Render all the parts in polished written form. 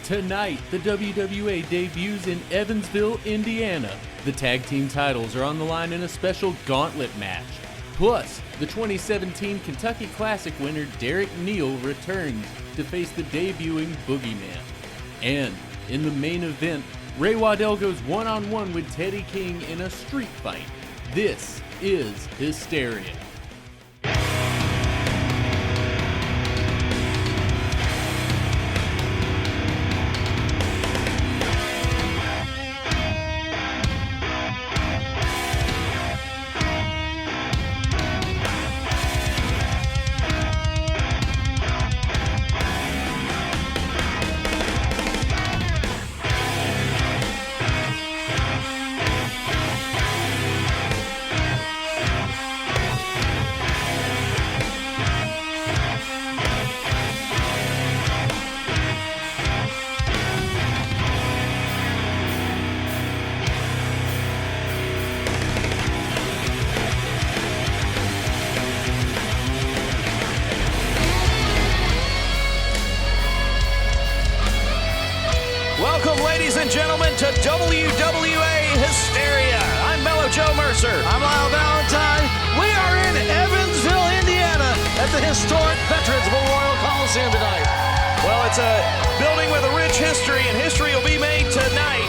Tonight, the WWA debuts in Evansville, Indiana. The tag team titles are on the line in a special Gauntlet match. Plus, the 2017 Kentucky Classic winner Derek Neal returns to face the debuting Boogeyman. And in the main event, Ray Waddell goes one-on-one with Teddy King in a street fight. This is Hysteria. Welcome, ladies and gentlemen, to WWA Hysteria. I'm Mellow Joe Mercer. I'm Lyle Valentine. We are in Evansville, Indiana, at the historic Veterans Memorial Coliseum tonight. Well, it's a building with a rich history, and history will be made tonight.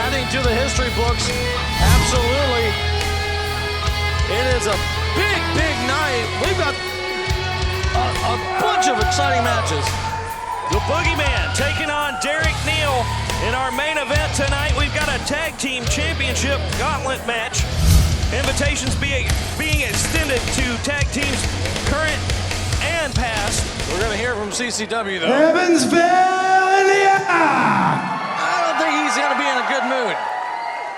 Adding to the history books, absolutely. It is a big, big night. We've got a bunch of exciting matches. The Boogeyman taking on Derek Neal. In our main event tonight, we've got a Tag Team Championship Gauntlet Match. Invitations being extended to tag teams current and past. We're going to hear from CCW, though. Evansville, Indiana! I don't think he's going to be in a good mood.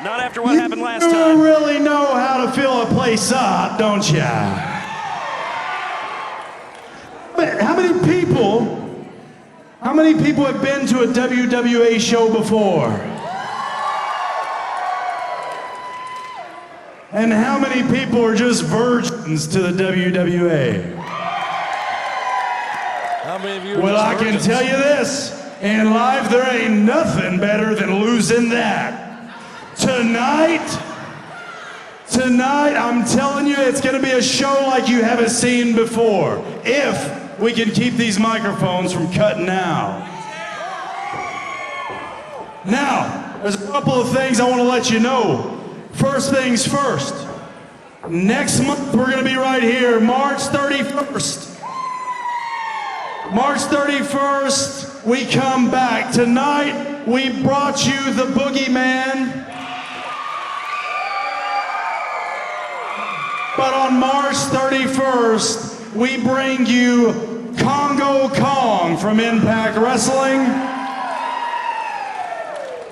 Not after what happened last You time. really know how to fill a place up, don't ya? But how many people have been to a WWA show before? And how many people are just virgins to the WWA? How many of you are Well, just I can virgins? tell you this, in life there ain't nothing better than losing that. Tonight, I'm telling you, it's gonna be a show like you haven't seen before, if we can keep these microphones from cutting out. Now, there's a couple of things I want to let you know. First things first, next month we're going to be right here, March 31st. March 31st, we come back. Tonight, we brought you the Boogeyman. But on March 31st, we bring you Congo Kong from Impact Wrestling.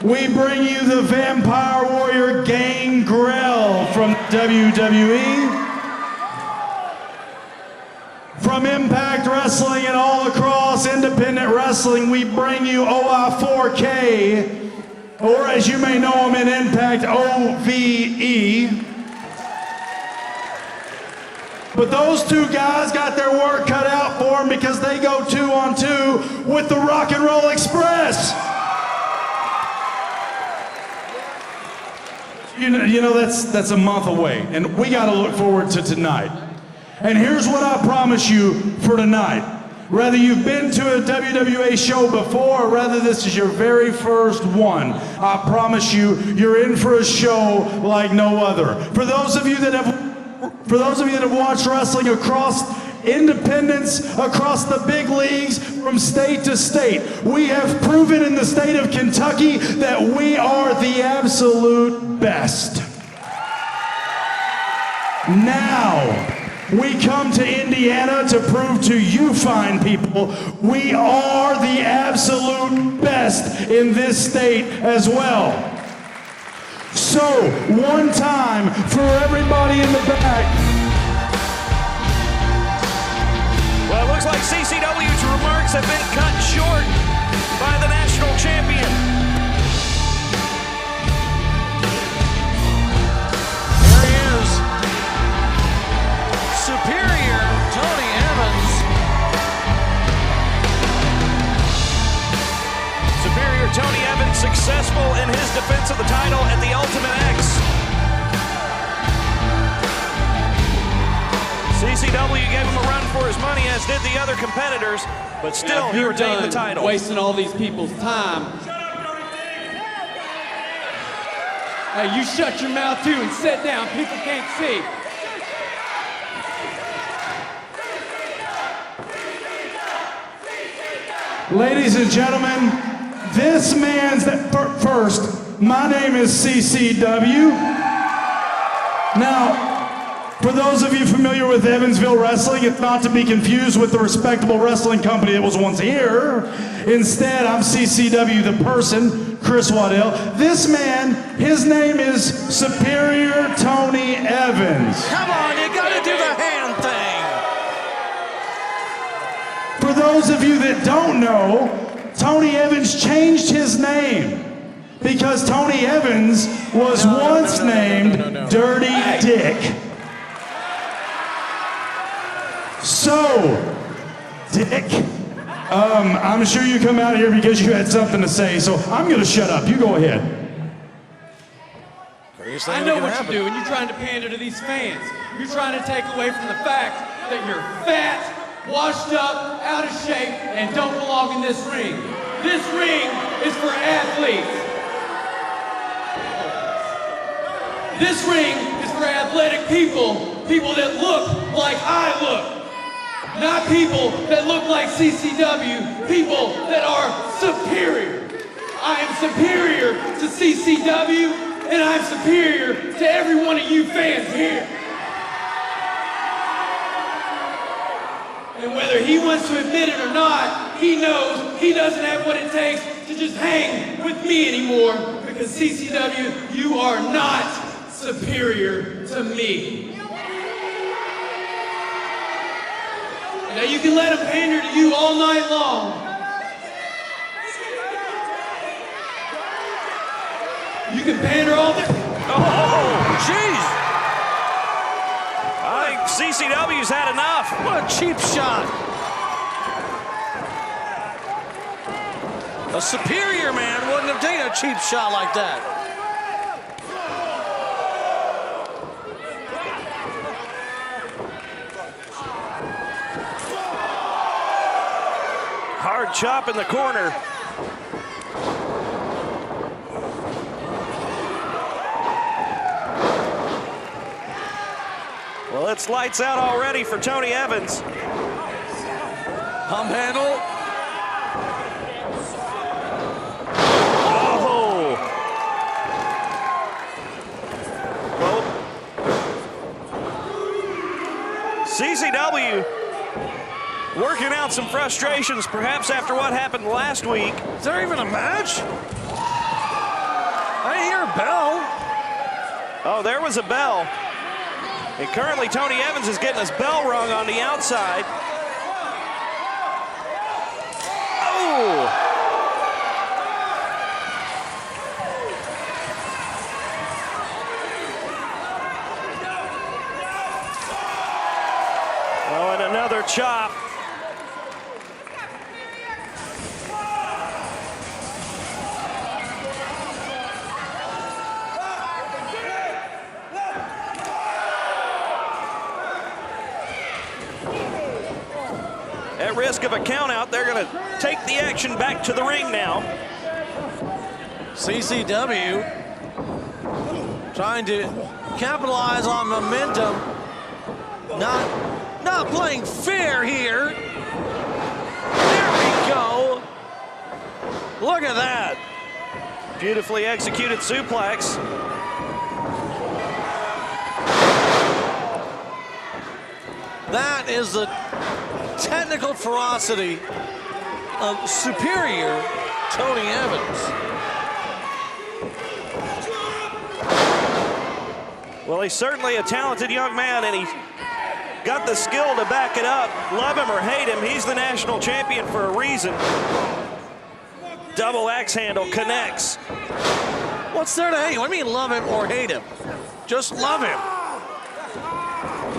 We bring you the Vampire Warrior Gangrel from WWE. From Impact Wrestling and all across independent wrestling, we bring you OI4K, or as you may know him in Impact, OVE. But those two guys got their work cut out for them because they go 2-on-2 with the Rock and Roll Express. You know that's a month away, and we got to look forward to tonight. And here's what I promise you for tonight. Whether you've been to a WWA show before, or whether this is your very first one, I promise you, you're in for a show like no other. For those of you that have watched wrestling across independents, across the big leagues, from state to state, we have proven in the state of Kentucky that we are the absolute best. Now, we come to Indiana to prove to you fine people we are the absolute best in this state as well. So, one time for everybody in the back. Well, it looks like CCW's remarks have been cut short by the national champion. There he is. Superior Tony Evans. successful in his defense of the title at the Ultimate X. CCW gave him a run for his money, as did the other competitors, but still he retained the title. Wasting all these people's time. Hey, you shut your mouth too and sit down. People can't see. Ladies and gentlemen, this man's first. My name is CCW. Now, for those of you familiar with Evansville wrestling, it's not to be confused with the respectable wrestling company that was once here. Instead, I'm CCW, the person, Chris Waddell. This man, his name is Superior Tony Evans. Come on, you gotta do the hand thing. For those of you that don't know, Tony Evans changed his name because Tony Evans was once named Dirty Dick. So, Dick, I'm sure you come out here because you had something to say, so I'm going to shut up. You go ahead. I know what you're doing. You're trying to pander to these fans. You're trying to take away from the fact that you're fat, washed up, out of shape, and don't belong in this ring. This ring is for athletes. This ring is for athletic people, people that look like I look. Not people that look like CCW, people that are superior. I am superior to CCW, and I'm superior to every one of you fans here. And whether he wants to admit it or not, he knows he doesn't have what it takes to just hang with me anymore, because CCW, you are not superior to me. Now you can let him pander to you all night long. You can pander all the... Oh, jeez! I think CCW's had enough. What a cheap shot. A superior man wouldn't have taken a cheap shot like that. Hard chop in the corner. Well, it's lights out already for Tony Evans. Pump handle. Oh! Well, CCW working out some frustrations, perhaps after what happened last week. Is there even a match? I didn't hear a bell. Oh, there was a bell. And currently Tony Evans is getting his bell rung on the outside. Oh! Oh, and another chop. At risk of a countout, they're going to take the action back to the ring now. CCW trying to capitalize on momentum. Not playing fair here. There we go. Look at that. Beautifully executed suplex. That is the technical ferocity of superior Tony Evans. Well, he's certainly a talented young man, and he's got the skill to back it up. Love him or hate him, he's the national champion for a reason. Double axe handle connects. What's there to hate? What do you mean love him or hate him? Just love him.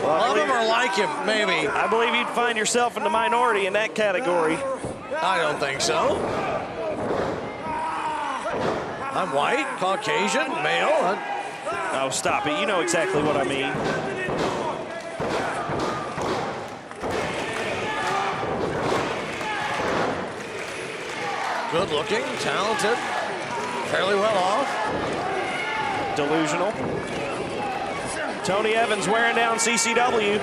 Well, love him or like him, maybe. I believe you'd find yourself in the minority in that category. I don't think so. I'm white, Caucasian, male. Oh, stop it. You know exactly what I mean. Good looking, talented, fairly well off. Delusional. Tony Evans wearing down CCW.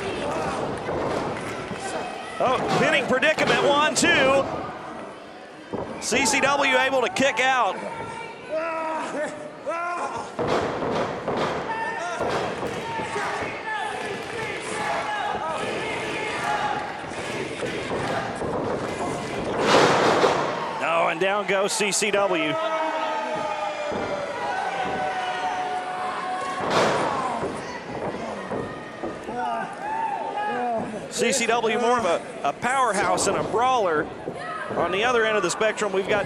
Oh, pinning predicament, 1-2. CCW able to kick out. Oh, and down goes CCW. CCW more of a powerhouse and a brawler. On the other end of the spectrum, we've got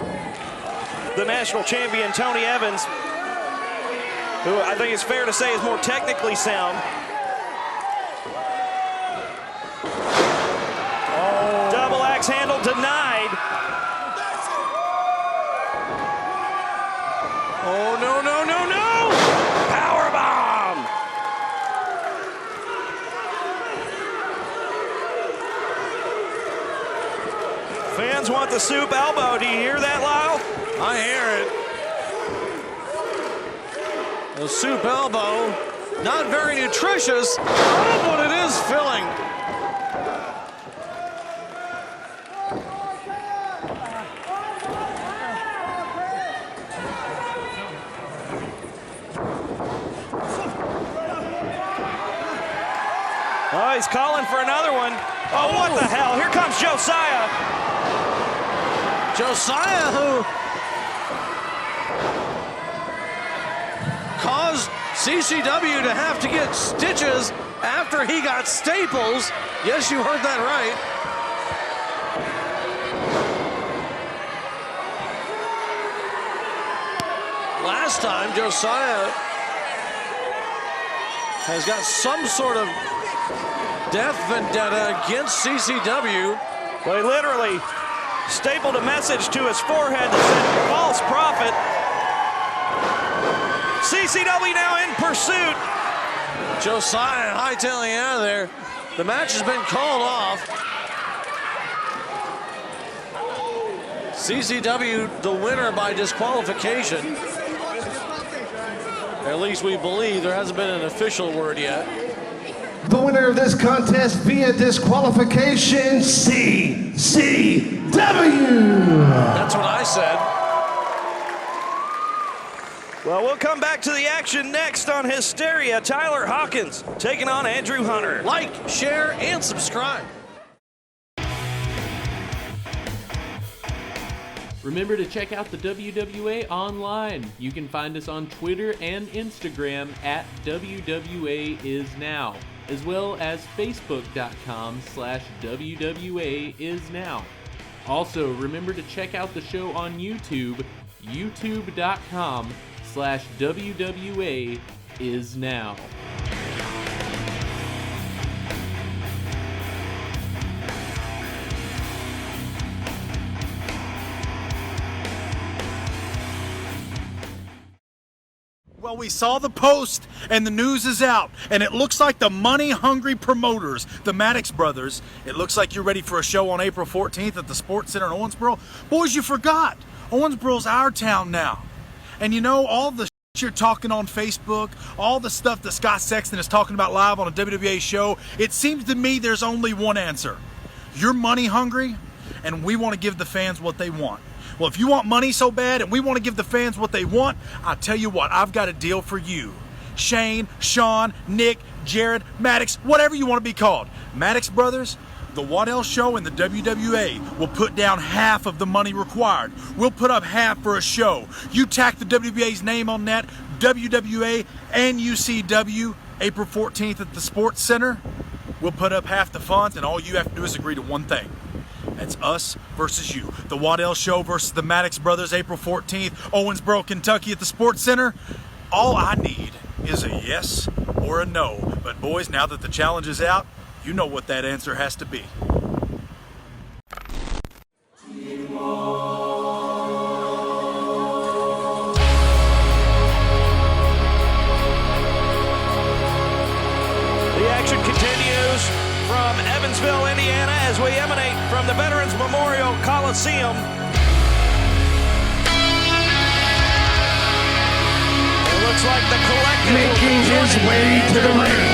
the national champion, Tony Evans, who I think it's fair to say is more technically sound. Oh. Double axe handle denied. Oh, no, no, no, no! Powerbomb! Fans want the soup elbow. Do you hear that, Lyle? I hear it. The soup elbow, not very nutritious, but it is filling. Oh, he's calling for another one. Oh, what the hell? Here comes Josiah. Josiah, who caused CCW to have to get stitches after he got staples. Yes, you heard that right. Last time, Josiah has got some sort of death vendetta against CCW. Well, he literally stapled a message to his forehead that said false prophet. CCW now in pursuit. Josiah hightailing out of there. The match has been called off. CCW the winner by disqualification. At least we believe. There hasn't been an official word yet. The winner of this contest via disqualification, CCW. That's what I said. Well, we'll come back to the action next on Hysteria. Tyler Hawkins taking on Andrew Hunter. Like, share, and subscribe. Remember to check out the WWA online. You can find us on Twitter and Instagram at WWAISNOW, as well as Facebook.com/WWAISNOW. Also, remember to check out the show on YouTube, YouTube.com/WWAISNOW. Well, we saw the post, and the news is out, and it looks like the money-hungry promoters, the Mexx brothers, it looks like you're ready for a show on April 14th at the Sports Center in Owensboro. Boys, you forgot. Owensboro's our town now. And you know, all the you're talking on Facebook, all the stuff that Scott Sexton is talking about live on a WWA show, it seems to me there's only one answer. You're money-hungry, and we want to give the fans what they want. Well, if you want money so bad and we want to give the fans what they want, I'll tell you what, I've got a deal for you. Shane, Sean, Nick, Jared, Maddox, whatever you want to be called. Maddox Brothers, the Waddell Show and the WWA will put down half of the money required. We'll put up half for a show. You tack the WWA's name on that, WWA and UCW, April 14th at the Sports Center. We'll put up half the funds, and all you have to do is agree to one thing. That's us versus you. The Waddell Show versus the Maddox Brothers, April 14th, Owensboro, Kentucky at the Sports Center. All I need is a yes or a no. But boys, now that the challenge is out, you know what that answer has to be. Evansville, Indiana, as we emanate from the Veterans Memorial Coliseum. It looks like the collective making his way to the ring,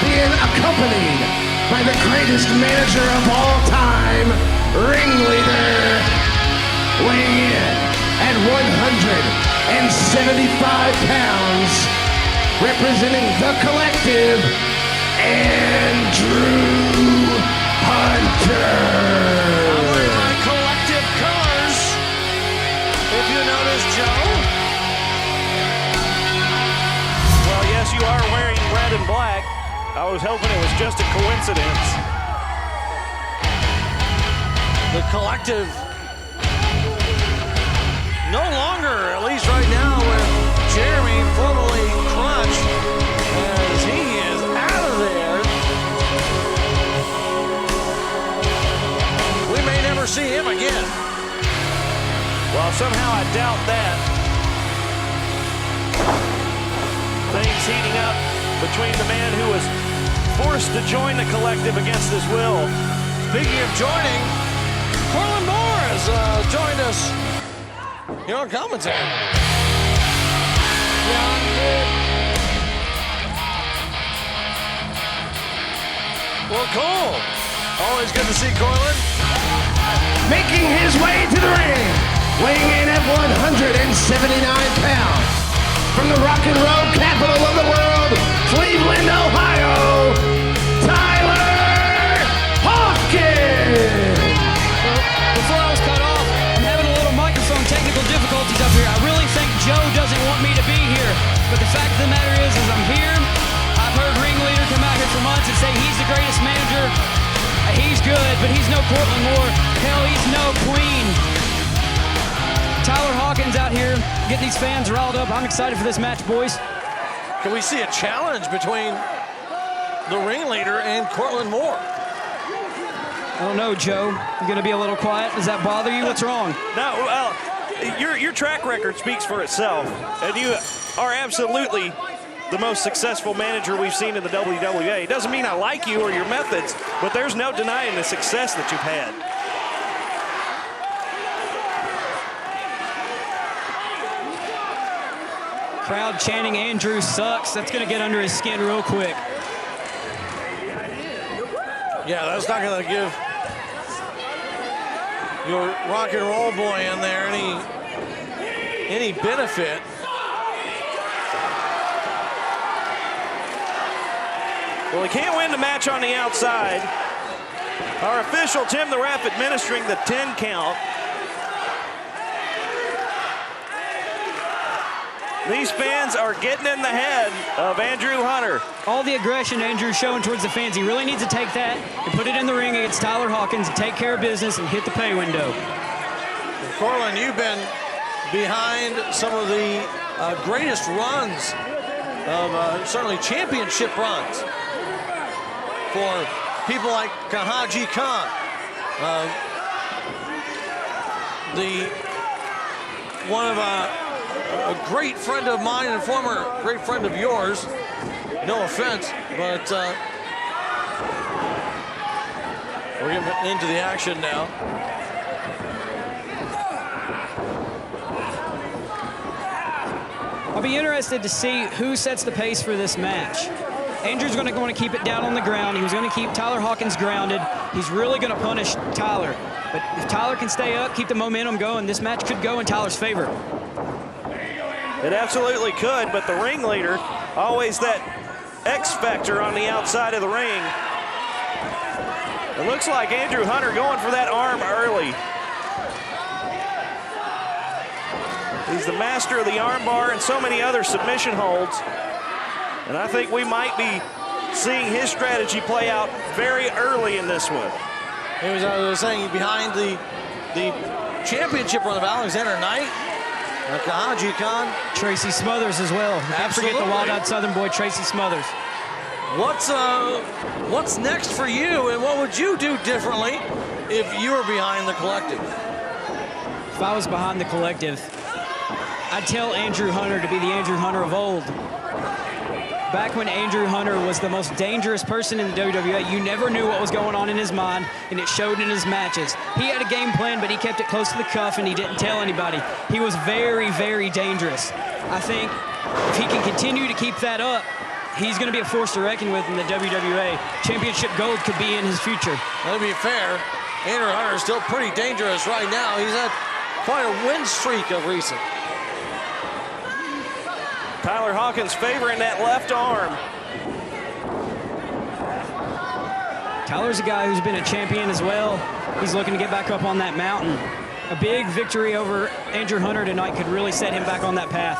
being accompanied by the greatest manager of all time, ringleader, weighing in at 175 pounds, representing the collective, Andrew Hunter. I'm wearing my collective colors, if you notice, Joe. Well, yes, you are wearing red and black. I was hoping it was just a coincidence. The collective no longer, at least right now, with Jeremy, formerly Crunch, as he is out of there. We may never see him again. Well, somehow I doubt that. Things heating up between the man who was forced to join the collective against his will. Speaking of joining, Cortland has joined us here on commentary. Well, cool. Always good to see Cortland. Making his way to the ring, weighing in at 179 pounds, from the rock and roll capital of the world, Cleveland, Ohio, Tyler Hawkins. Before I was cut off, I'm having a little microphone technical difficulties up here. I really think Joe doesn't want me to be here, but the fact of the matter is I'm here. I've heard Ringleader come out here for months and say he's the greatest manager. He's good, but he's no Cortland Moore. Hell, he's no Queen. Tyler Hawkins out here getting these fans riled up. I'm excited for this match, boys. Can we see a challenge between the Ringleader and Cortland Moore? I don't know, Joe. You gonna be a little quiet? Does that bother you? What's wrong? No, well, your track record speaks for itself, and you are absolutely the most successful manager we've seen in the WWA. It doesn't mean I like you or your methods, but there's no denying the success that you've had. Crowd chanting Andrew sucks. That's gonna get under his skin real quick. Yeah, that's not gonna give your rock and roll boy in there any benefit. Well, he can't win the match on the outside. Our official, Tim the Ref, administering the 10 count. These fans are getting in the head of Andrew Hunter. All the aggression Andrew's showing towards the fans, he really needs to take that and put it in the ring against Tyler Hawkins and take care of business and hit the pay window. Cortland, you've been behind some of the greatest runs of certainly championship runs for people like Kahaji Khan, one of a great friend of mine and former great friend of yours. No offense, but we're getting into the action now. I'll be interested to see who sets the pace for this match. Andrew's going to want to keep it down on the ground. He was going to keep Tyler Hawkins grounded. He's really going to punish Tyler. But if Tyler can stay up, keep the momentum going, this match could go in Tyler's favor. It absolutely could, but the Ringleader, always that X factor on the outside of the ring. It looks like Andrew Hunter going for that arm early. He's the master of the arm bar and so many other submission holds. And I think we might be seeing his strategy play out very early in this one. He was, I was saying, behind the championship run of Alexander Knight, Kahaji Khan. Tracy Smothers as well. Can't forget the wild-eyed Southern boy, Tracy Smothers. What's next for you, and what would you do differently if you were behind the collective? If I was behind the collective, I'd tell Andrew Hunter to be the Andrew Hunter of old. back when Andrew Hunter was the most dangerous person in the WWA, you never knew what was going on in his mind, and it showed in his matches. He had a game plan, but he kept it close to the cuff, and he didn't tell anybody. He was very, very dangerous. I think if he can continue to keep that up, he's going to be a force to reckon with in the WWA. Championship gold could be in his future. To be fair, Andrew Hunter is still pretty dangerous right now. He's had quite a win streak of recent. Tyler Hawkins favoring that left arm. Tyler's a guy who's been a champion as well. He's looking to get back up on that mountain. A big victory over Andrew Hunter tonight could really set him back on that path.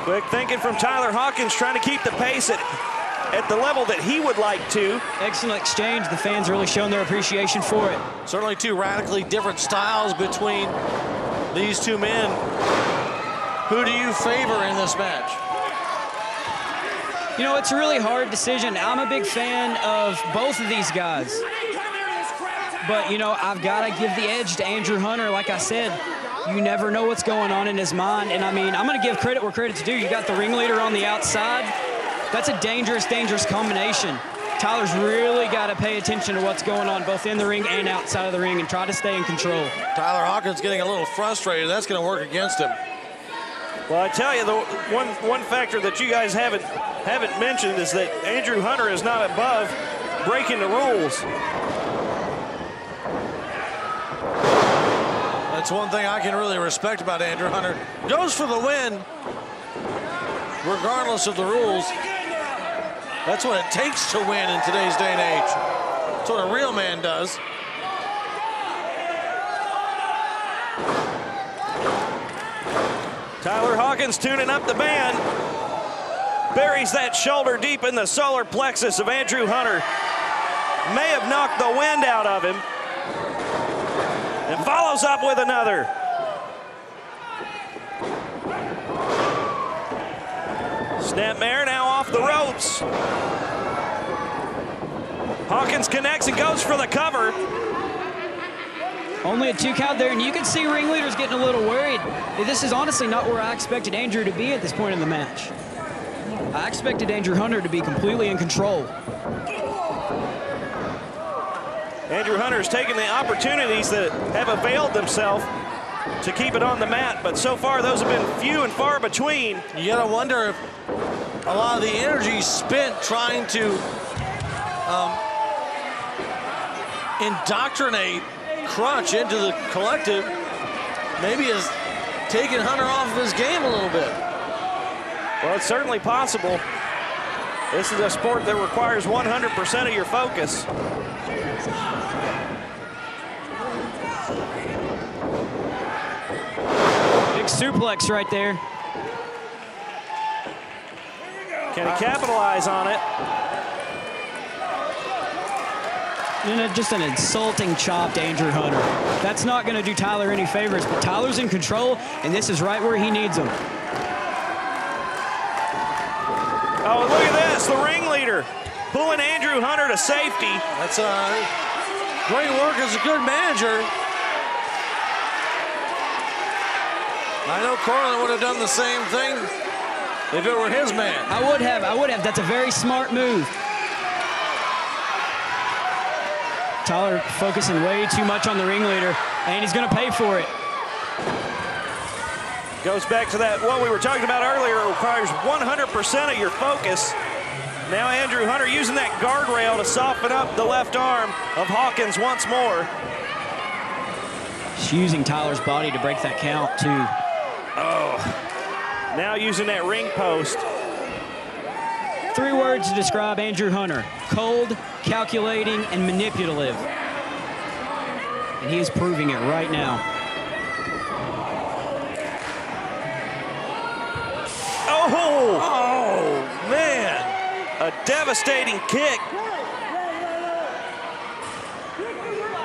Quick thinking from Tyler Hawkins, trying to keep the pace at the level that he would like to. Excellent exchange. The fans really shown their appreciation for it. Certainly two radically different styles between these two men. Who do you favor in this match? You know, it's a really hard decision. I'm a big fan of both of these guys. But, you know, I've got to give the edge to Andrew Hunter. Like I said, you never know what's going on in his mind. And, I mean, I'm going to give credit where credit's due. You got the ringleader on the outside. That's a dangerous, dangerous combination. Tyler's really got to pay attention to what's going on both in the ring and outside of the ring and try to stay in control. Tyler Hawkins getting a little frustrated. That's going to work against him. Well, I tell you, the one factor that you guys haven't mentioned is that Andrew Hunter is not above breaking the rules. That's one thing I can really respect about Andrew Hunter. Goes for the win, regardless of the rules. That's what it takes to win in today's day and age. That's what a real man does. Tyler Hawkins tuning up the band. Buries that shoulder deep in the solar plexus of Andrew Hunter. May have knocked the wind out of him. And follows up with another. Snapmare now off the ropes. Hawkins connects and goes for the cover. Only a 2 count there, and you can see ringleader's getting a little worried. This is honestly not where I expected Andrew to be at this point in the match. I expected Andrew Hunter to be completely in control. Andrew Hunter's taken the opportunities that have availed themselves to keep it on the mat, but so far those have been few and far between. You gotta wonder if a lot of the energy spent trying to indoctrinate Crutch into the collective maybe has taken Hunter off of his game a little bit. Well, it's certainly possible. This is a sport that requires 100% of your focus. Big suplex right there. Can he capitalize on it? And just an insulting chop to Andrew Hunter. That's not going to do Tyler any favors, but Tyler's in control, and this is right where he needs him. Oh, look at this, the ringleader pulling Andrew Hunter to safety. That's great work as a good manager. I know Cortland would have done the same thing if it were his man. I would have. That's a very smart move. Tyler focusing way too much on the ringleader, and he's going to pay for it. Goes back to that, what we were talking about earlier. It requires 100% of your focus. Now Andrew Hunter using that guardrail to soften up the left arm of Hawkins once more. He's using Tyler's body to break that count, too. Oh, now using that ring post. 3 words to describe Andrew Hunter: cold, calculating, and manipulative. And he is proving it right now. Oh, man. A devastating kick.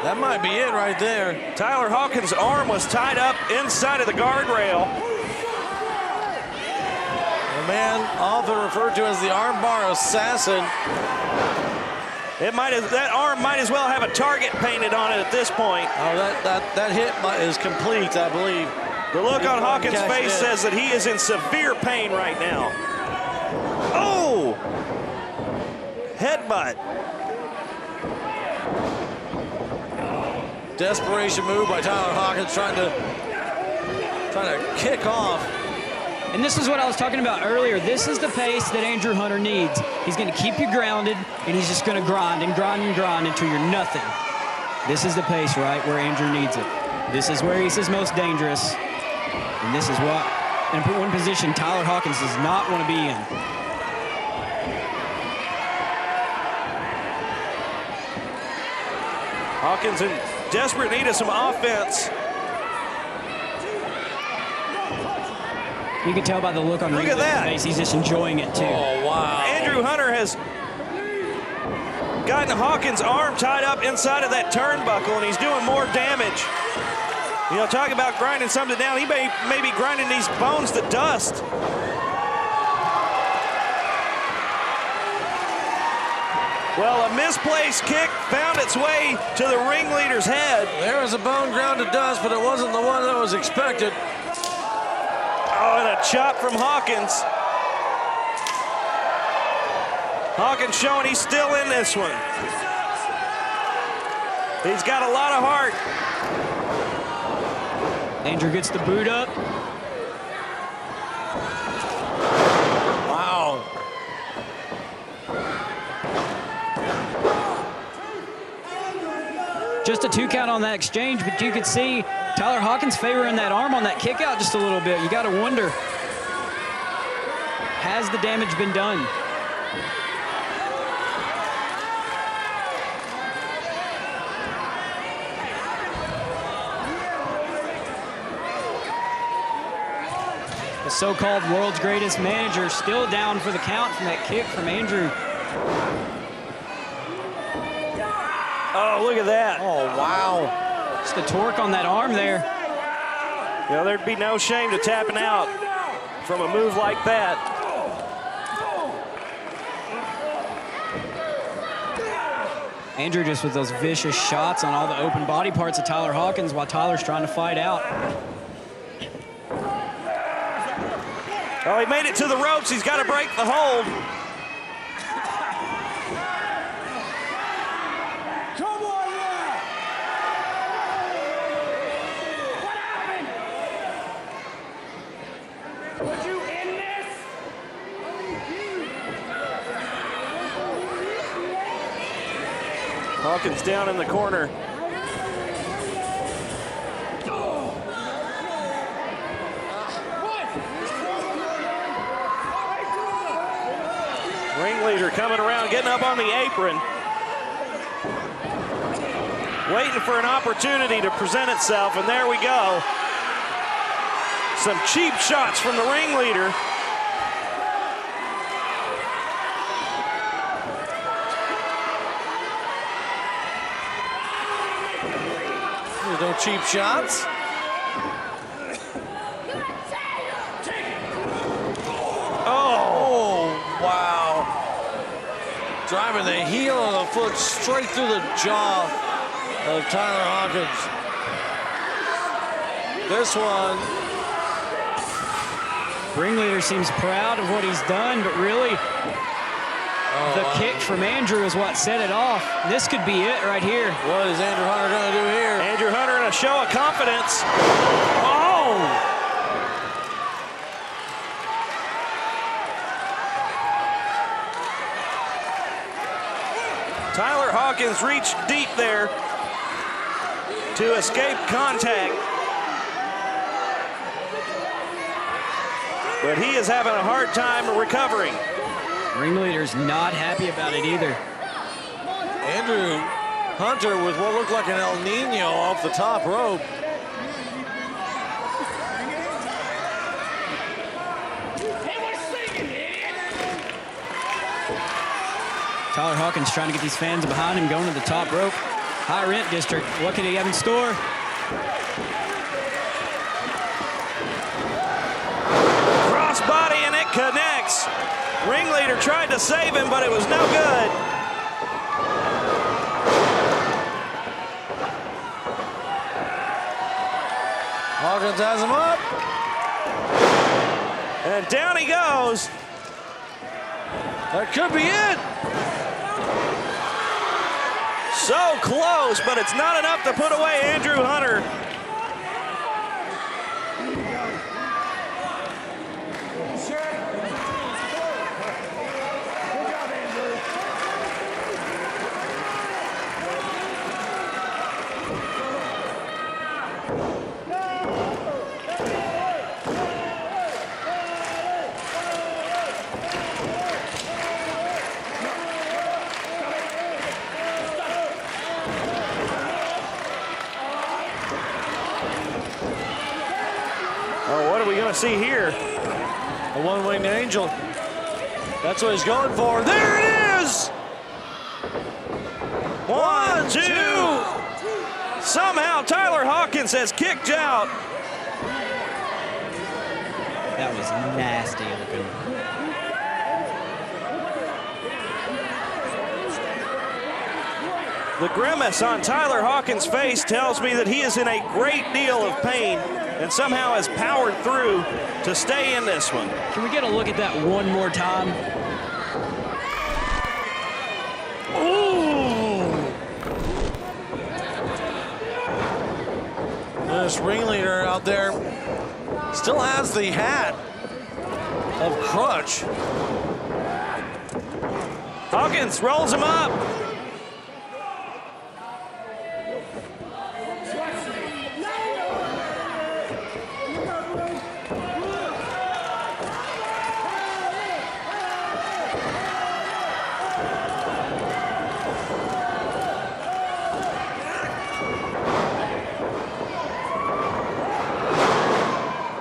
That might be it right there. Tyler Hawkins' arm was tied up inside of the guardrail. The man often referred to as the armbar assassin. That arm might as well have a target painted on it at this point. Oh, that hit is complete, I believe. The look on Hawkins' face says that he is in severe pain right now. Oh! Headbutt. Desperation move by Tyler Hawkins, trying to kick off. And this is what I was talking about earlier. This is the pace that Andrew Hunter needs. He's going to keep you grounded, and he's just going to grind and grind and grind until you're nothing. This is the pace, right, where Andrew needs it. This is where he's his most dangerous. And this is what, in one position, Tyler Hawkins does not want to be in. Hawkins in desperate need of some offense. You can tell by the look on Ringleader's face, he's just enjoying it too. Oh, wow. Andrew Hunter has gotten Hawkins' arm tied up inside of that turnbuckle, and he's doing more damage. You know, talking about grinding something down, he may be grinding these bones to dust. Well, a misplaced kick found its way to the ringleader's head. There was a bone ground to dust, but it wasn't the one that was expected. Oh, and a chop from Hawkins. Hawkins showing he's still in this one. He's got a lot of heart. Andrew gets the boot up. Wow. Just a 2 count on that exchange, but you could see Tyler Hawkins favoring that arm on that kick out just a little bit. You got to wonder, has the damage been done? The so-called world's greatest manager still down for the count from that kick from Andrew. Oh, look at that. Oh, wow. Just the torque on that arm there. You know, there'd be no shame to tapping out from a move like that. Andrew just with those vicious shots on all the open body parts of Tyler Hawkins while Tyler's trying to fight out. Oh, he made it to the ropes. He's got to break the hold. Come on now! What happened? Were you in this? Hawkins down in the corner. Ringleader coming around, getting up on the apron. Waiting for an opportunity to present itself, and there we go. Some cheap shots from the ringleader. There's no cheap shots. Oh, wow. Driving the heel of the foot straight through the jaw of Tyler Hawkins. This one. Ringleader seems proud of what he's done, but really, the kick from Andrew is what set it off. This could be it right here. What is Andrew Hunter going to do here? Andrew Hunter in a show of confidence. Oh! Tyler Hawkins reached deep there to escape contact. But he is having a hard time recovering. Ringleader's not happy about it either. Andrew Hunter with what looked like an El Nino off the top rope. Tyler Hawkins trying to get these fans behind him, going to the top rope. High rent district. What could he have in store? Crossbody, and it connects. Ringleader tried to save him, but it was no good. Hawkins Hawkins has him up. And down he goes. That could be it. So close, but it's not enough to put away Andrew Hunter. See here, a one-winged angel. That's what he's going for. There it is! 1, 2. Somehow Tyler Hawkins has kicked out. That was nasty looking. The grimace on Tyler Hawkins' face tells me that he is in a great deal of pain and somehow has powered through to stay in this one. Can we get a look at that one more time? Ooh! This ringleader out there still has the hat of Crutch. Hawkins rolls him up.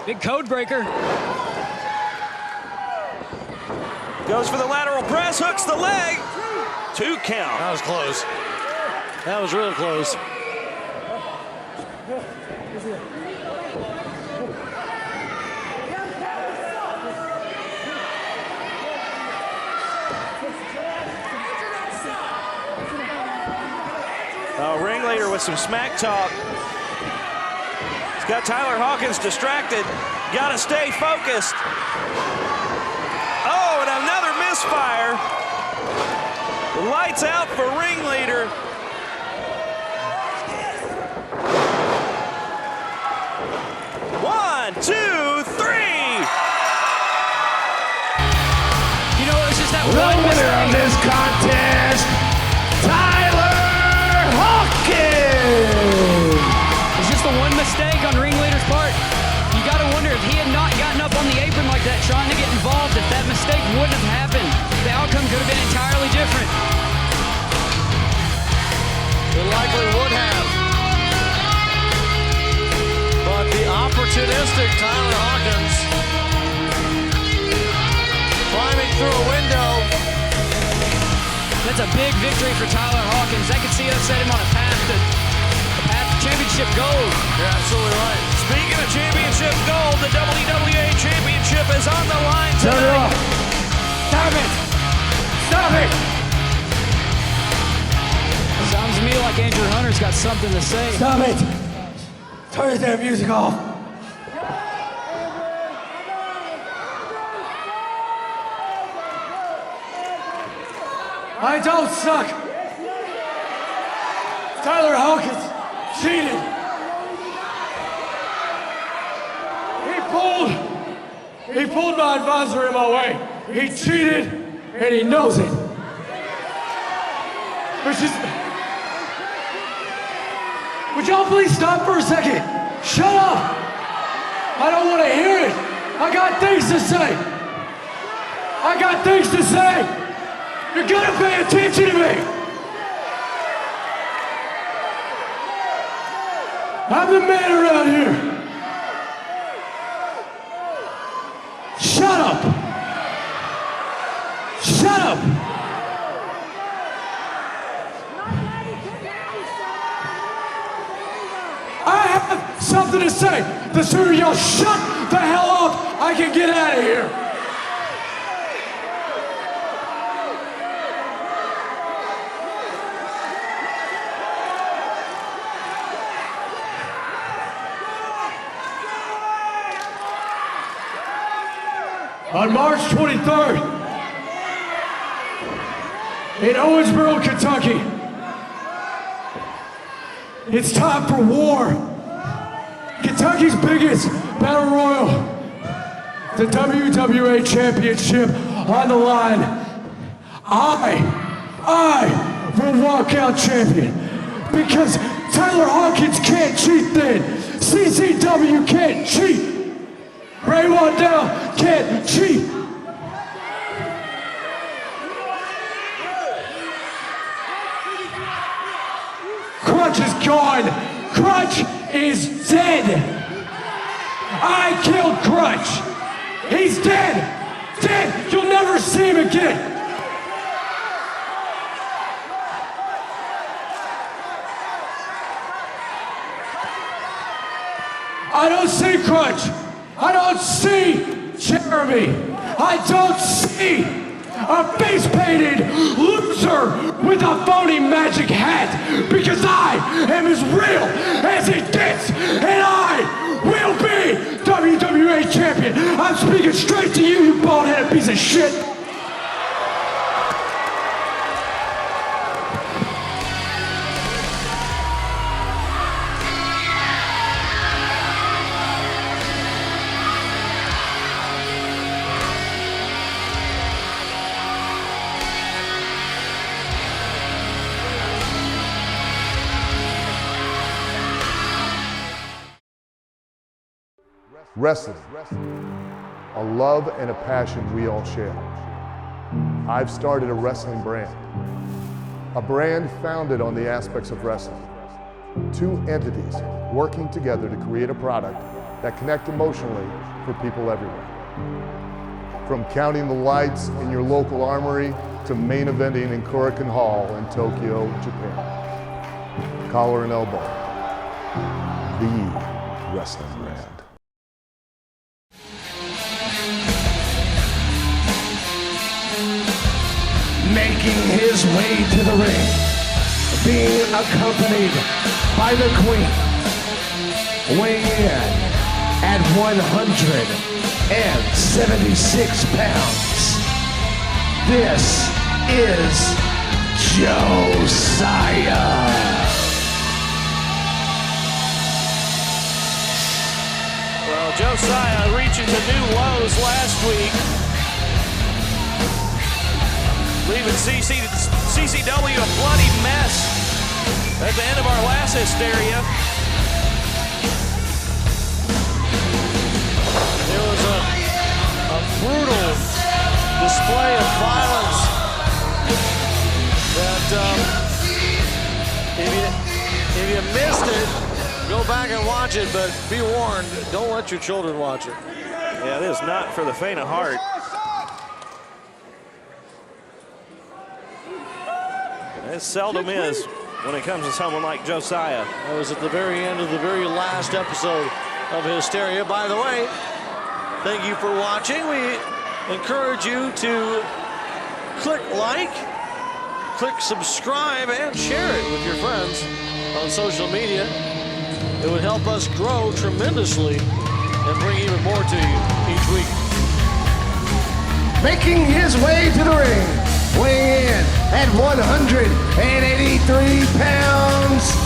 Big code breaker. Goes for the lateral press, hooks the leg. 2 count. That was close. That was real close. Ringleader with some smack talk. He's got Tyler Hawkins distracted. Got to stay focused. Oh, and another misfire. Lights out for Ringleader. One, two, three. You know, it's just that The one winner mistake. of this contest, Tyler Hawkins! It's just the one mistake on Ringleader's part. You got to wonder if he had not gotten up on the apron like that, trying to get involved, if that mistake wouldn't have happened. The outcome could have been entirely different. It likely would have. But the opportunistic Tyler Hawkins climbing through a window. That's a big victory for Tyler Hawkins. That could see us set him on a path to championship gold. You're absolutely right. Speaking of championship gold, the WWA Championship is on the line tonight. Stop it! Stop it! Sounds to me like Andrew Hunter's got something to say. Stop it! Turn the damn music off! I don't suck! Tyler Hawkins cheated! He pulled my advisor in my way. He cheated, and he knows it. Would y'all please stop for a second? Shut up! I don't want to hear it. I got things to say. I got things to say. You're gonna pay attention to me. I'm the man around here. Shut up! Shut up! I have something to say. The sooner y'all shut the hell up, I can get out of here. on March 23rd in Owensboro, Kentucky. It's time for war. Kentucky's biggest battle royal, the WWA Championship on the line. I will walk out champion because Tyler Hawkins can't cheat then. CCW can't cheat. Ray Waddell can't cheat. Crutch is gone. Crutch is dead. I killed Crutch. He's dead. Dead. You'll never see him again. I don't see Crutch. I don't see Jeremy. I don't see a face-painted loser with a phony magic hat, because I am as real as it gets, and I will be WWA champion. I'm speaking straight to you, you bald-headed piece of shit. Wrestling, a love and a passion we all share. I've started a wrestling brand, a brand founded on the aspects of wrestling. Two entities working together to create a product that connect emotionally for people everywhere. From counting the lights in your local armory to main eventing in Korakuen Hall in Tokyo, Japan. Collar and elbow, the wrestling brand. Making his way to the ring, being accompanied by the Queen, weighing in at 176 pounds. This is Josiah. Well, Josiah reaching the new lows last week, leaving CCW a bloody mess at the end of our last Hysteria. It was a brutal display of violence that if you missed it, go back and watch it, but be warned, don't let your children watch it. Yeah, this is not for the faint of heart. It seldom is when it comes to someone like Josiah. That was at the very end of the very last episode of Hysteria. By the way, thank you for watching. We encourage you to click like, click subscribe, and share it with your friends on social media. It would help us grow tremendously and bring even more to you each week. Making his way to the ring, weighing in at 183 pounds,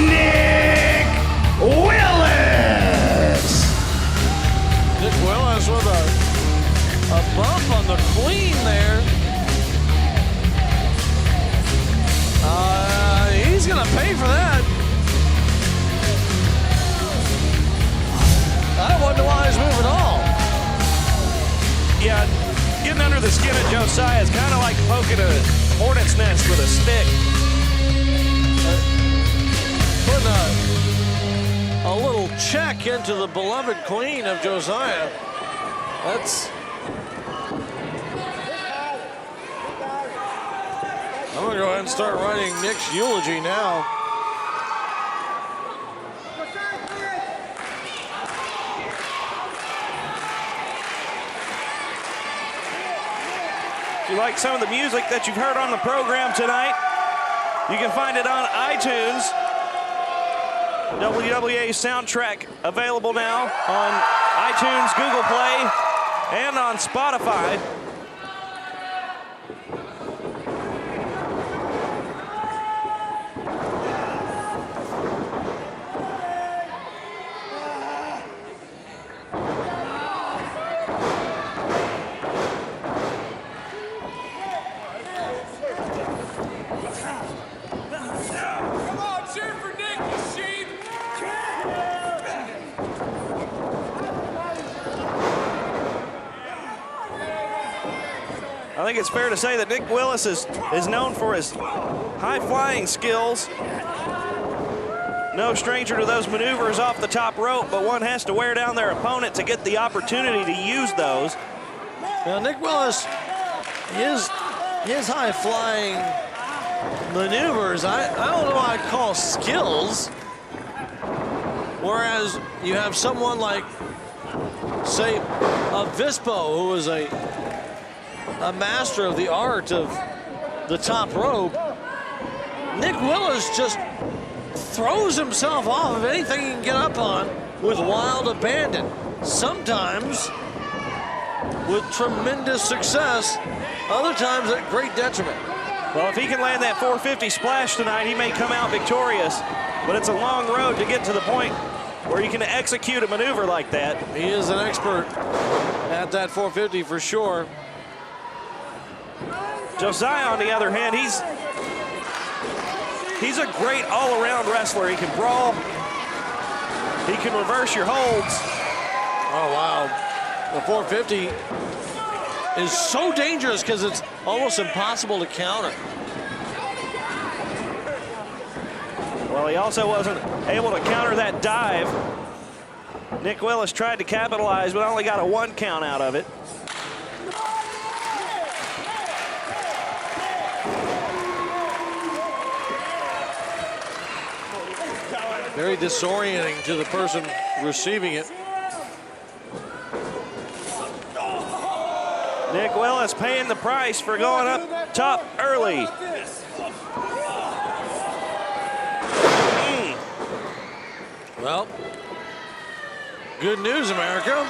Nick Willis. Nick Willis with a bump on the Queen there. He's gonna pay for that. I don't wonder why he's moving on. Yeah, getting under the skin of Josiah is kind of like poking a hornet's nest with a stick. Putting a little check into the beloved Queen of Josiah. I'm gonna go ahead and start writing Nick's eulogy now. If you like some of the music that you've heard on the program tonight, you can find it on iTunes. WWA soundtrack available now on iTunes, Google Play, and on Spotify. I think it's fair to say that Nick Willis is known for his high-flying skills. No stranger to those maneuvers off the top rope, but one has to wear down their opponent to get the opportunity to use those. Now, Nick Willis, his high-flying maneuvers, I don't know what I'd call skills, whereas you have someone like, say, Avispo, who is a master of the art of the top rope. Nick Willis just throws himself off of anything he can get up on with wild abandon, sometimes with tremendous success, other times at great detriment. Well, if he can land that 450 splash tonight, he may come out victorious, but it's a long road to get to the point where you can execute a maneuver like that. He is an expert at that 450 for sure. Josiah, on the other hand, he's a great all-around wrestler. He can brawl. He can reverse your holds. Oh, wow. The 450 is so dangerous because it's almost impossible to counter. Well, he also wasn't able to counter that dive. Nick Willis tried to capitalize, but only got a 1 count out of it. Very disorienting to the person receiving it. Nick Willis paying the price for going up top early. Well, good news, America.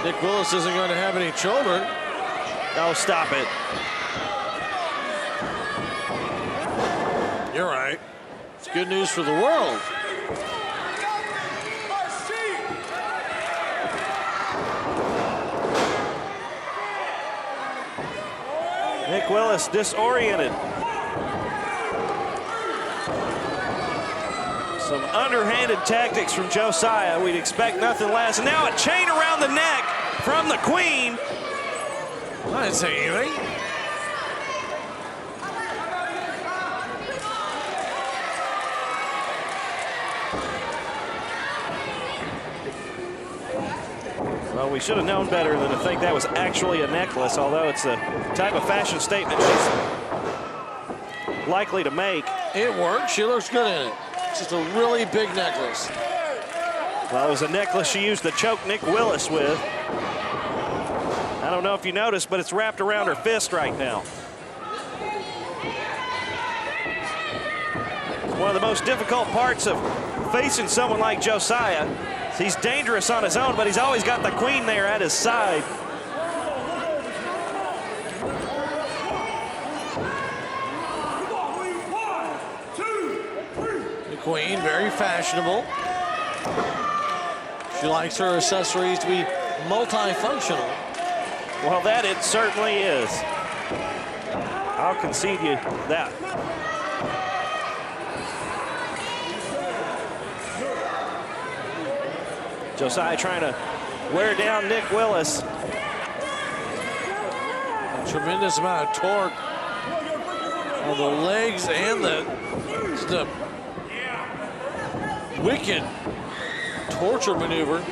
Nick Willis isn't going to have any children. Oh, stop it. You're right. It's good news for the world. Nick Willis disoriented. Some underhanded tactics from Josiah. We'd expect nothing less. And now a chain around the neck from the Queen. I didn't say anything. Well, we should have known better than to think that was actually a necklace, although it's the type of fashion statement she's likely to make. It worked. She looks good in it. It's just a really big necklace. Well, it was a necklace she used to choke Nick Willis with. I don't know if you noticed, but it's wrapped around her fist right now. One of the most difficult parts of facing someone like Josiah. He's dangerous on his own, but he's always got the Queen there at his side. The Queen, very fashionable. She likes her accessories to be multifunctional. Well, that it certainly is. I'll concede you that. Josiah trying to wear down Nick Willis. A tremendous amount of torque on the legs and the wicked torture maneuver.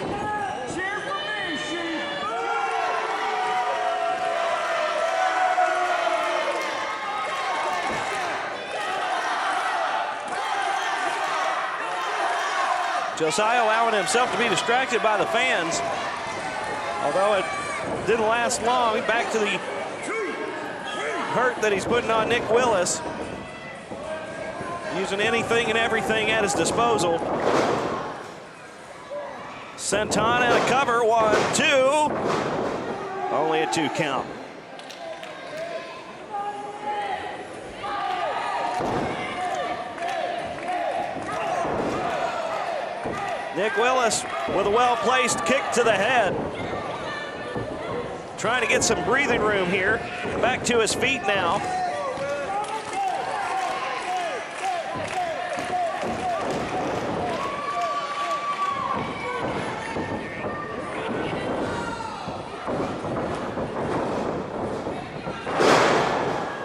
Josiah allowing himself to be distracted by the fans. Although it didn't last long, back to the hurt that he's putting on Nick Willis. Using anything and everything at his disposal. Senton and a cover, 1, 2. Only a 2 count. Nick Willis with a well-placed kick to the head. Trying to get some breathing room here. Back to his feet now.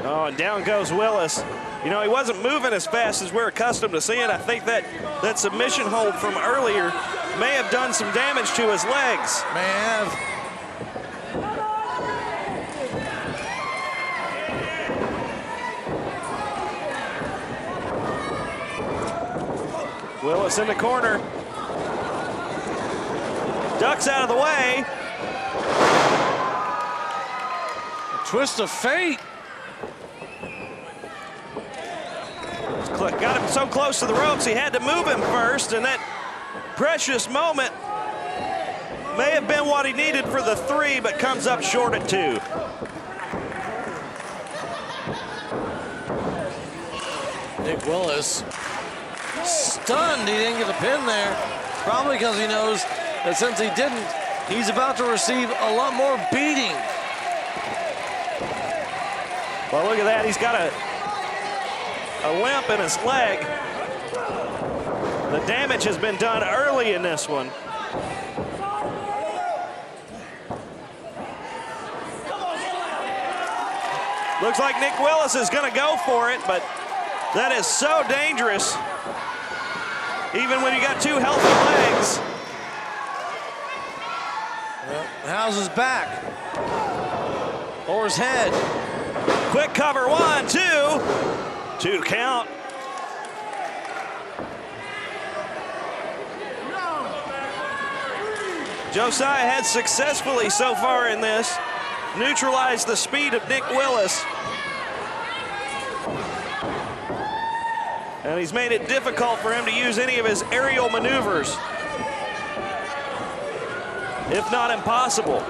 Oh, and down goes Willis. You know, he wasn't moving as fast as we're accustomed to seeing. I think that submission hold from earlier may have done some damage to his legs. May have. Willis in the corner. Ducks out of the way. A twist of fate. Got him so close to the ropes, he had to move him first, and that precious moment may have been what he needed for the 3, but comes up short at 2. Nick Willis stunned. He didn't get the pin there. Probably because he knows that since he didn't, he's about to receive a lot more beating. Well, look at that. He's got a limp in his leg. The damage has been done early in this one. Looks like Nick Willis is going to go for it, but that is so dangerous. Even when you got 2 healthy legs. Well, how's his back? Or his head? Quick cover, 1, 2. 2 count. Josiah had successfully so far in this neutralized the speed of Nick Willis. And he's made it difficult for him to use any of his aerial maneuvers, if not impossible.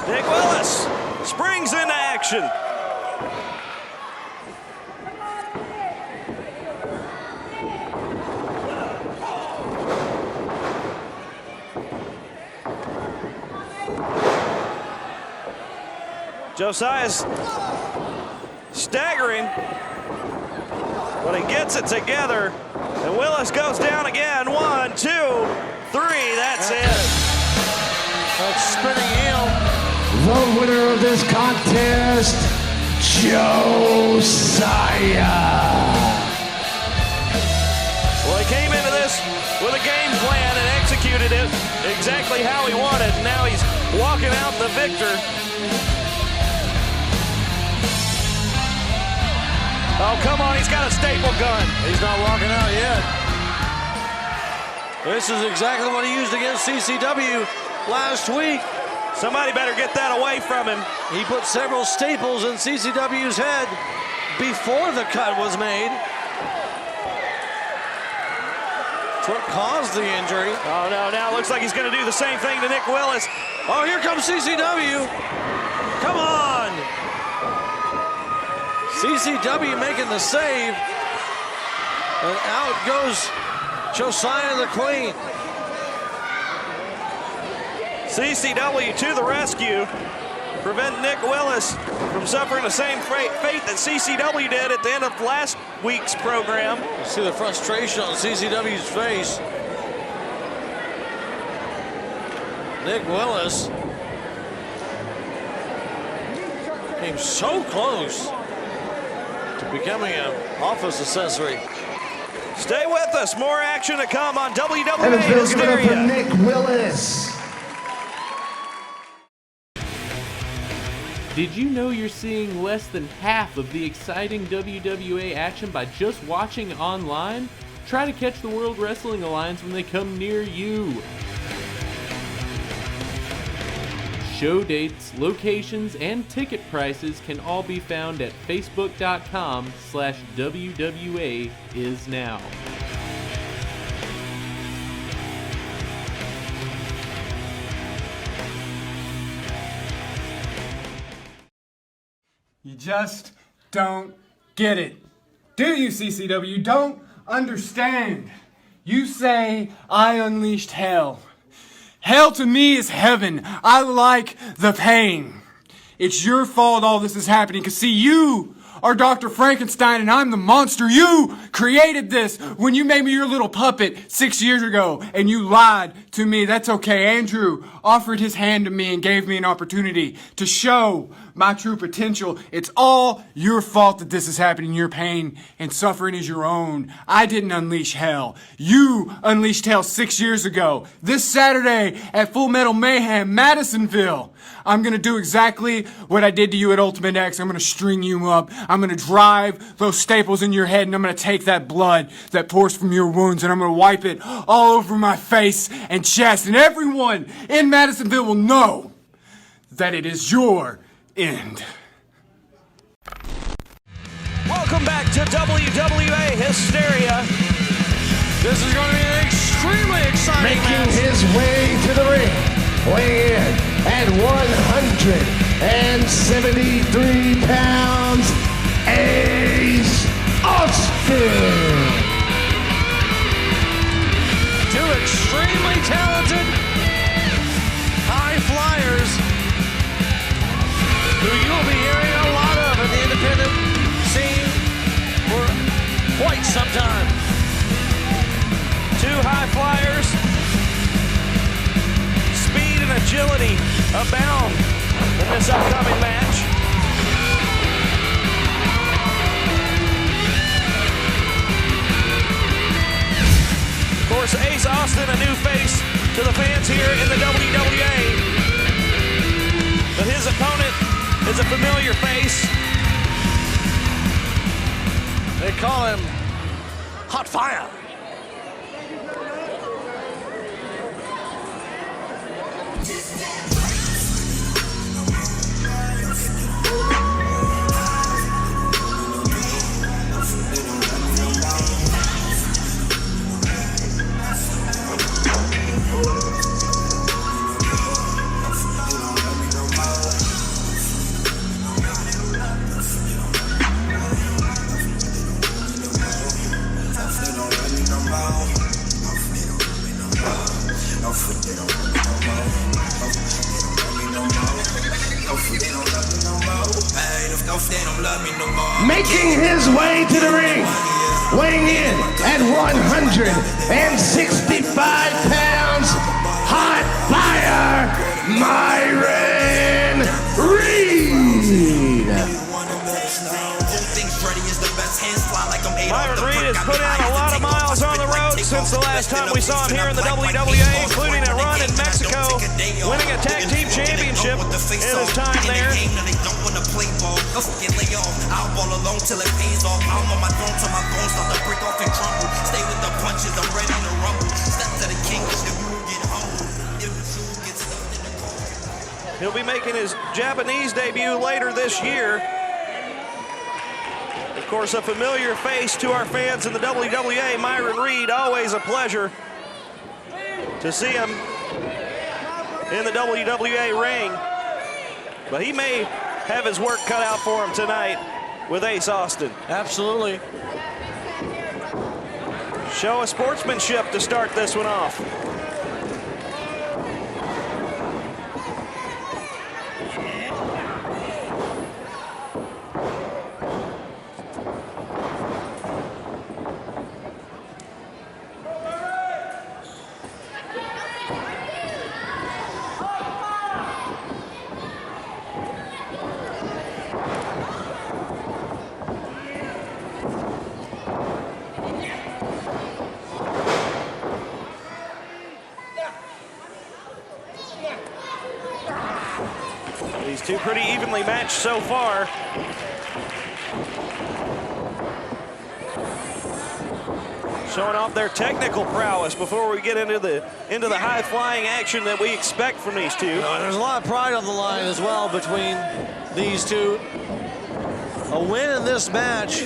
Nick Willis springs into action. Josiah's staggering, but he gets it together, and Willis goes down again. 1, 2, 3, that's it. That's spinning heel. The winner of this contest, Josiah. Well, he came into this with a game plan and executed it exactly how he wanted. And now he's walking out the victor. Oh, come on, he's got a staple gun. He's not walking out yet. This is exactly what he used against CCW last week. Somebody better get that away from him. He put several staples in CCW's head before the cut was made. That's what caused the injury. Oh, no, now it looks like he's going to do the same thing to Nick Willis. Oh, here comes CCW. Come on. CCW making the save. And out goes Josiah the Queen. CCW to the rescue. Prevent Nick Willis from suffering the same fate that CCW did at the end of last week's program. You see the frustration on CCW's face. Nick Willis came so close to becoming an office accessory. Stay with us. More action to come on WWA Evansville, give it up for Hysteria. Nick Willis. Did you know you're seeing less than half of the exciting WWA action by just watching online? Try to catch the World Wrestling Alliance when they come near you. Show dates, locations, and ticket prices can all be found at facebook.com/WWAISNOW. You just don't get it. Do you, CCW? You don't understand. You say, I unleashed hell. Hell to me is heaven. I like the pain. It's your fault all this is happening, because see, you are Dr. Frankenstein and I'm the monster. You created this when you made me your little puppet 6 years ago and you lied to me. That's okay. Andrew offered his hand to me and gave me an opportunity to show my true potential. It's all your fault that this is happening. Your pain and suffering is your own. I didn't unleash hell. You unleashed hell 6 years ago. This Saturday at Full Metal Mayhem, Madisonville, I'm going to do exactly what I did to you at Ultimate X. I'm going to string you up. I'm going to drive those staples in your head, and I'm going to take that blood that pours from your wounds, and I'm going to wipe it all over my face and chest. And everyone in Madisonville will know that it is your end. Welcome back to WWA Hysteria. This is going to be an extremely exciting match. Making his way to the ring, weighing in at 173 pounds, Ace Austin. Two extremely talented high flyers who you'll be hearing a lot of in the independent scene for quite some time. Two high flyers, speed and agility abound in this upcoming match. Of course, Ace Austin, a new face to the fans here in the WWA. But his opponent is a familiar face. They call him Hot Fire. Making his way to the ring, weighing in at 165 pounds, Hot Fire, Myron Reed. Myron Reed has put in a lot of miles on the road since the last time we saw him here in the WWA, including a run in Mexico, winning a tag team championship in his time there. I'll ball along till it pays off. I'm on my throne till my bones start to break off and crumble. Stay with the punches, I'm ready to rumble. Step to the king, if you get humble. If the truth gets stuffed in the cold. He'll be making his Japanese debut later this year. Of course, a familiar face to our fans in the WWA, Myron Reed. Always a pleasure to see him in the WWA ring. But he may have his work cut out for him tonight with Ace Austin. Absolutely. Show of sportsmanship to start this one off. These two pretty evenly matched so far. showing off their technical prowess before we get into the high-flying action that we expect from these two. There's a lot of pride on the line as well between these two. A win in this match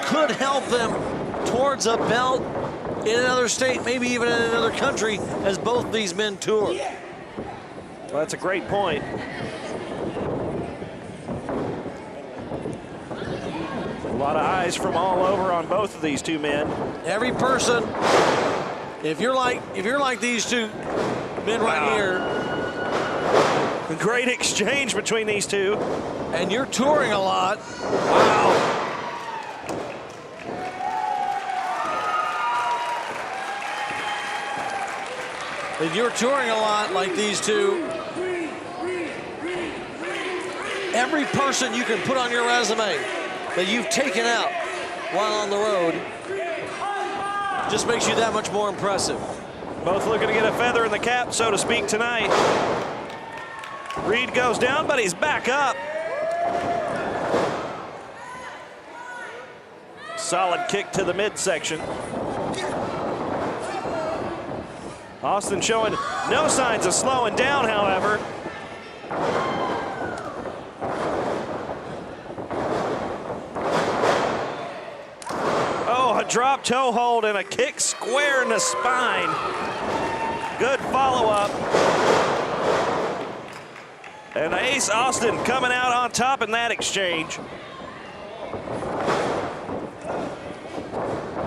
could help them towards a belt in another state, maybe even in another country, as both these men tour. Well, that's a great point. A lot of eyes from all over on both of these two men. Every person, if you're like these two men right here, a great exchange between these two, and you're touring a lot. Wow. If you're touring a lot like these two, every person you can put on your resume that you've taken out while on the road just makes you that much more impressive. Both looking to get a feather in the cap, so to speak, tonight. Reed goes down, but he's back up. Solid kick to the midsection. Austin showing no signs of slowing down, however. Oh, a drop toe hold and a kick square in the spine. Good follow-up. And Ace Austin coming out on top in that exchange.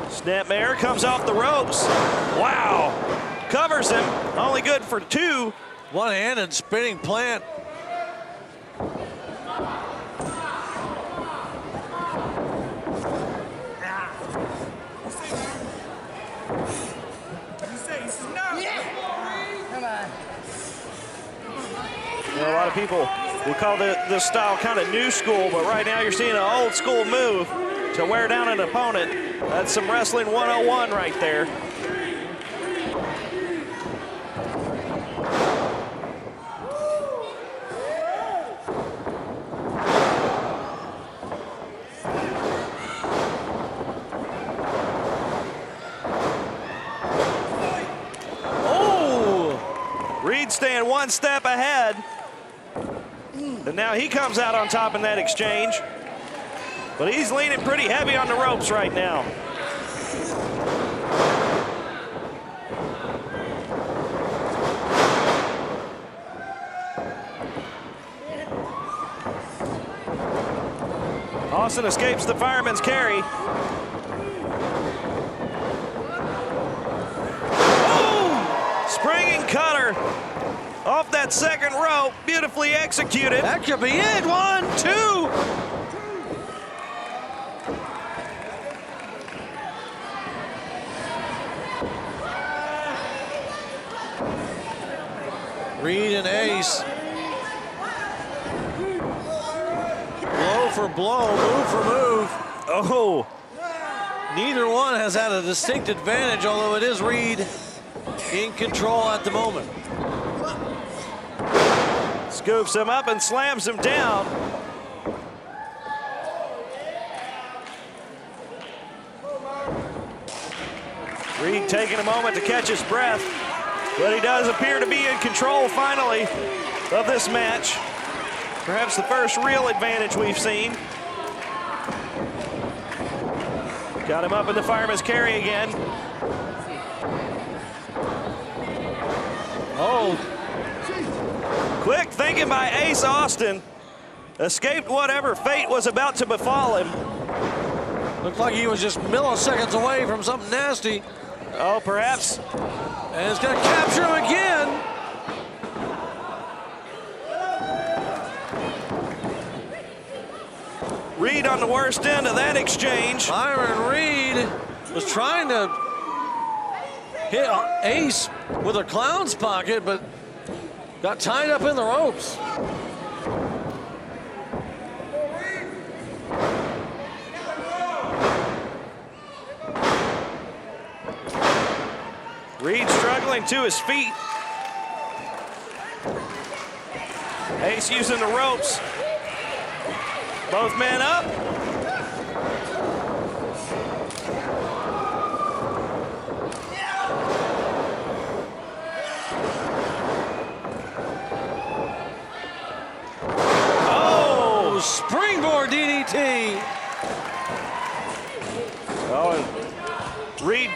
Snapmare comes off the ropes. Wow. Covers him, only good for two. One-handed spinning plant. You know, a lot of people will call this style kind of new school, but right now you're seeing an old school move to wear down an opponent. That's some wrestling 101 right there. Staying one step ahead. And now he comes out on top in that exchange. But he's leaning pretty heavy on the ropes right now. Austin escapes the fireman's carry. Oh! Springing cutter. Off that second rope, beautifully executed. That could be it. 1, 2. Reed and Ace. Blow for blow, move for move. Oh. Neither one has had a distinct advantage, although it is Reed in control at the moment. Scoops him up and slams him down. Reed taking a moment to catch his breath, but he does appear to be in control finally of this match. Perhaps the first real advantage we've seen. Got him up in the fireman's carry again. Oh. Quick thinking by Ace Austin. Escaped whatever fate was about to befall him. Looked like he was just milliseconds away from something nasty. Oh, perhaps. And it's gonna capture him again. Reed on the worst end of that exchange. Myron Reed was trying to hit Ace with a clown's pocket, but got tied up in the ropes. Reed struggling to his feet. Ace using the ropes. Both men up.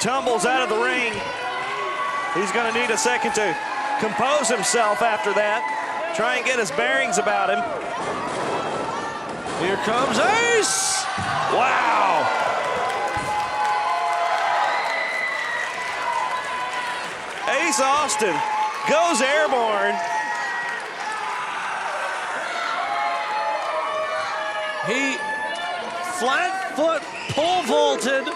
tumbles out of the ring. He's going to need a second to compose himself after that. Try and get his bearings about him. Here comes Ace! Wow! Ace Austin goes airborne. He flat foot pole vaulted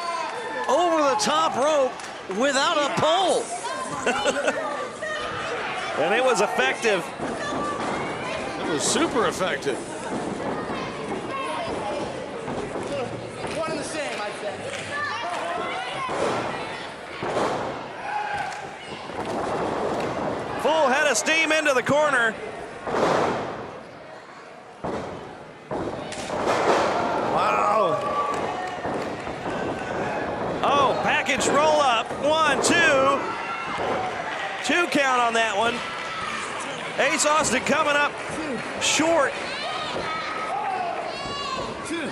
over the top rope without a pole. And it was effective. It was super effective. One and the same, I said. Full head of steam into the corner. Wow. Oh, package roll up. 1, 2. 2 count on that one. Ace Austin coming up short.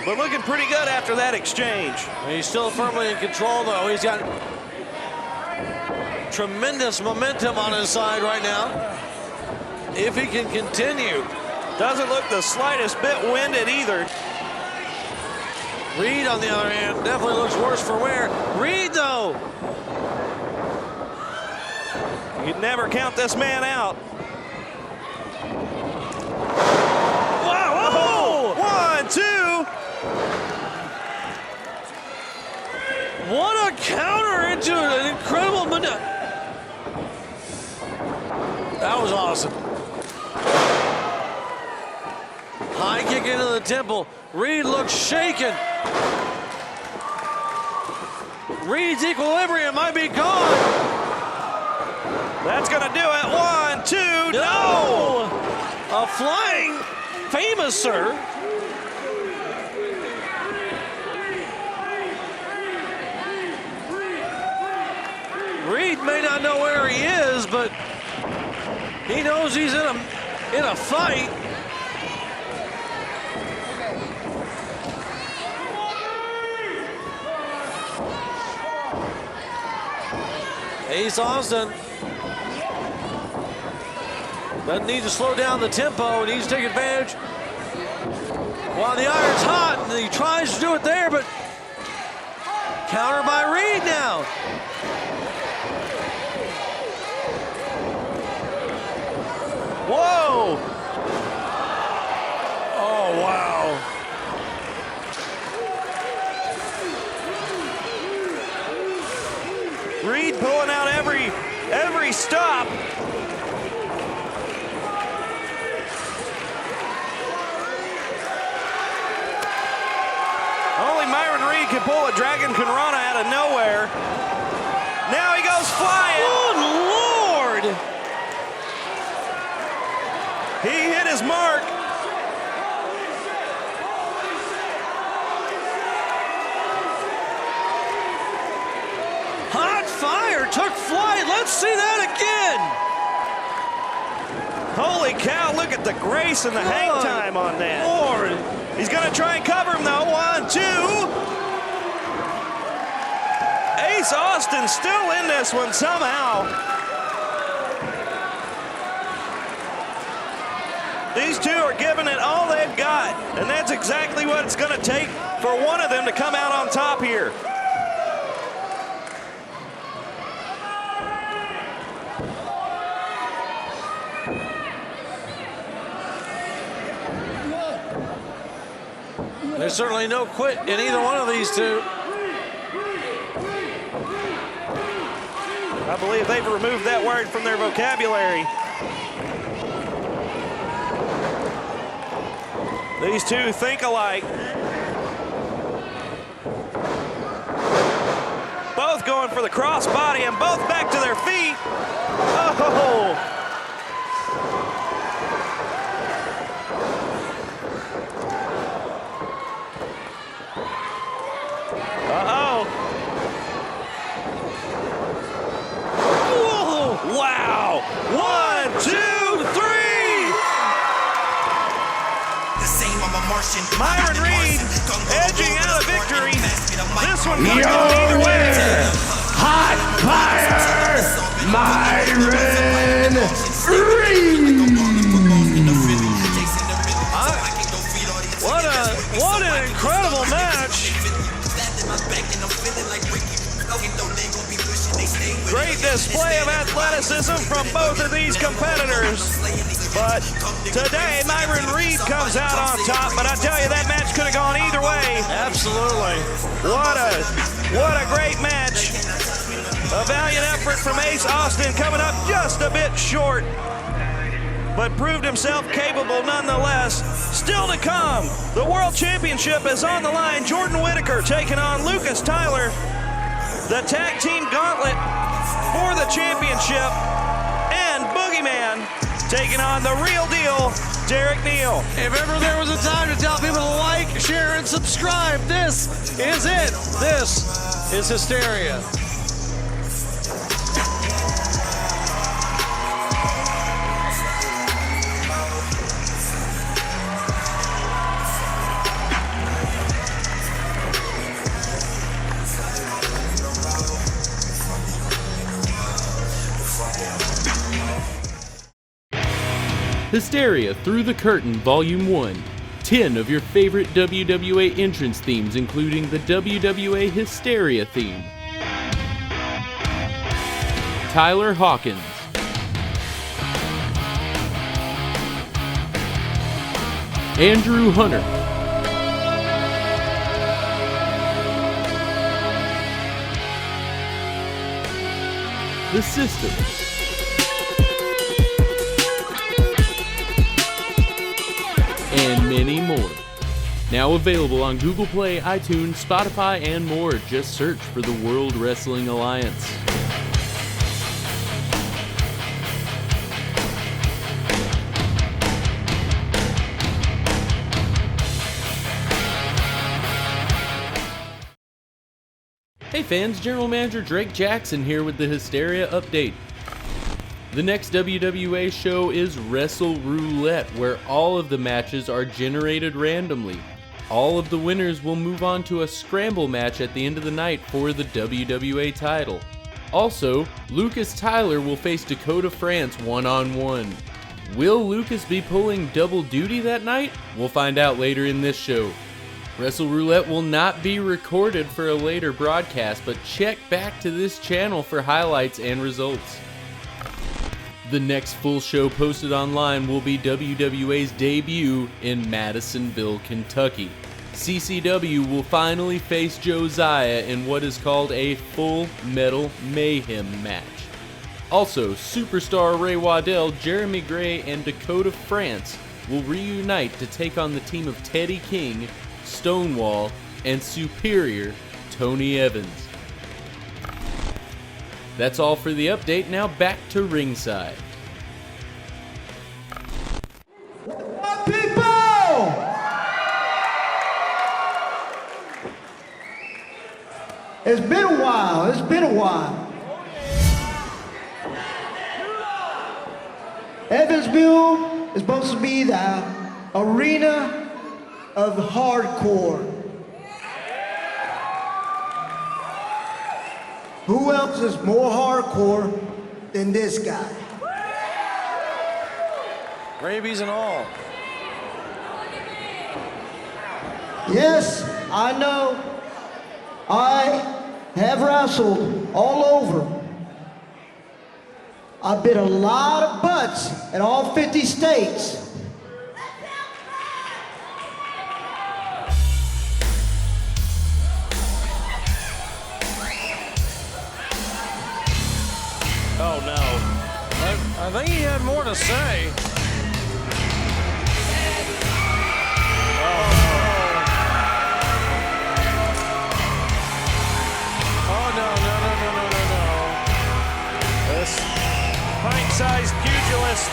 But looking pretty good after that exchange. He's still firmly in control, though. He's got tremendous momentum on his side right now. If he can continue. Doesn't look the slightest bit winded either. Reed, on the other hand, definitely looks worse for wear. Reed, though. You'd never count this man out. Wow! Oh, 1, 2. What a counter into an incredible minute. That was awesome. High kick into the temple. Reed looks shaken. Reed's equilibrium might be gone. That's gonna do it. 1, 2, no! A flying famouser. Reed may not know where he is, but he knows he's in a fight. Ace Austin doesn't need to slow down the tempo, and needs to take advantage while the iron's hot, and he tries to do it there, but countered by Reed now. Whoa! Oh, wow. Reed pulling out every stop. Only Myron Reed can pull a Dragon Conrana out of nowhere. Now he goes flying. Good Lord! He hit his mark. Hot fire took flight. Let's see that again. Holy cow, look at the grace and the hang time on that. Lord. He's gonna try and cover him though. 1, 2. Ace Austin still in this one somehow. These two are giving it all they've got, and that's exactly what it's gonna take for one of them to come out on top here. There's certainly no quit in either one of these two. I believe they've removed that word from their vocabulary. These two think alike. Both going for the crossbody and both back to their feet. Oh! Uh-oh. Whoa! Wow! 1, 2, 3! Myron Reed edging out of victory. This one could go either way. Fire Myron Reed. What an incredible match. Great display of athleticism from both of these competitors. But today, Myron Reed comes out on top. But I tell you, that match could have gone either way. Absolutely. What a great match. A valiant effort from Ace Austin, coming up just a bit short, but proved himself capable nonetheless. Still to come, the World Championship is on the line. Jordan Whittaker taking on Lucas Tyler. The tag team gauntlet for the championship. And Boogeyman taking on the real deal, Derek Neal. If ever there was a time to tell people to like, share, and subscribe, this is it. This is Hysteria. Hysteria Through the Curtain Volume 1. 10 of your favorite WWA entrance themes, including the WWA Hysteria theme. Tyler Hawkins. Andrew Hunter. The System. And many more. Now available on Google Play, iTunes, Spotify, and more. Just search for the World Wrestling Alliance. Hey fans, General Manager Drake Jackson here with the Hysteria update. The next WWA show is Wrestle Roulette, where all of the matches are generated randomly. All of the winners will move on to a scramble match at the end of the night for the WWA title. Also, Lucas Tyler will face Dakota France one-on-one. Will Lucas be pulling double duty that night? We'll find out later in this show. Wrestle Roulette will not be recorded for a later broadcast, but check back to this channel for highlights and results. The next full show posted online will be WWA's debut in Madisonville, Kentucky. CCW will finally face Josiah in what is called a Full Metal Mayhem match. Also, Superstar Ray Waddell, Jeremy Gray, and Dakota France will reunite to take on the team of Teddy King, Stonewall, and Superior Tony Evans. That's all for the update. Now back to ringside. People! It's been a while. It's been a while. Evansville is supposed to be the arena of hardcore. Who else is more hardcore than this guy? Rabies and all. Yes, I know. I have wrestled all over. I've bit a lot of butts in all 50 states. Oh no. I think he had more to say. Pint-sized pugilist.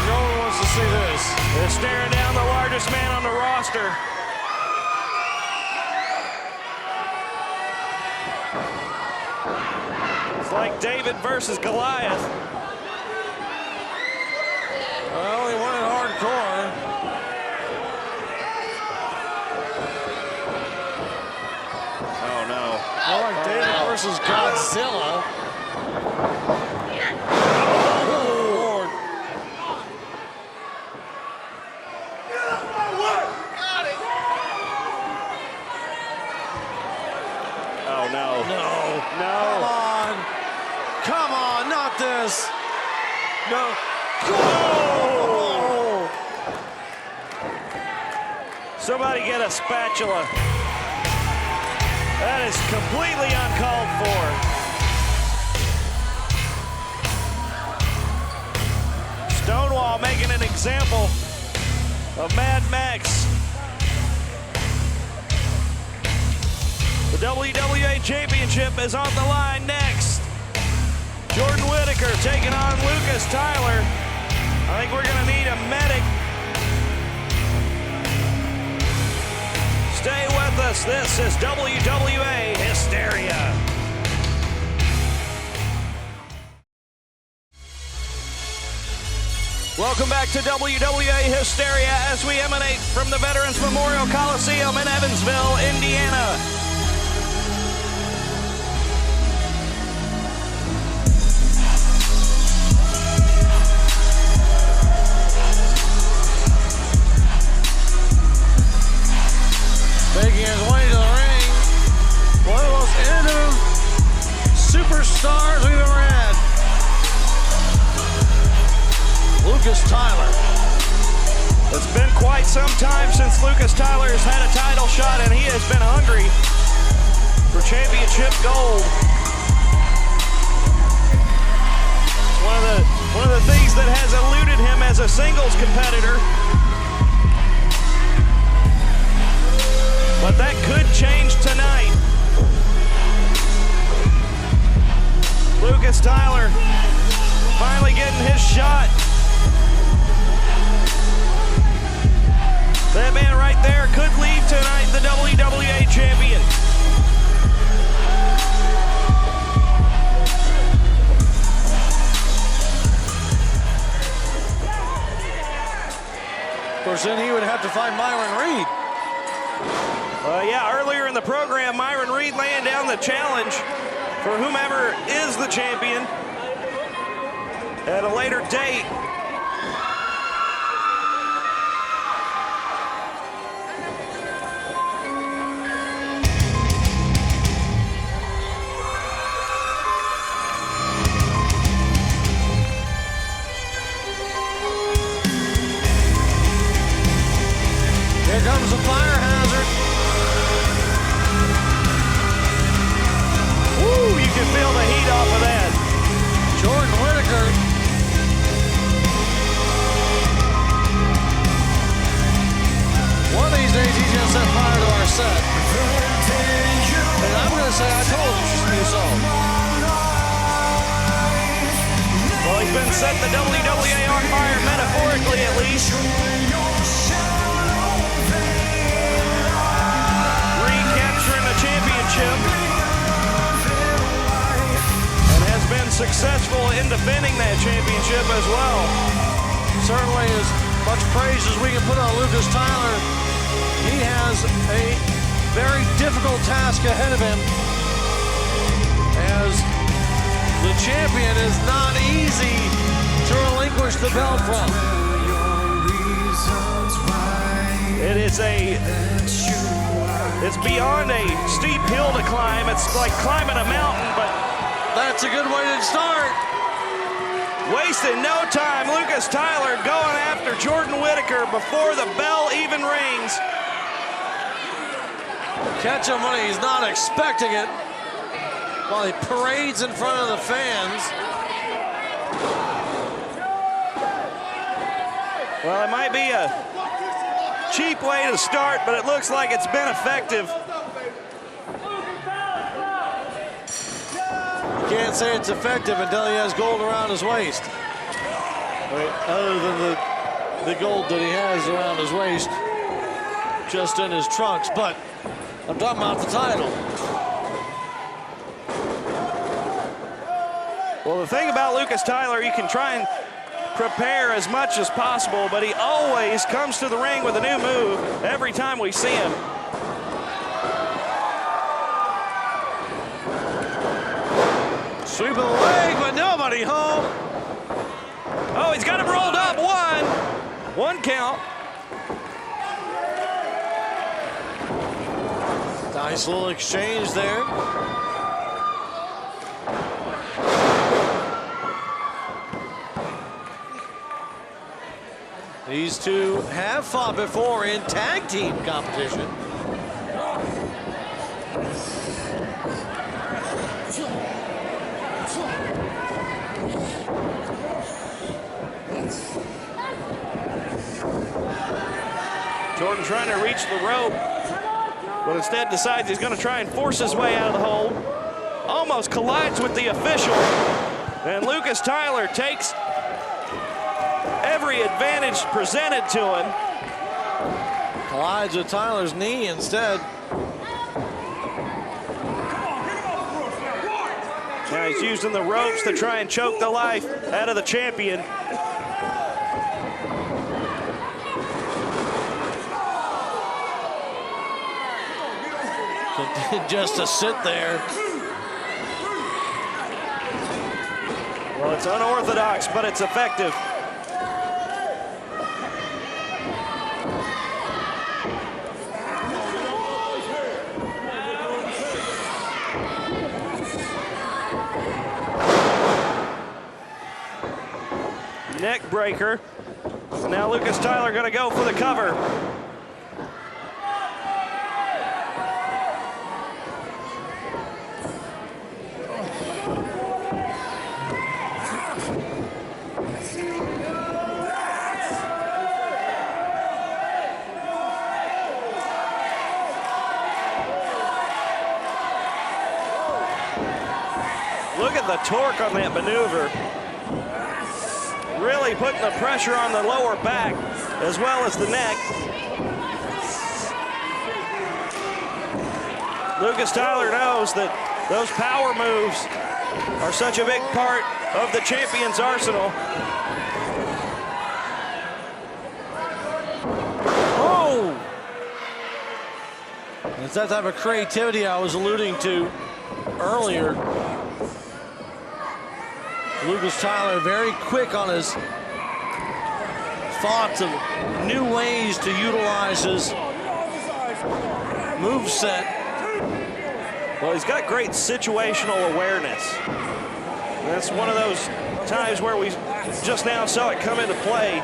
No one wants to see this. They're staring down the largest man on the roster. It's like David versus Goliath. Well, he won it hardcore. Oh no. More like David versus versus Godzilla. Oh, no. No. No. Come on, not this. No. Go! Somebody get a spatula. That is completely uncalled for. Stonewall making an example of Mad Mexx. The WWA Championship is on the line next. Jordan Whittaker taking on Lucas Tyler. I think we're gonna need a medic. Stay with us. This is WWA Hysteria. Welcome back to WWA Hysteria as we emanate from the Veterans Memorial Coliseum in Evansville, Indiana. Making his way to the ring. One of the most innovative superstars we've ever had. Lucas Tyler. It's been quite some time since Lucas Tyler has had a title shot, and he has been hungry for championship gold. One of the things that has eluded him as a singles competitor. But that could change tonight. Lucas Tyler finally getting his shot. That man right there could leave tonight the WWA champion. Of course, then he would have to fight Myron Reed. Yeah, earlier in the program, Myron Reed laying down the challenge for whomever is the champion at a later date. Here comes the fire hazard. Woo, you can feel the heat off of that. Jordan Whittaker. One of these days he's gonna set fire to our set. And I'm gonna say I told you so. Well, he's been setting the WWA on fire, metaphorically at least. Recapturing the championship. And has been successful in defending that championship as well. Certainly as much praise as we can put on Lucas Tyler. He has a very difficult task ahead of him, as the champion is not easy to relinquish the belt from. It's beyond a steep hill to climb. It's like climbing a mountain, but that's a good way to start. Wasting no time, Lucas Tyler going after Jordan Whittaker before the bell even rings. Catch him when he's not expecting it, while he parades in front of the fans. Well, it might be a cheap way to start, but it looks like it's been effective. You can't say it's effective until he has gold around his waist. Other than the gold that he has around his waist, just in his trunks. But I'm talking about the title. Well, the thing about Lucas Tyler, you can try and prepare as much as possible, but he always comes to the ring with a new move every time we see him. Sweep of the leg, but nobody home. Oh, he's got him rolled up. One count. Nice little exchange there. These two have fought before in tag team competition. Jordan trying to reach the rope, but instead decides he's going to try and force his way out of the hold. Almost collides with the official, and Lucas Tyler takes every advantage presented to him. Collides with Tyler's knee instead. Now he's using the ropes to try and choke the life out of the champion. Just to sit there. Well, it's unorthodox, but it's effective. Neck breaker. Now Lucas Tyler going to go for the cover. Look at the torque on that maneuver. Really putting the pressure on the lower back as well as the neck. Lucas Tyler knows that those power moves are such a big part of the champion's arsenal. Oh! It's that type of creativity I was alluding to earlier. Lucas Tyler very quick on his thoughts of new ways to utilize his moveset. Well, he's got great situational awareness. That's one of those times where we just now saw it come into play.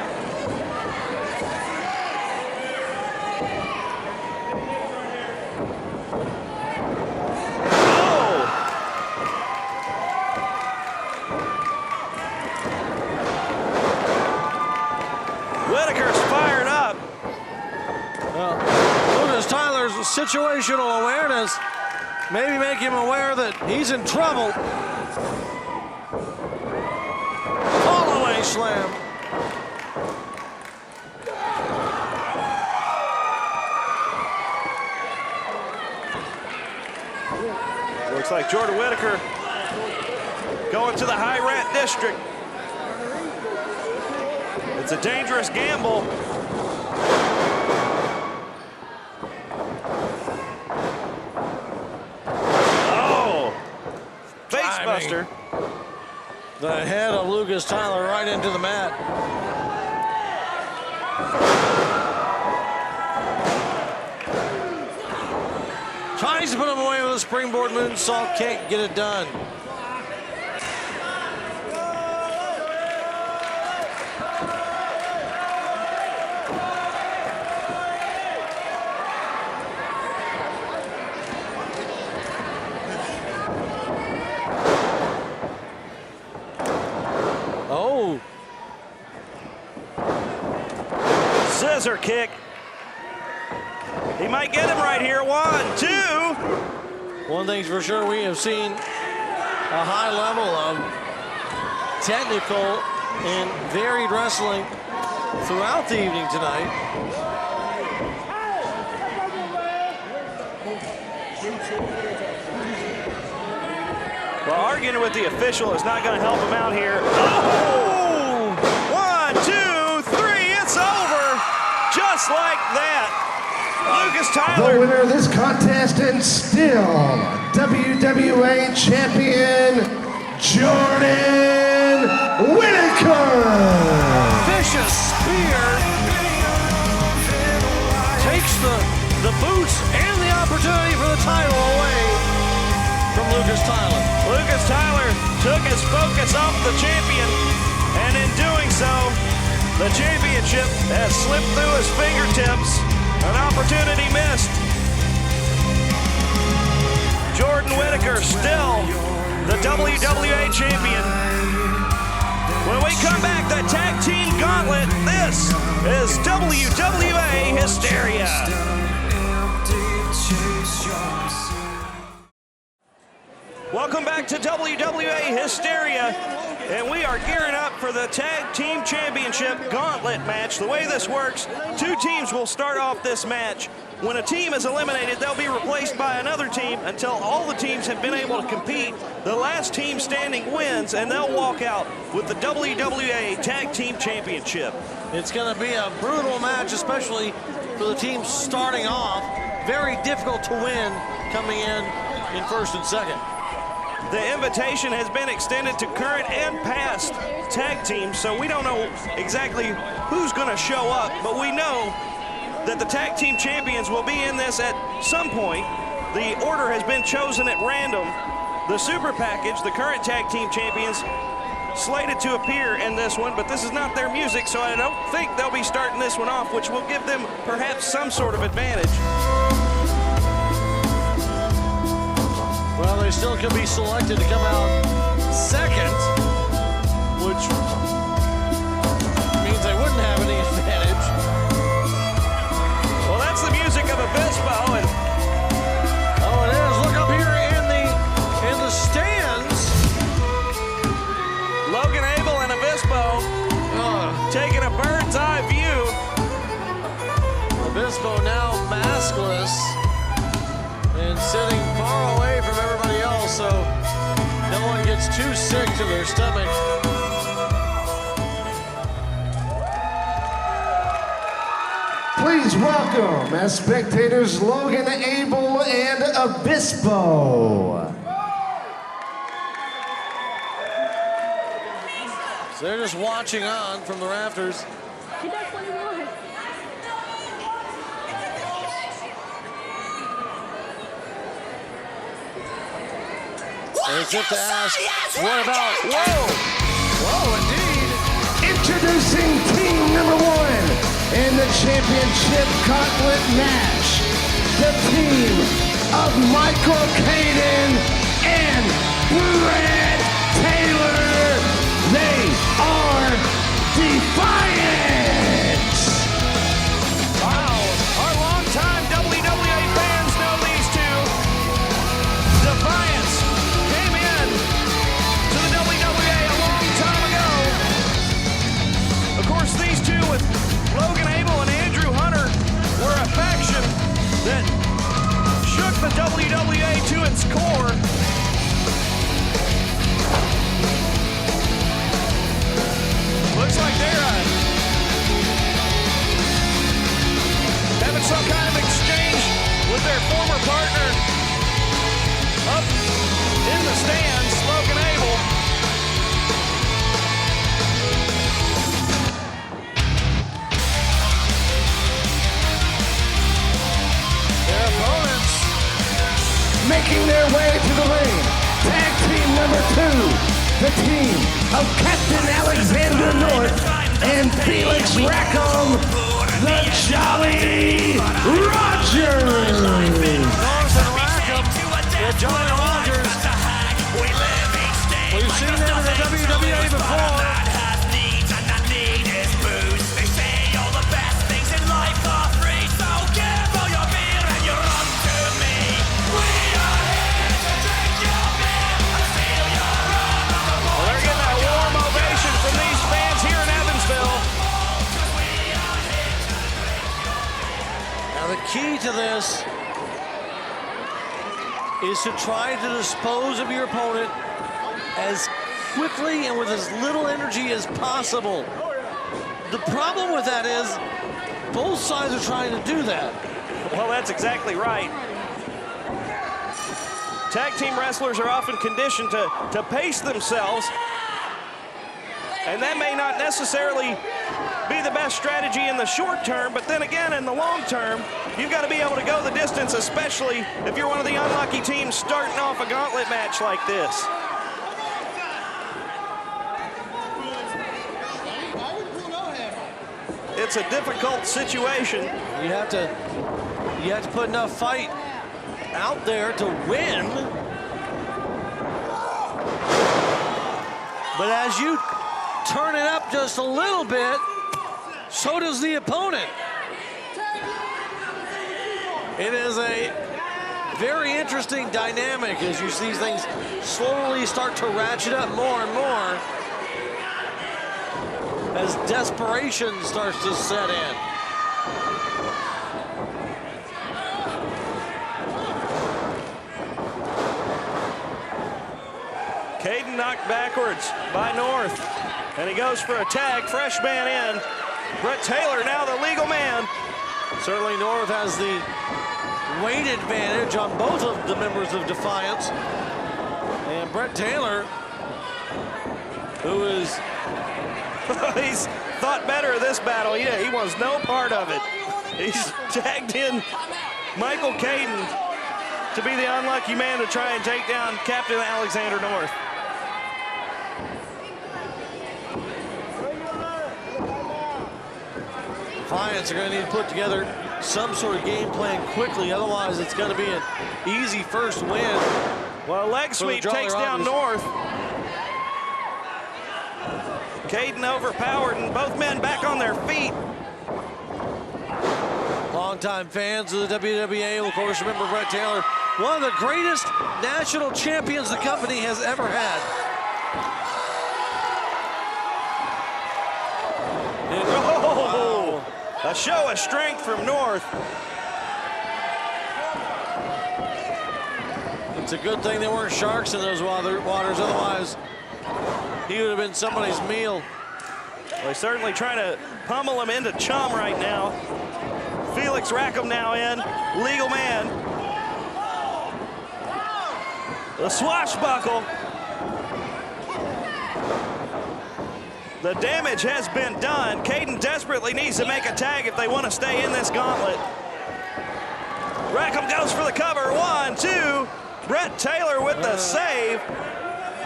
Situational awareness, maybe make him aware that he's in trouble. Fall-away slam. Looks like Jordan Whittaker going to the high rent district. It's a dangerous gamble. Buster. The head of Lucas Tyler right into the mat. Tries to put him away with a springboard moonsault, can't get it done. Scissor kick. He might get him right here. 1, 2. One thing's for sure, we have seen a high level of technical and varied wrestling throughout the evening tonight. Well, arguing with the official is not going to help him out here. Oh! 1, 2, 3. It's over. Just like that. Lucas Tyler. The winner of this contest and still WWA champion, Jordan Whittaker. Vicious spear takes the boots and the opportunity for the title away from Lucas Tyler. Lucas Tyler took his focus off the champion, and in doing so, the championship has slipped through his fingertips. An opportunity missed. Jordan Whittaker still the WWA champion. When we come back, the tag team gauntlet. This is WWA Hysteria. Welcome back to WWA Hysteria, and we are gearing up for the Tag Team Championship Gauntlet Match. The way this works, two teams will start off this match. When a team is eliminated, they'll be replaced by another team until all the teams have been able to compete. The last team standing wins, and they'll walk out with the WWA Tag Team Championship. It's going to be a brutal match, especially for the team starting off. Very difficult to win coming in first and second. The invitation has been extended to current and past tag teams, so we don't know exactly who's going to show up, but we know that the tag team champions will be in this at some point. The order has been chosen at random. The Super Package, the current tag team champions, slated to appear in this one, but this is not their music, so I don't think they'll be starting this one off, which will give them perhaps some sort of advantage. Well, they still could be selected to come out second, which means they wouldn't have any advantage. Well, that's the music of Avispo, and oh, it is. Look up here in the stands. Logan, Abell, and Avispo taking a bird's eye view. Avispo now maskless and sitting far away from everybody else, so no one gets too sick to their stomach. Please welcome as spectators Logan, Abell, and Avispo. So they're just watching on from the rafters. He does what he wants. As if to ask, what about? Whoa, indeed. Introducing team number 1 in the championship gauntlet match. The team of Michael Kaiden and Brad Taylor. They are Defiant. Wow, our longtime WWA fans know these two. Defiance came in to the WWA a long time ago. Of course, these two with Logan Abell and Andrew Hunter were a faction that shook the WWA to its core. Looks like they're having some kind of exchange with their former partner up in the stands, Logan Abell. Their opponents making their way to the ring. Tag team number 2. The team of Captain Alexander North and Felix Rackham, the Jolly Rogers. North and Rackham with Jolly Rogers. We've seen them in the WWA before. The key to this is to try to dispose of your opponent as quickly and with as little energy as possible. The problem with that is both sides are trying to do that. Well, that's exactly right. Tag team wrestlers are often conditioned to pace themselves, and that may not necessarily be the best strategy in the short term, but then again, in the long term, you've got to be able to go the distance, especially if you're one of the unlucky teams starting off a gauntlet match like this. It's a difficult situation. You have to put enough fight out there to win. But as you turn it up just a little bit, so does the opponent. It is a very interesting dynamic as you see things slowly start to ratchet up more and more as desperation starts to set in. Kaiden knocked backwards by North, and he goes for a tag, fresh man in. Brett Taylor now the legal man. Certainly North has the weight advantage on both of the members of Defiance. And Brett Taylor, who is... he's thought better of this battle. Yeah, he wants no part of it. He's tagged in Michael Kaiden to be the unlucky man to try and take down Captain Alexander North. Defiance are going to need to put together some sort of game plan quickly, otherwise it's going to be an easy first win. Well, leg sweep takes down North. Kaiden overpowered and both men back on their feet. Longtime fans of the WWA will of course remember Brett Taylor, one of the greatest national champions the company has ever had. Oh, a show of strength from North. It's a good thing there weren't sharks in those waters, otherwise he would have been somebody's meal. Well, he's certainly trying to pummel him into chum right now. Felix Rackham now in, legal man. The swashbuckle. The damage has been done. Kaiden desperately needs to make a tag if they want to stay in this gauntlet. Rackham goes for the cover. 1, 2. Brett Taylor with the save.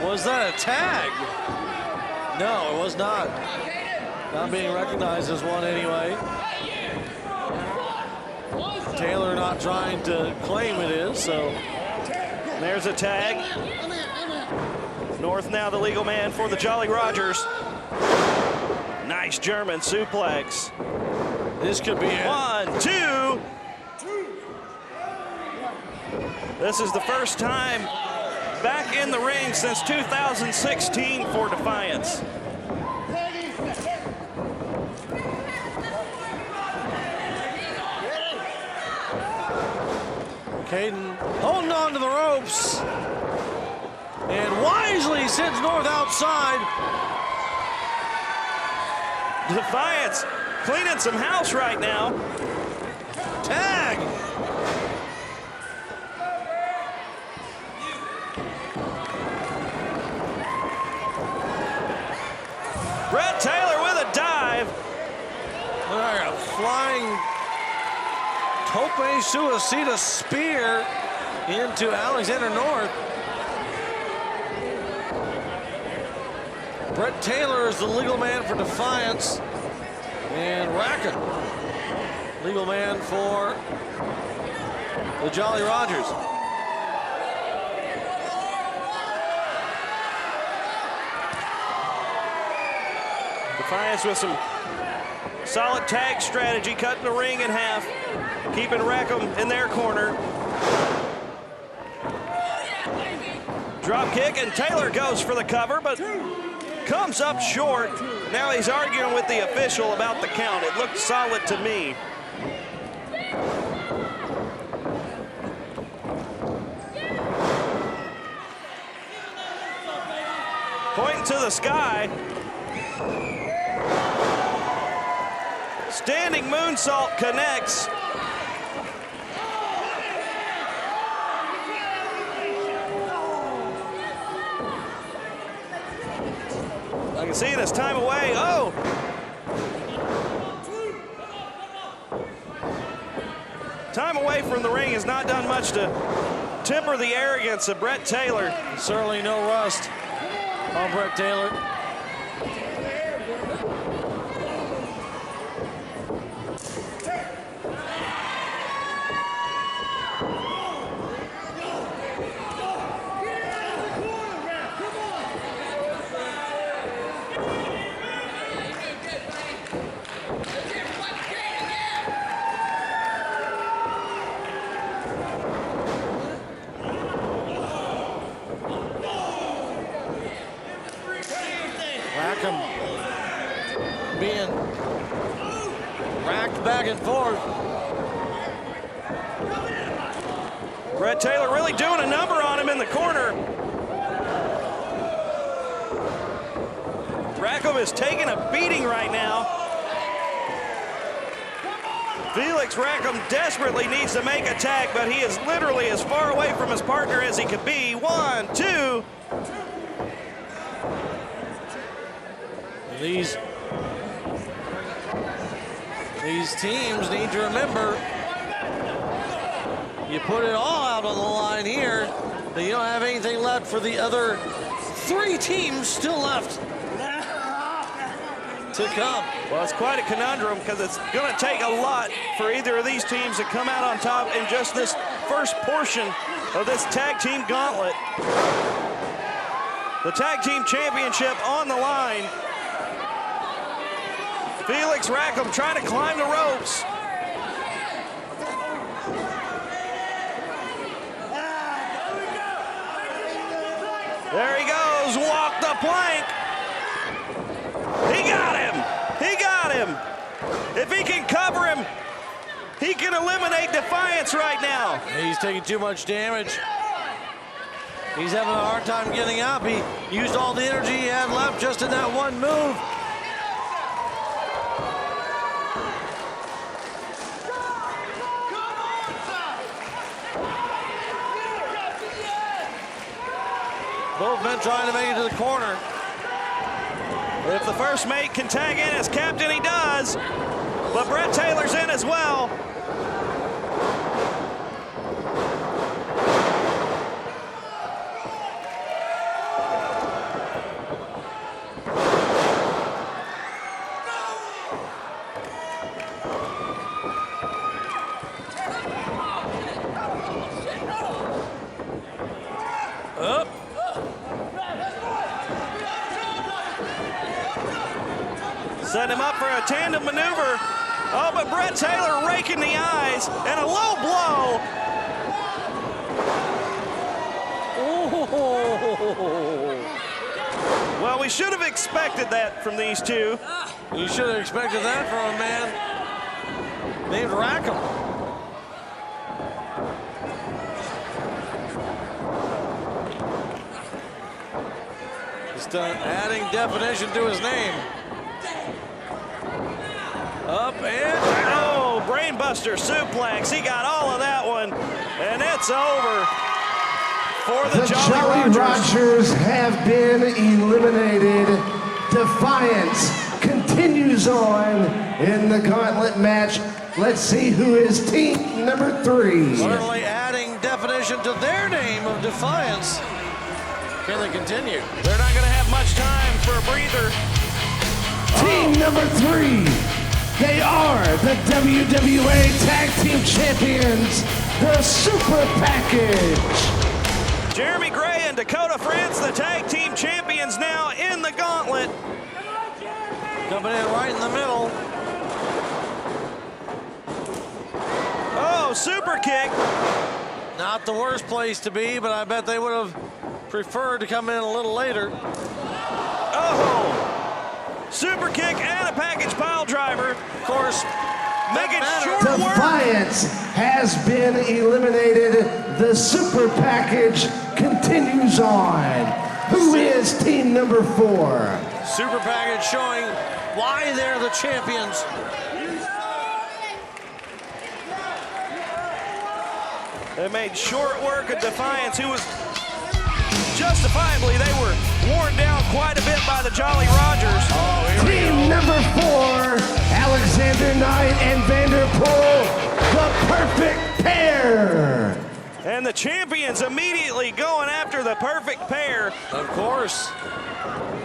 Was that a tag? No, it was not. Not being recognized as one anyway. Taylor not trying to claim it is, so. There's a tag. North now the legal man for the Jolly Rogers. Nice German suplex. This could be it. 1, 2. This is the first time back in the ring since 2016 for Defiance. Kaiden holding on to the ropes and wisely sends North outside. Defiance cleaning some house right now. Tag. Brett Taylor with a dive. A flying tope suicida spear into Alexander North. Brett Taylor is the legal man for Defiance. And Rackham, legal man for the Jolly Rogers. Defiance with some solid tag strategy, cutting the ring in half, keeping Rackham in their corner. Drop kick, and Taylor goes for the cover, but comes up short. Now he's arguing with the official about the count. It looked solid to me. Pointing to the sky. Standing moonsault connects. can see it as time away. Oh! Time away from the ring has not done much to temper the arrogance of Brett Taylor. Certainly no rust on Brett Taylor. Being racked back and forth. Brett Taylor really doing a number on him in the corner. Rackham is taking a beating right now. Felix Rackham desperately needs to make a tag, but he is literally as far away from his partner as he could be. 1, 2. These teams need to remember, you put it all out on the line here, that you don't have anything left for the other 3 teams still left to come. Well, it's quite a conundrum because it's going to take a lot for either of these teams to come out on top in just this first portion of this tag team gauntlet. The tag team championship on the line. Felix Rackham trying to climb the ropes. There he goes, walk the plank. He got him, he got him. If he can cover him, he can eliminate Defiance right now. He's taking too much damage. He's having a hard time getting up. He used all the energy he had left just in that one move. Both men trying to make it to the corner. If the first mate can tag in as captain, he does. But Brett Taylor's in as well. Up. Set him up for a tandem maneuver. Oh, but Brett Taylor raking the eyes and a low blow. Oh. Well, we should have expected that from these two. You should have expected that from a man named Rackham. Just adding definition to his name. Up and oh, brainbuster suplex. He got all of that one, and it's over for the Jolly Rogers have been eliminated. Defiance continues on in the gauntlet match. Let's see who is team number 3. Certainly adding definition to their name of Defiance. Can they continue? They're not going to have much time for a breather. Team number 3. They are the WWA Tag Team Champions, the Super Package. Jeremy Gray and Dakota France, the Tag Team Champions now in the gauntlet. Coming in right in the middle. Oh, super kick. Not the worst place to be, but I bet they would have preferred to come in a little later. Oh, super kick and a package pile driver. Of course, making short work. Defiance has been eliminated. The Super Package continues on. Who is team number 4? Super Package showing why they're the champions. They made short work of Defiance, who was justifiably, they were worn down quite a bit by the Jolly Rogers. And the champions immediately going after the perfect pair. Of course,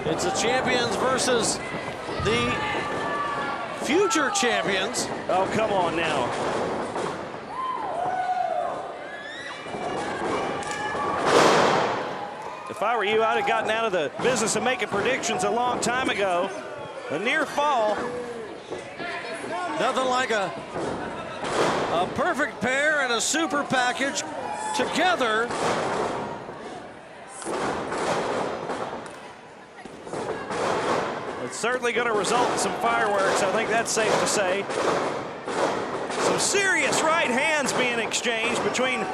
it's the champions versus the future champions. Oh, come on now. If I were you, I'd have gotten out of the business of making predictions a long time ago. A near fall. Nothing like a perfect pair and a super package together. It's certainly going to result in some fireworks. I think that's safe to say. Some serious right hands being exchanged between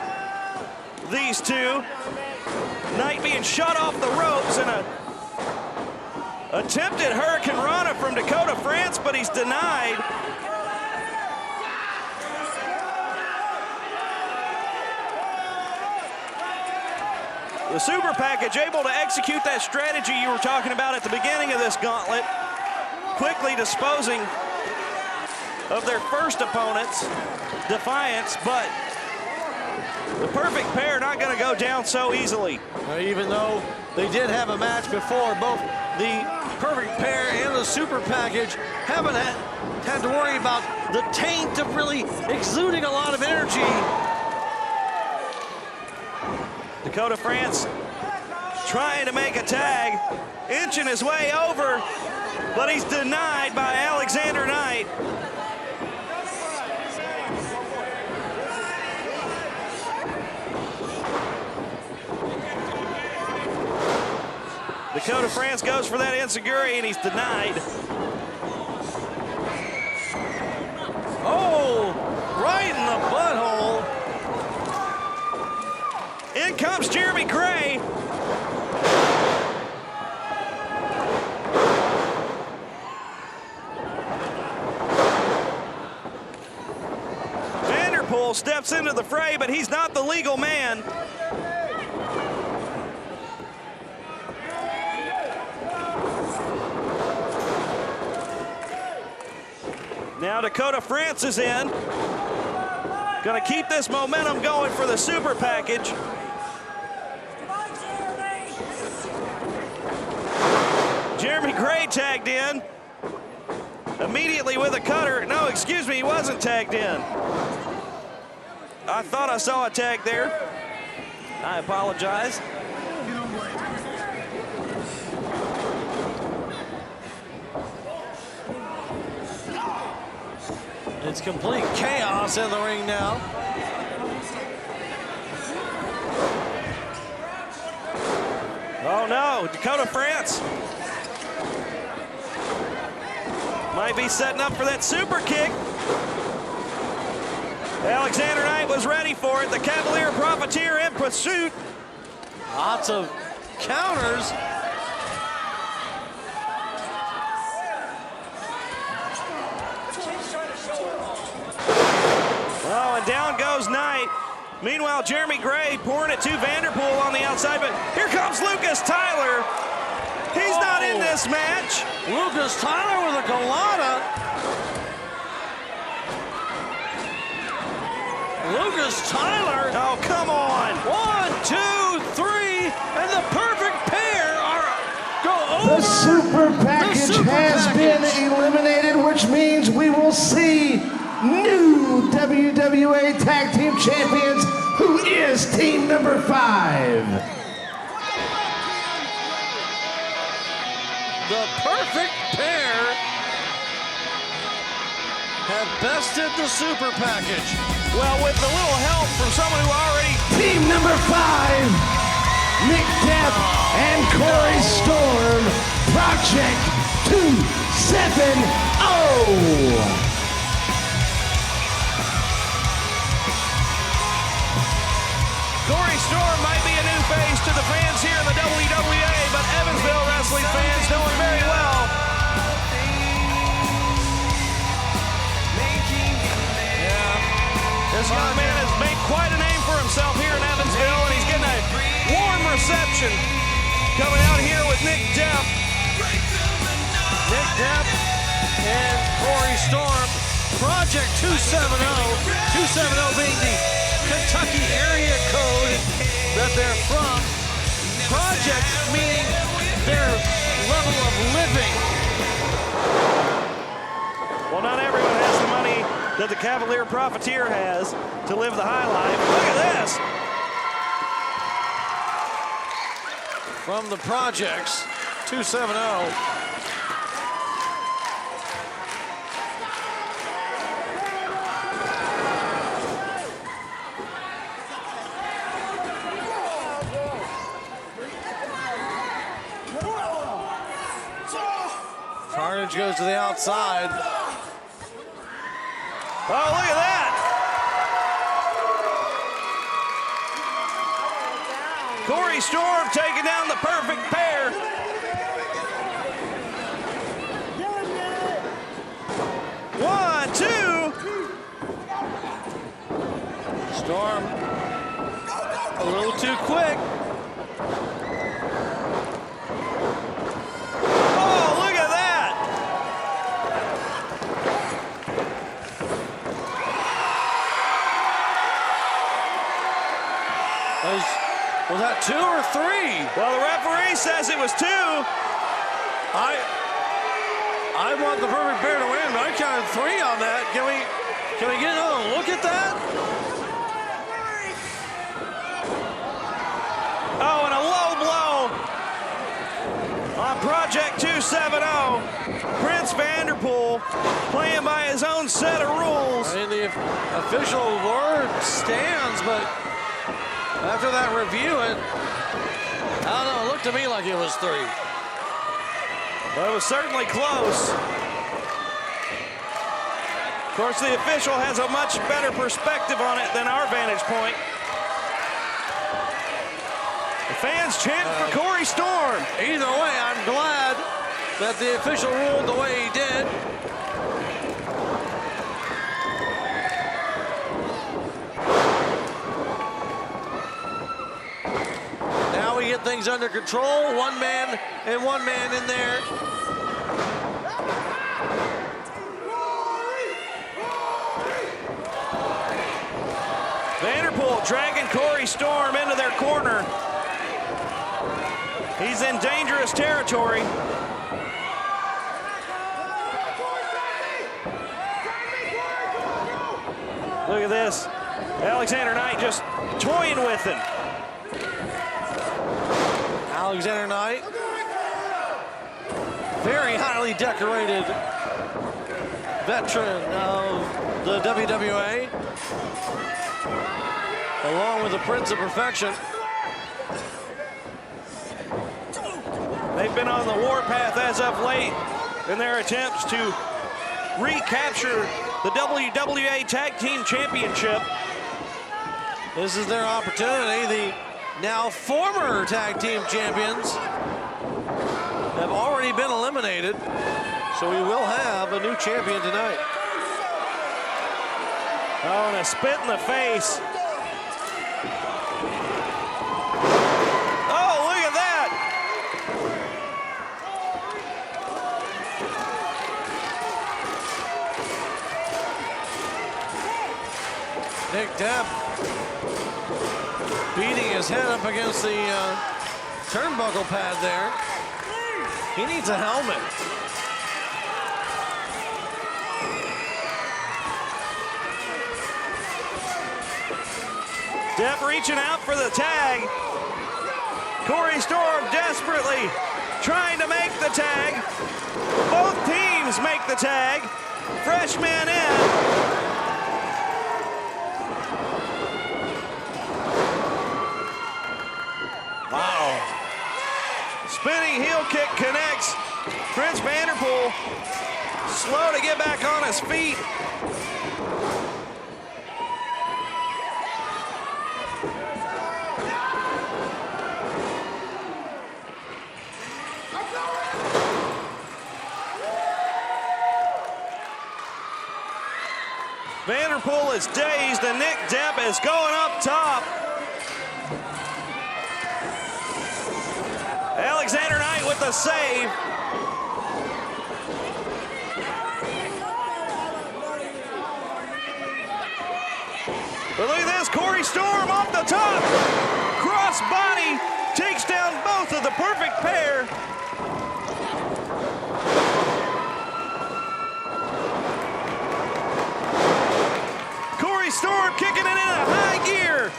these two. Knight being shot off the ropes in a attempted Hurricane Rana from Dakota France, but he's denied. The super package able to execute that strategy you were talking about at the beginning of this gauntlet, quickly disposing of their first opponents, Defiance, but the perfect pair not going to go down so easily. Even though they did have a match before, both the perfect pair and the super package haven't had to worry about the taint of really exuding a lot of energy. Dakota France trying to make a tag, inching his way over, but he's denied by Alexander Knight. Dakota France goes for that enziguri and he's denied. Oh, right in the butthole. In comes Jeremy Gray. Vanderpool steps into the fray, but he's not the legal man. Now Dakota France is in. Gonna keep this momentum going for the super package. Jeremy Gray tagged in. Immediately with a cutter. No, excuse me, he wasn't tagged in. I thought I saw a tag there. I apologize. It's complete chaos in the ring now. Oh no, Dakota France might be setting up for that super kick. Alexander Knight was ready for it. The Cavalier Profiteer in pursuit. Lots of counters. Oh, and down goes Knight. Meanwhile, Jeremy Gray pouring it to Vanderpool on the outside, but here comes Lucas Tyler. He's not in this match. Lucas Tyler with a Galata. Lucas Tyler. Oh, come on. 1, 2, 3, and the perfect pair go over. The super package has been eliminated, which means we will see new WWA Tag Team Champions, who is team number 5. The perfect pair have bested the super package. Well, with a little help from someone who already... Team number 5, Nick Depp and Corey Storm, Project 270. Corey Storm might be a new face to the fans here in the WWA, but Evansville wrestling fans know him very well. Yeah. This young man has made quite a name for himself here in Evansville, and he's getting a warm reception coming out here with Nick Depp. Nick Depp and Corey Storm, Project 270 being the Kentucky area code that they're from. Project meaning their level of living. Well, not everyone has the money that the Cavalier Profiteer has to live the high life. Look at this. From the projects, 270. Carnage goes to the outside. Oh, look at that. Corey Storm taking down the perfect pair. One, two. Storm a little too quick. Oh, look at that. Was that 2 or 3? Well, the referee says it was 2. I want the perfect pair to win, but I counted 3 on that. Can we get another look at that? Oh, and a low blow on Project 270. Prince Vanderpool playing by his own set of rules. I mean, the official word stands, but after that review, I don't know, it looked to me like it was 3. Well, it was certainly close. Of course, the official has a much better perspective on it than our vantage point. The fans chant for Corey Storm. Either way, I'm glad that the official ruled the way he did. Now we get things under control. One man and one man in there. Vanderpool dragging Corey Storm into their corner. He's in dangerous territory. Look at this. Alexander Knight just toying with him. Alexander Knight, very highly decorated veteran of the WWA, along with the Prince of Perfection. They've been on the warpath as of late in their attempts to recapture the WWA Tag Team Championship. This is their opportunity. The now former tag team champions have already been eliminated, so we will have a new champion tonight. Oh, and a spit in the face. Oh, look at that. Nick Depp beating his head up against the turnbuckle pad there. He needs a helmet. Depp reaching out for the tag. Corey Storm desperately trying to make the tag. Both teams make the tag. Fresh man in. Wow. Spinning heel kick connects. Prince Vanderpool slow to get back on his feet. Vanderpool is dazed and Nick Depp is going up top. Alexander Knight with the save. But look at this, Corey the top. Cross body takes down both of the perfect pair. Corey Storm kicking it in a high gear.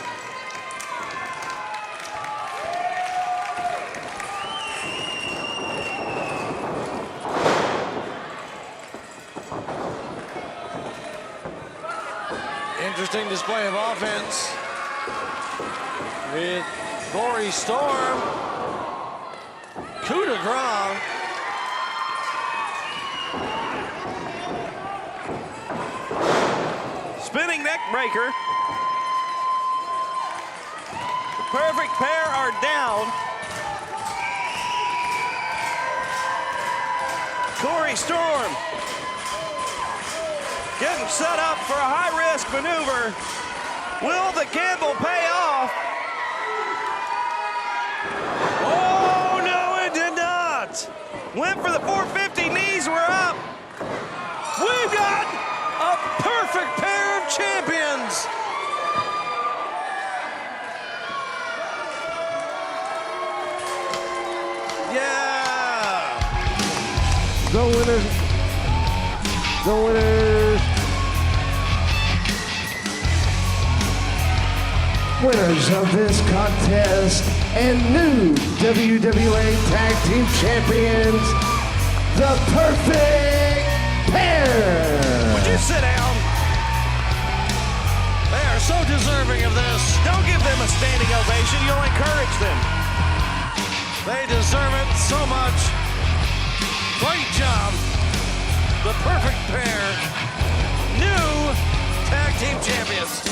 Interesting display of offense with Corey Storm. Coup de grace. Spinning neck breaker. The perfect pair are down. Corey Storm getting set up for a high-risk maneuver. Will the gamble pay off? Oh, no, it did not. Went for the 450, knees were up. We've got A perfect pair of champions. Yeah. The winners. Winners of this contest and new WWA Tag Team Champions, the perfect pair. Would you sit down? They are so deserving of this. Don't give them a standing ovation. You'll encourage them. They deserve it so much. Great job. The perfect pair. New tag team champions.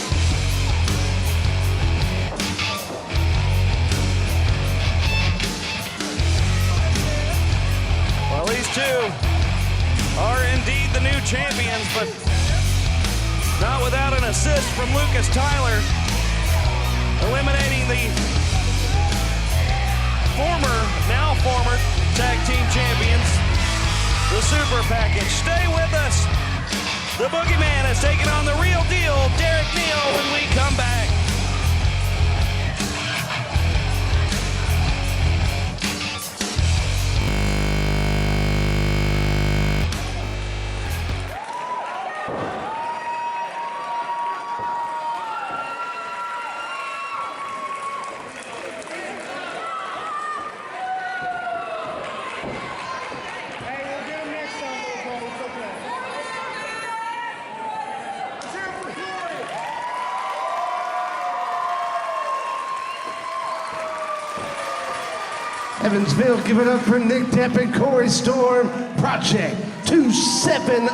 Well, these two are indeed the new champions, but not without an assist from Lucas Tyler, eliminating the now former tag team champions, the Super Package. Stay with us. The Boogeyman has taken on the real deal, Derek Neal, when we come back. Evansville, give it up for Nick Depp and Corey Storm, Project 270.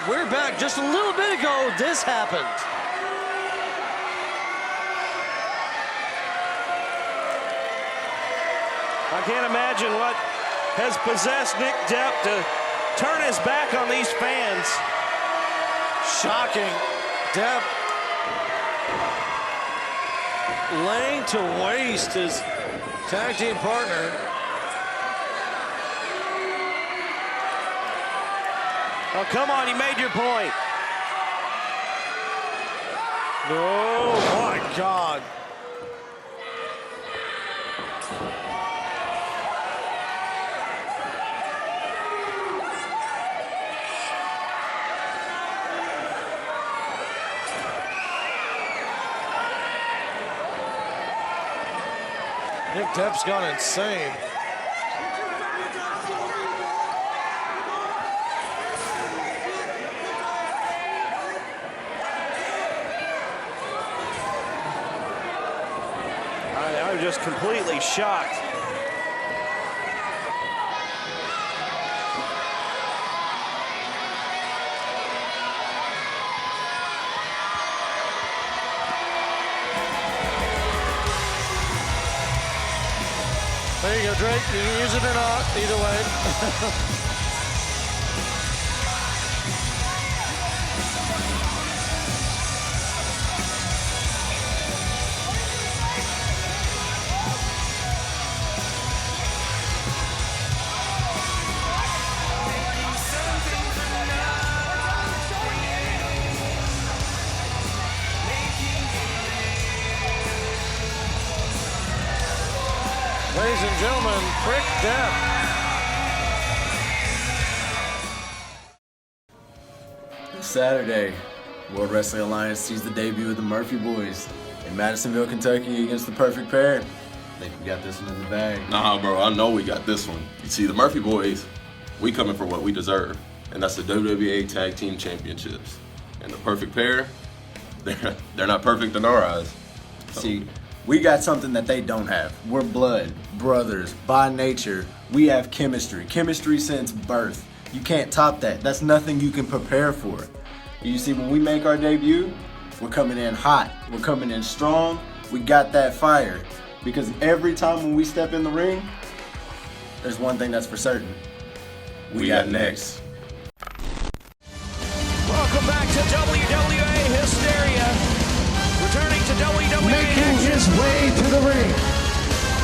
We're back. Just a little bit ago, this happened. I can't imagine what has possessed Nick Depp to turn his back on these fans. Shocking. Depp laying to waste his tag team partner. Oh, come on, you made your point. Oh, my God. Nick Depp's gone insane. I'm just completely shocked. There you go, Drake. You can use it or not, either way. Ladies and gentlemen, Quick Depp. Saturday, World Wrestling Alliance sees the debut of the Murphy Boys in Madisonville, Kentucky against the Perfect Pair. I think we got this one in the bag. Nah, bro, I know we got this one. You see, the Murphy Boys, we coming for what we deserve, and that's the WWA Tag Team Championships. And the Perfect Pair, they're not perfect in our eyes. So. See, we got something that they don't have. We're blood, brothers, by nature. We have chemistry. Chemistry since birth. You can't top that. That's nothing you can prepare for. You see, when we make our debut, we're coming in hot. We're coming in strong. We got that fire. Because every time when we step in the ring, there's one thing that's for certain. We got next. Welcome back to WWA Hysteria. Returning to WWA. Making his way to the ring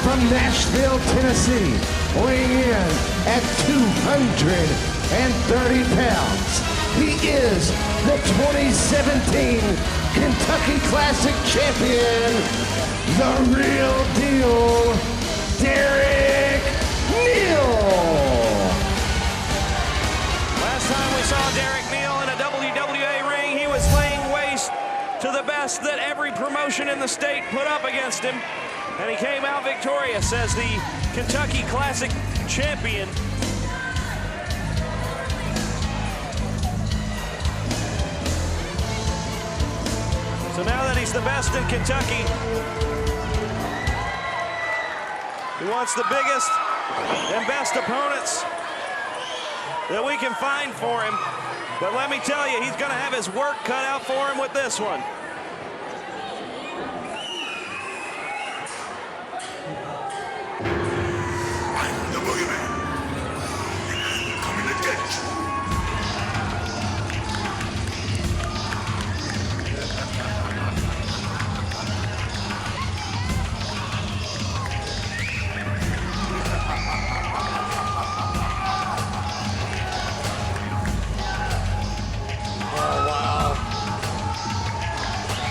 from Nashville, Tennessee, weighing in at 230 pounds. He is the 2017 Kentucky Classic champion, the real deal, Neal. Last time we saw Neal in a WWA ring, he was laying waste to the best that every promotion in the state put up against him. And he came out victorious as the Kentucky Classic champion. So now that he's the best in Kentucky, he wants the biggest and best opponents that we can find for him. But let me tell you, he's gonna have his work cut out for him with this one. I'm the Boogeyman. Coming to get you.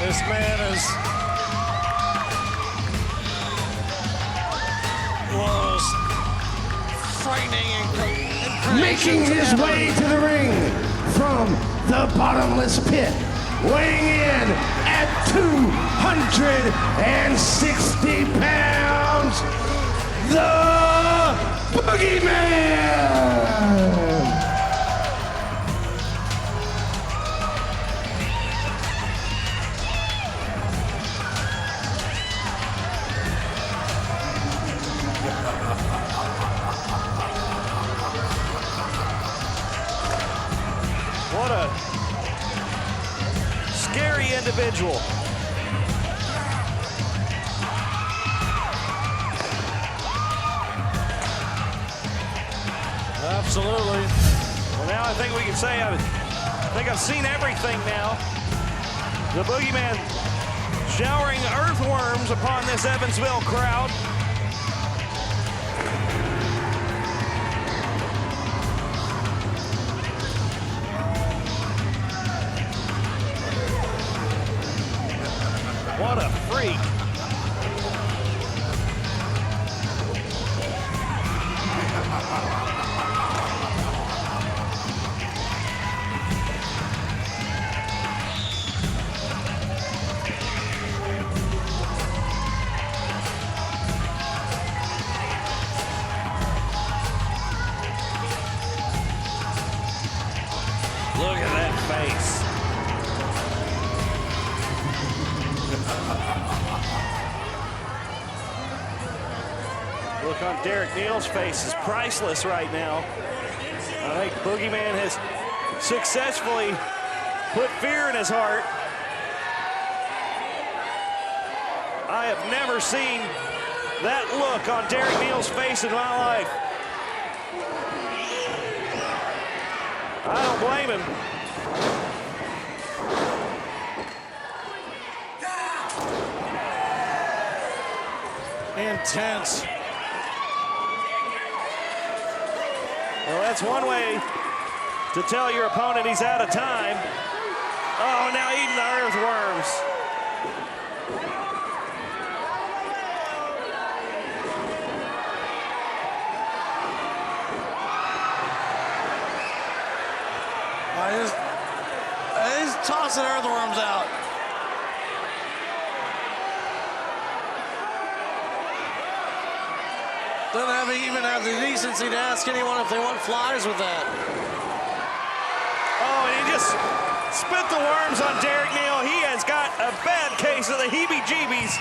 This man is frightening and Making his way to the ring from the bottomless pit, weighing in at 260 pounds, the Boogeyman. What a scary individual. Absolutely. Well, now I think we can say I think I've seen everything now. The Boogeyman showering earthworms upon this Evansville crowd. Look on Derek Neal's face is priceless right now. I think Boogeyman has successfully put fear in his heart. I have never seen that look on Derek Neal's face in my life. I don't blame him. Intense. Well, that's one way to tell your opponent he's out of time. Oh, now eating the earthworms. He's tossing earthworms out. Doesn't even have the decency to ask anyone if they want flies with that. Oh, and he just spit the worms on Derek Neal. He has got a bad case of the heebie-jeebies.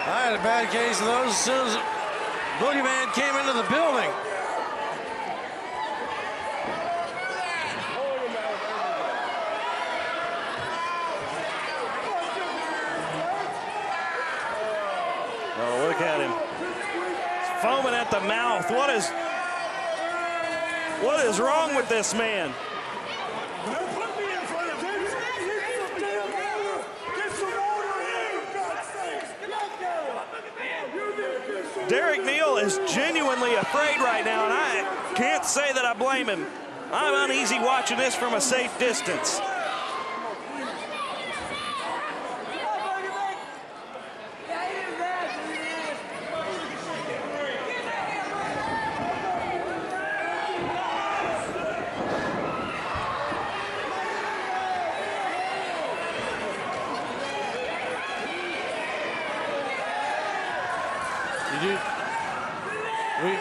I had a bad case of those as soon as Boogeyman came into the building. Oh, look at him. He's foaming at the mouth. What is wrong with this man? Derek Neal is genuinely afraid right now, and I can't say that I blame him. I'm uneasy watching this from a safe distance.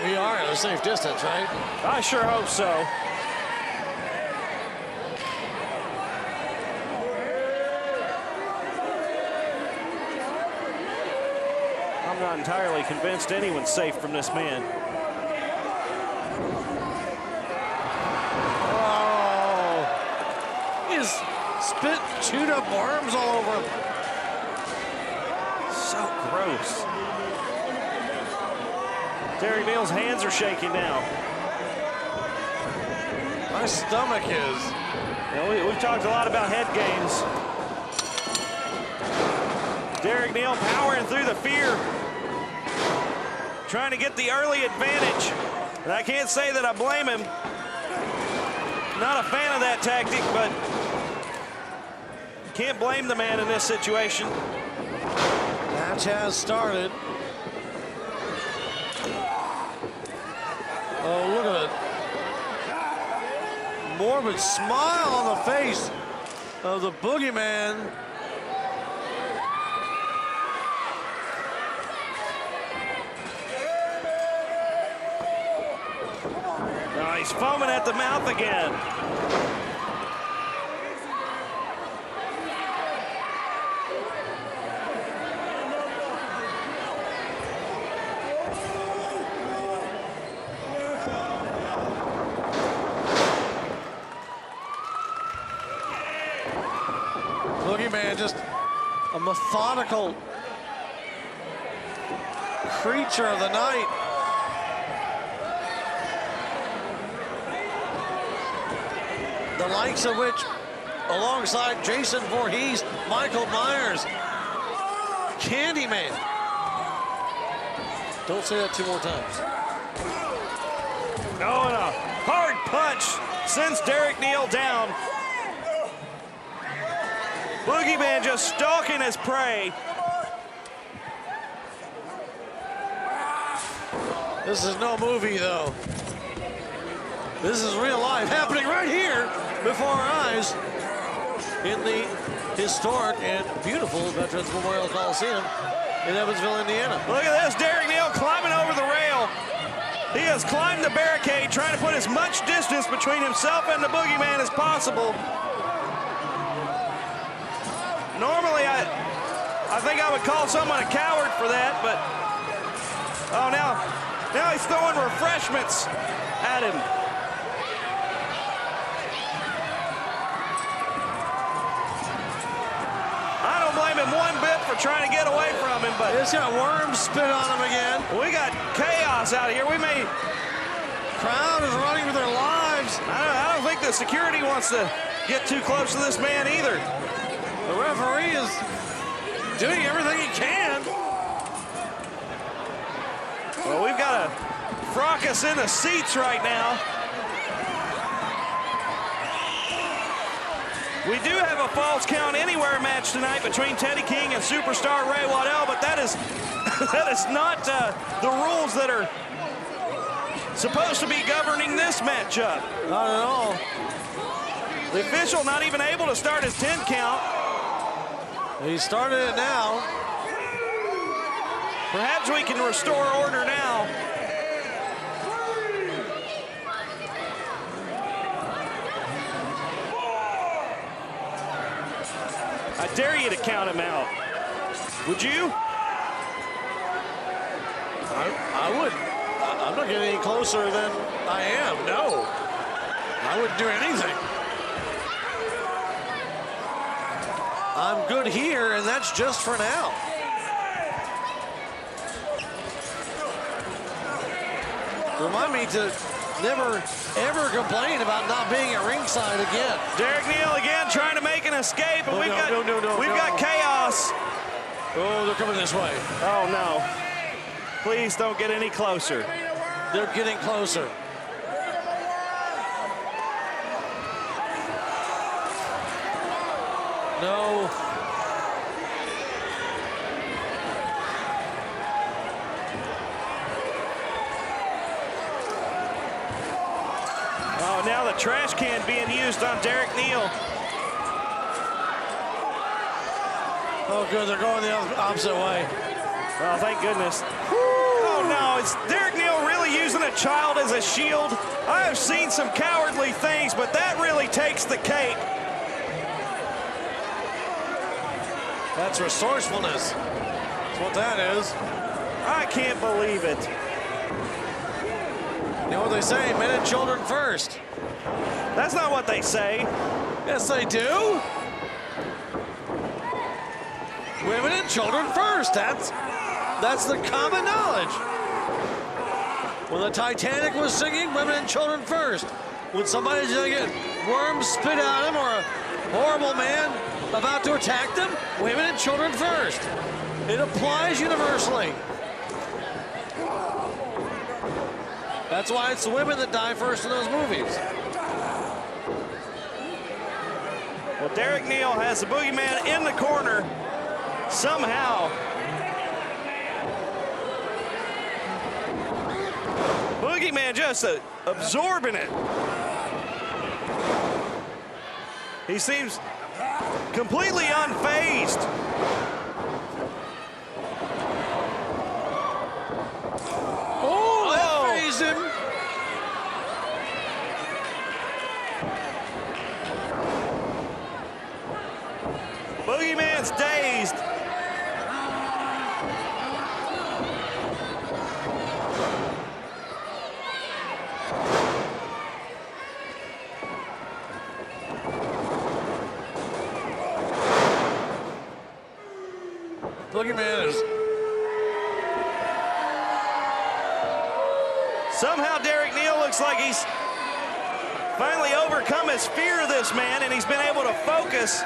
We are at a safe distance, right? I sure hope so. I'm not entirely convinced anyone's safe from this man. Oh, he's spit, chewed up worms all over him. So gross. Derek Neal's hands are shaking now. My stomach is. You know, we've talked a lot about head games. Derek Neal powering through the fear, trying to get the early advantage. And I can't say that I blame him. Not a fan of that tactic, but can't blame the man in this situation. Match has started. Oh, look at it. Morbid smile on the face of the Boogeyman. Now he's foaming at the mouth again. Boogeyman, just a methodical creature of the night. The likes of which, alongside Jason Voorhees, Michael Myers, Candyman. Don't say that 2 more times. Oh, and a hard punch sends Derek Neal down. Boogeyman just stalking his prey. This is no movie, though. This is real life, happening right here before our eyes in the historic and beautiful Veterans Memorial Coliseum in Evansville, Indiana. Look at this, Derek Neal climbing over the rail. He has climbed the barricade, trying to put as much distance between himself and the Boogeyman as possible. Normally, I've think I would call someone a coward for that, but oh, now he's throwing refreshments at him. I don't blame him one bit for trying to get away from him, but it's got worms spit on him again. We got chaos out here. Crowd is running for their lives. I don't think the security wants to get too close to this man either. The referee is doing everything he can. Well, we've got a fracas in the seats right now. We do have a Falls Count Anywhere match tonight between Teddy King and superstar Ray Waddell, but that is not the rules that are supposed to be governing this matchup. Not at all. The official not even able to start his 10 count. He started it now. Perhaps we can restore order now. I dare you to count him out. Would you? I wouldn't. I'm not getting any closer than I am. No. I wouldn't do anything. I'm good here, and that's just for now. Remind me to never, ever complain about not being at ringside again. Derek Neal again trying to make an escape, and we've got chaos. Oh, they're coming this way. Oh, no. Please don't get any closer. They're getting closer. No. Oh, now the trash can being used on Derek Neal. Oh, good. They're going the opposite way. Oh, thank goodness. Oh, no. Is Derek Neal really using a child as a shield? I have seen some cowardly things, but that really takes the cake. That's resourcefulness. That's what that is. I can't believe it. You know what they say, men and children first. That's not what they say. Yes, they do. Women and children first. That's the common knowledge. When the Titanic was singing, women and children first. When somebody's gonna get worms spit out of them or a horrible man about to attack them, women and children first. It applies universally. That's why it's the women that die first in those movies. Well, Derek Neal has the Boogeyman in the corner somehow. Boogeyman just absorbing it. He seems completely unfazed. Oh, that fazed him. Boogeyman's dazed. Boogeyman is... Somehow Derek Neal looks like he's finally overcome his fear of this man, and he's been able to focus.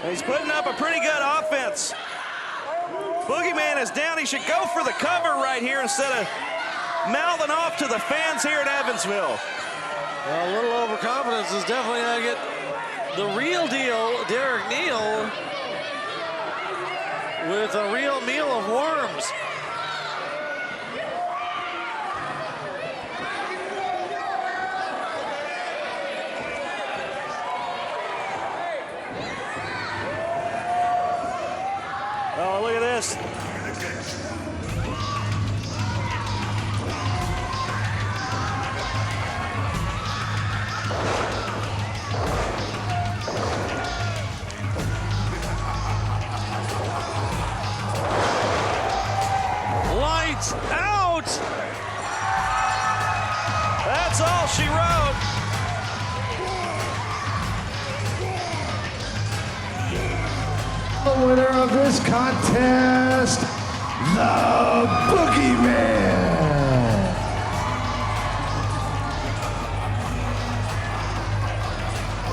And he's putting up a pretty good offense. Boogeyman is down. He should go for the cover right here instead of mouthing off to the fans here at Evansville. Well, a little overconfidence is definitely going to get the real deal, Derek Neal, with a real meal of worms. Oh, look at this. contest, the Boogeyman.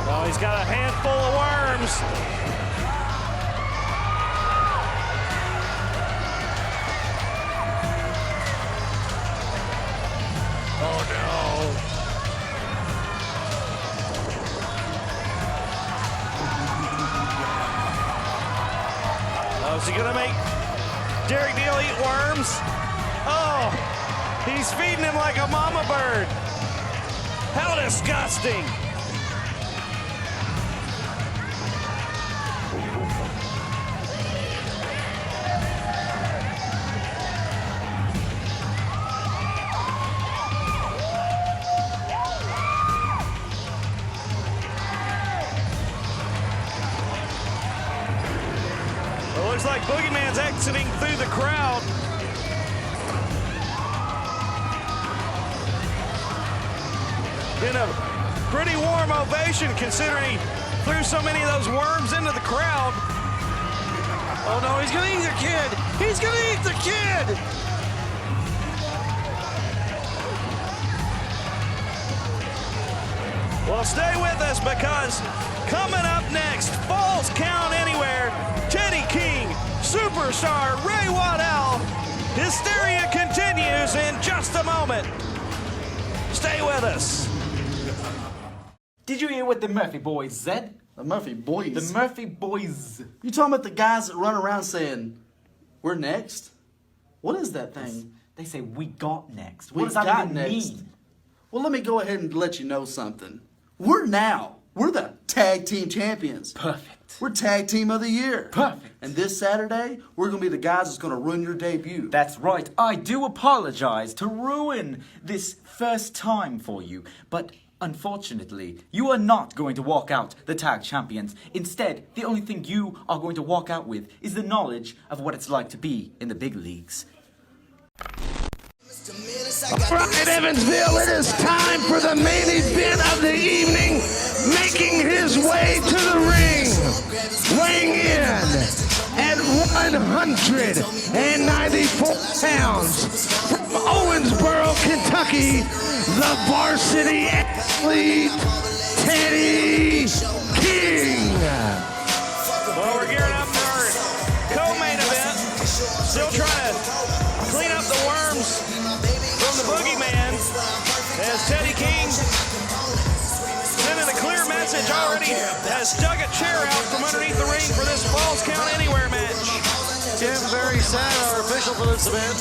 Oh, he's got a handful of worms. Oh no. Oh, is he gonna make Derek Neal eat worms? Oh, he's feeding him like a mama bird. How disgusting. Looks like Boogeyman's exiting through the crowd. In a pretty warm ovation considering he threw so many of those worms into the crowd. Oh no, he's gonna eat the kid! He's gonna eat the kid! Well, stay with us because coming up next, Falls Count Anywhere, Teddy King, Superstar Ray Waddell. Hysteria continues in just a moment. Stay with us. Did you hear what the Murphy boys said? The Murphy boys? The Murphy boys. You talking about the guys that run around saying, we're next? What is that thing? They say, we got next. We What does that got even next. mean? Well, let me go ahead and let you know something. We're the tag team champions. Perfect. We're tag team of the year. Perfect. And this Saturday, we're going to be the guys that's going to ruin your debut. That's right. I do apologize to ruin this first time for you, but unfortunately, you are not going to walk out the tag champions. Instead, the only thing you are going to walk out with is the knowledge of what it's like to be in the big leagues. All right, Evansville, it is time for the main event of the evening. Making his way to the ring, weighing in at 194 pounds from Owensboro, Kentucky, the varsity athlete, Teddy King. Well, we're gearing up for our co-main event. Still trying to clean up the worms from the Boogeyman as Teddy King sending a clear message already has dug a chair out from underneath the ring for this Falls Count Anywhere match. Tim, very sad, our official for this event.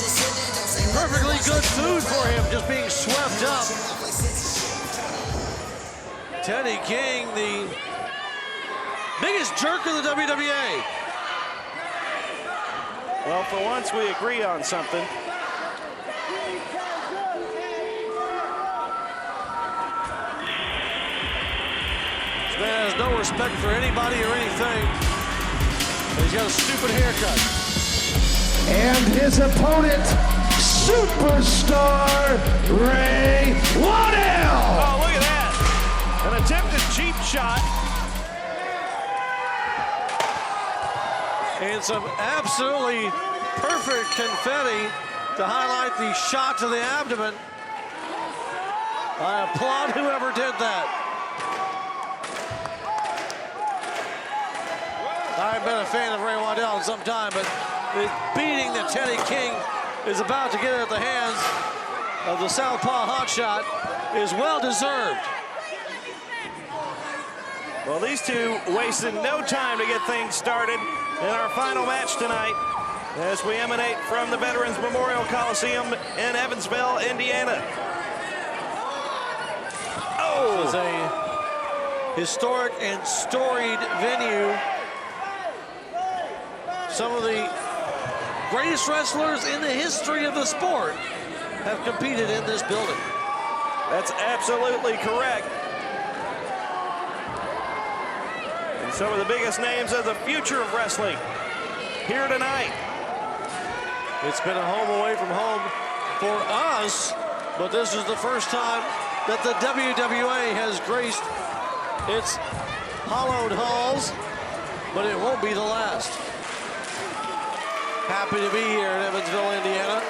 Perfectly good food for him, just being swept up. Teddy King, the biggest jerk in the WWA. Well, for once we agree on something. This man has no respect for anybody or anything. He's got a stupid haircut. And his opponent, Superstar Ray Waddell. Oh, look at that. An attempted cheap shot. And some absolutely perfect confetti to highlight the shot to the abdomen. I applaud whoever did that. I've been a fan of Ray Waddell in some time, but the beating that Teddy King is about to get at the hands of the Southpaw hotshot is well deserved. Well, these two wasted no time to get things started in our final match tonight as we emanate from the Veterans Memorial Coliseum in Evansville, Indiana. Oh! This is a historic and storied venue. Some of the greatest wrestlers in the history of the sport have competed in this building. That's absolutely correct. And some of the biggest names of the future of wrestling here tonight. It's been a home away from home for us, but this is the first time that the WWA has graced its hallowed halls, but it won't be the last. Happy to be here in Evansville, Indiana,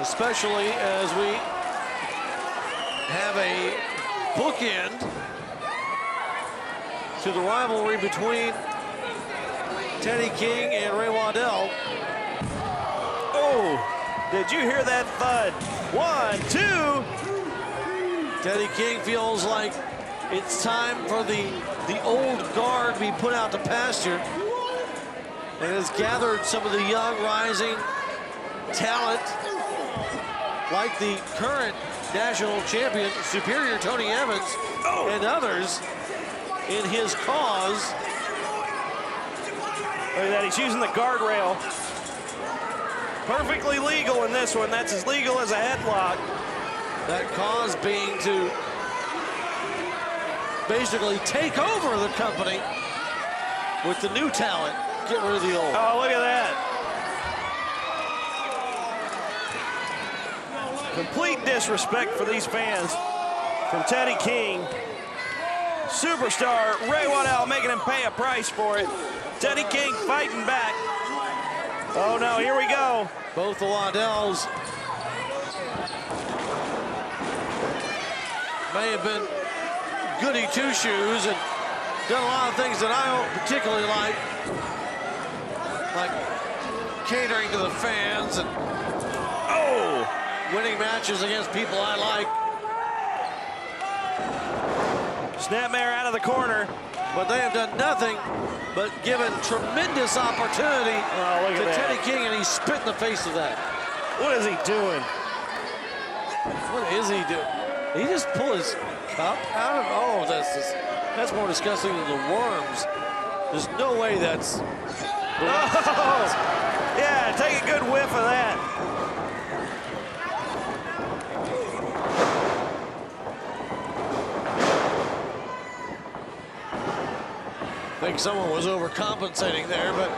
especially as we have a bookend to the rivalry between Teddy King and Ray Waddell. Oh, did you hear that thud? 1, 2. Teddy King feels like it's time for the old guard to be put out to pasture, and has gathered some of the young rising talent like the current national champion, Superior Tony Evans, and others in his cause. Look at that, he's using the guardrail. Perfectly legal in this one. That's as legal as a headlock. That cause being to basically take over the company with the new talent. Get rid of the old. Oh, look at that. Complete disrespect for these fans from Teddy King. Superstar Ray Waddell making him pay a price for it. Teddy King fighting back. Oh no, here we go. Both the Waddells may have been goody two-shoes and done a lot of things that I don't particularly like catering to the fans and winning matches against people I like. Snapmare out of the corner. But they have done nothing but given tremendous opportunity to Teddy King, and he spit in the face of that. What is he doing? What is he doing? He just pulled his cup out of, oh, that's more disgusting than the worms. There's no way that's... Yeah, take a good whiff of that. I think someone was overcompensating there, but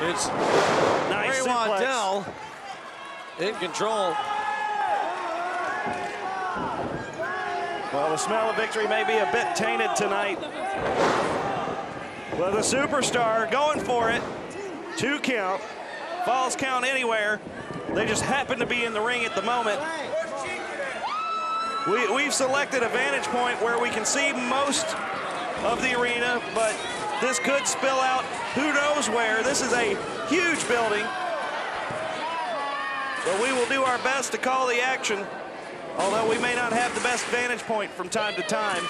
it's nice Ray Waddell in control. Well, the smell of victory may be a bit tainted tonight. Well, the superstar going for it. 2 count. Falls count anywhere. They just happen to be in the ring at the moment. We've selected a vantage point where we can see most of the arena, but this could spill out who knows where. This is a huge building. But we will do our best to call the action, although we may not have the best vantage point from time to time.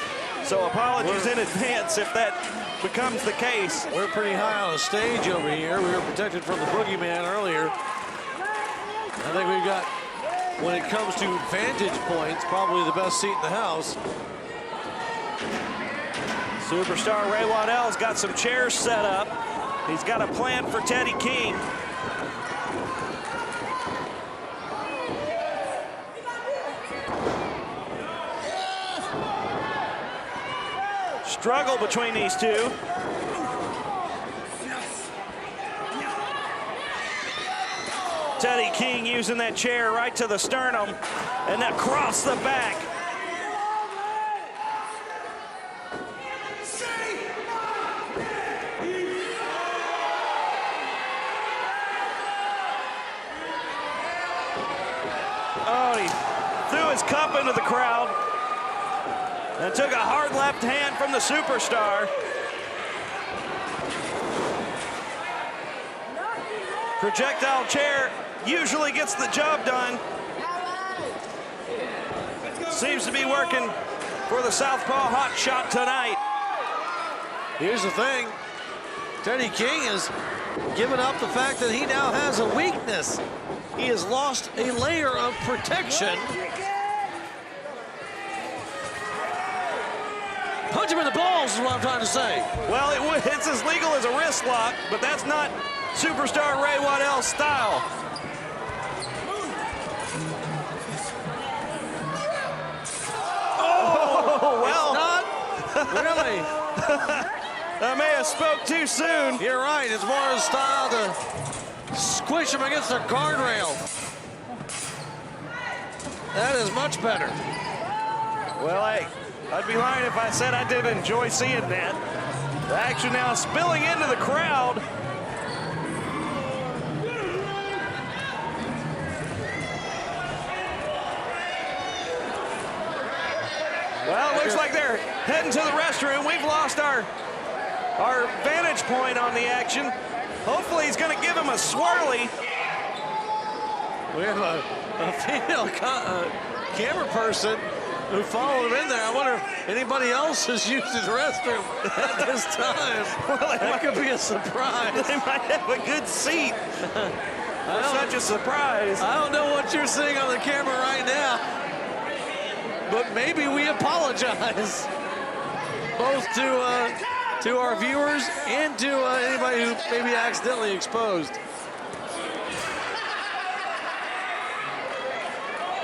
So apologies in advance if that becomes the case. We're pretty high on the stage over here. We were protected from the Boogeyman earlier. I think we've got, when it comes to vantage points, probably the best seat in the house. Superstar Ray Waddell's got some chairs set up. He's got a plan for Teddy King. Struggle between these two. Teddy King using that chair right to the sternum and across the back. Oh, he threw his cup into the crowd and took a hard left hand from the superstar. Projectile chair usually gets the job done. Seems to be working for the Southpaw hot shot tonight. Here's the thing. Teddy King has given up the fact that he now has a weakness. He has lost a layer of protection. Punch him in the balls is what I'm trying to say. Well, it's as legal as a wrist lock, but that's not superstar Ray Waddell's style. Oh, well. It's not really. I may have spoke too soon. You're right. It's more his style to squish him against the guardrail. That is much better. Well, I'd be lying if I said I didn't enjoy seeing that. The action now spilling into the crowd. heading to the restroom. We've lost our vantage point on the action. Hopefully he's going to give him a swirly. We have a female camera person who followed him in there. I wonder if anybody else has used his restroom at this time. Well, that could be a surprise. They might have a good seat for such a surprise. I don't know what you're seeing on the camera right now, but maybe we apologize both to our viewers and to anybody who maybe accidentally exposed.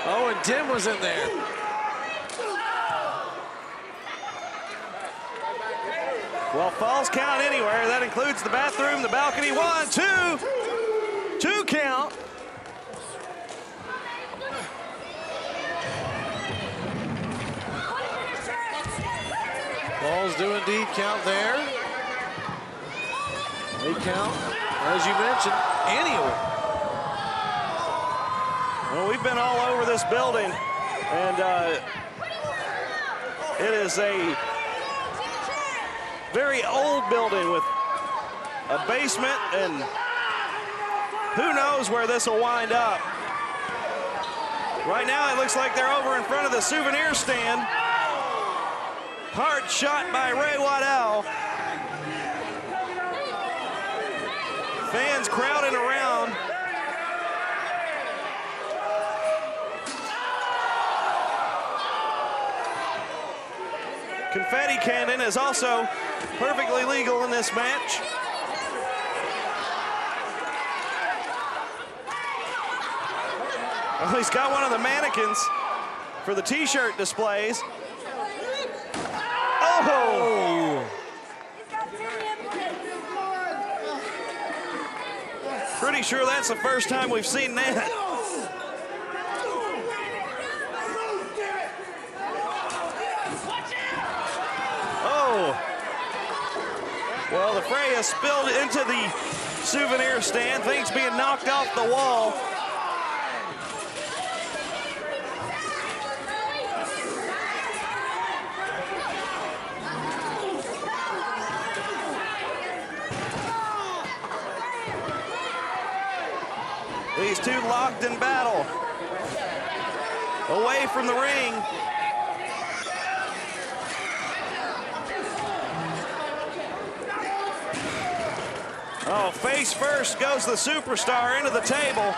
Oh, and Tim was in there. Well, falls count anywhere. That includes the bathroom, the balcony. 1, 2. 2 count. Balls do indeed count there. They count, as you mentioned, anywhere. Well, we've been all over this building, and it is a very old building with a basement, and who knows where this will wind up. Right now, it looks like they're over in front of the souvenir stand. Hard shot by Ray Waddell. Fans crowding around. Confetti cannon is also perfectly legal in this match. Oh, he's got one of the mannequins for the t-shirt displays. Oh! Pretty sure that's the first time we've seen that. Oh! Well, the fray has spilled into the souvenir stand. Things being knocked off the wall. These two locked in battle. Away from the ring. Oh, face first goes the superstar into the table.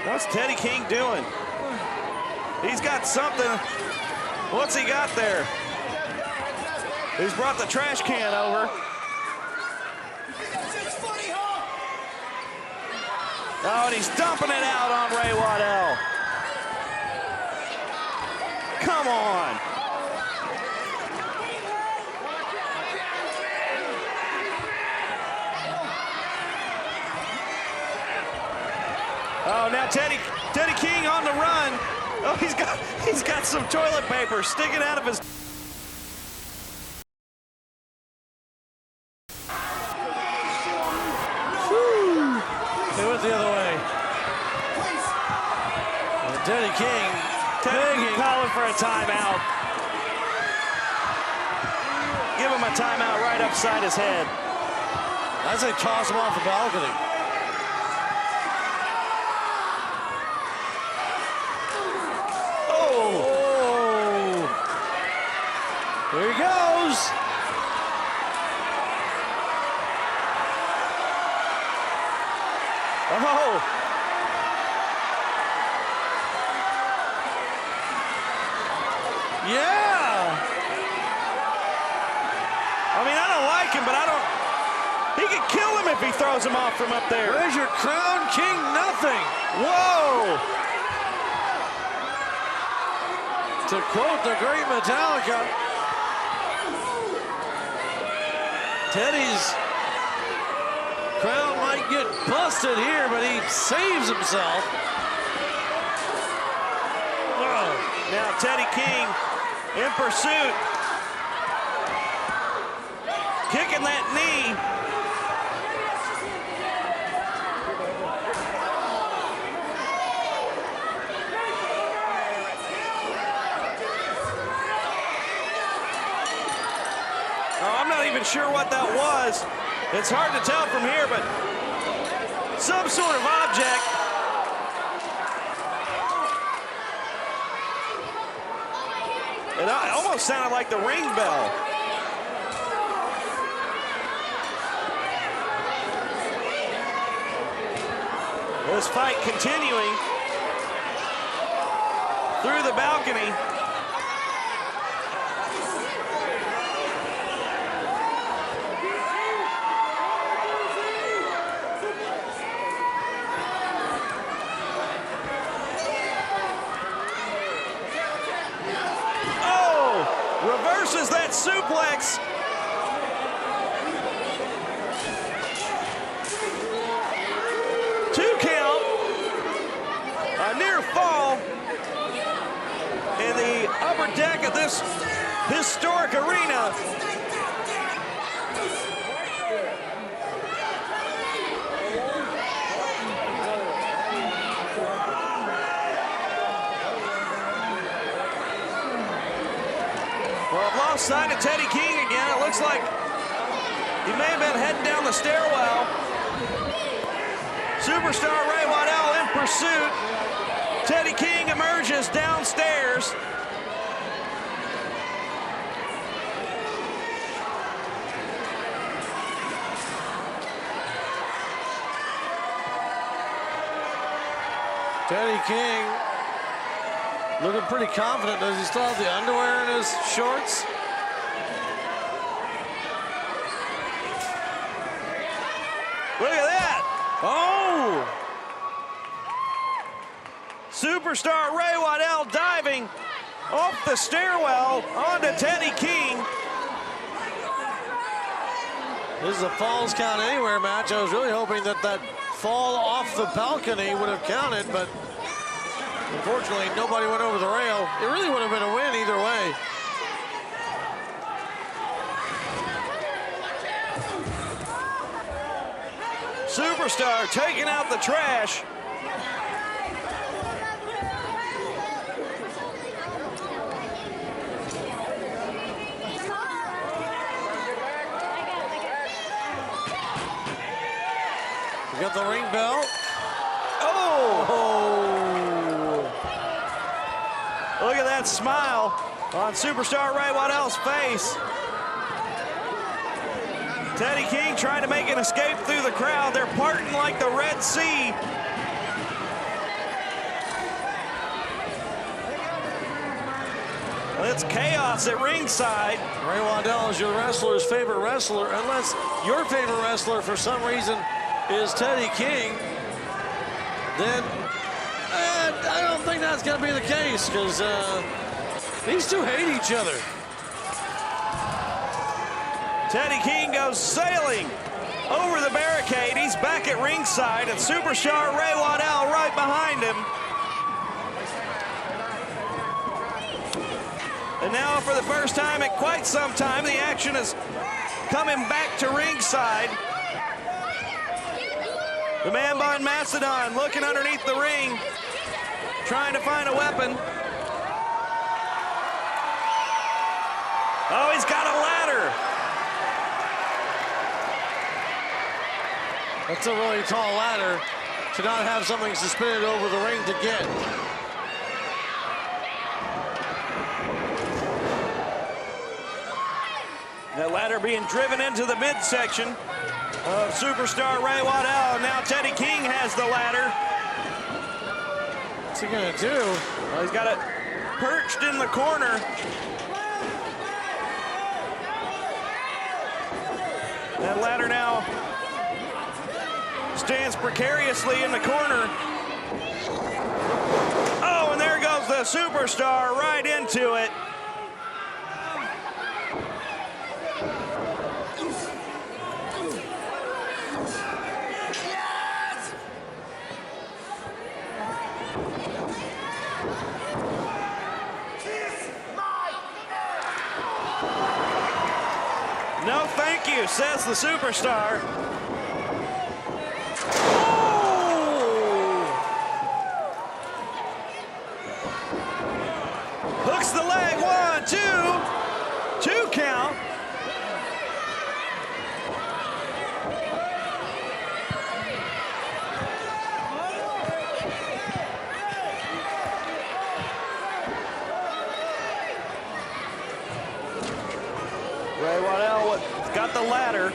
What's Teddy King doing? He's got something. What's he got there? He's brought the trash can over. Oh, and he's dumping it out on Ray Waddell. Come on. Oh, now Teddy King on the run. Oh, he's got some toilet paper sticking out of his. They went the other way. And Teddy King calling for a timeout. Give him a timeout right upside his head. I say toss him off the balcony. Oh! Here he goes. Oh! Yeah! I mean, I don't like him, but he could kill him if he throws him off from up there. Where's your crown king? Nothing. Whoa! To quote the great Metallica, Teddy's crown might get busted here, but he saves himself. Whoa. Now Teddy King in pursuit. Kicking that knee. even sure what that was. It's hard to tell from here, but some sort of object. It almost sounded like the ring bell. This fight continuing through the balcony. Reverses that suplex. Two count. A near fall in the upper deck of this historic arena. Lost sight of Teddy King again. It looks like he may have been heading down the stairwell. Superstar Ray Waddell in pursuit. Teddy King emerges downstairs. Teddy King looking pretty confident. Does he still have the underwear in his shorts? Look at that. Oh! Superstar Ray Waddell diving off the stairwell onto Teddy King. This is a falls count anywhere match. I was really hoping that that fall off the balcony would have counted, but unfortunately, nobody went over the rail. It really would have been a win either way. Superstar taking out the trash. We got the ring bell. Oh! Look at that smile on Superstar Ray Waddell's face. Teddy King trying to make an escape through the crowd. They're parting like the Red Sea. It's chaos at ringside. Ray Waddell is your wrestler's favorite wrestler, unless your favorite wrestler for some reason is Teddy King. Then I don't think that's going to be the case, because these two hate each other. Teddy King goes sailing over the barricade. He's back at ringside, and Superstar Ray Waddell right behind him. And now, for the first time in quite some time, the action is coming back to ringside. The man bun Mastodon looking underneath the ring, trying to find a weapon. Oh, he's got a ladder. That's a really tall ladder to not have something suspended over the ring to get. That ladder being driven into the midsection of Superstar Ray Waddell. And now Teddy King has the ladder. What's he gonna do? Well, he's got it perched in the corner. That ladder now stands precariously in the corner. Oh, and there goes the Superstar right into it. No, thank you, says the Superstar. Hooks the leg, 1, 2, 2 count. Ray Waddell has got the ladder.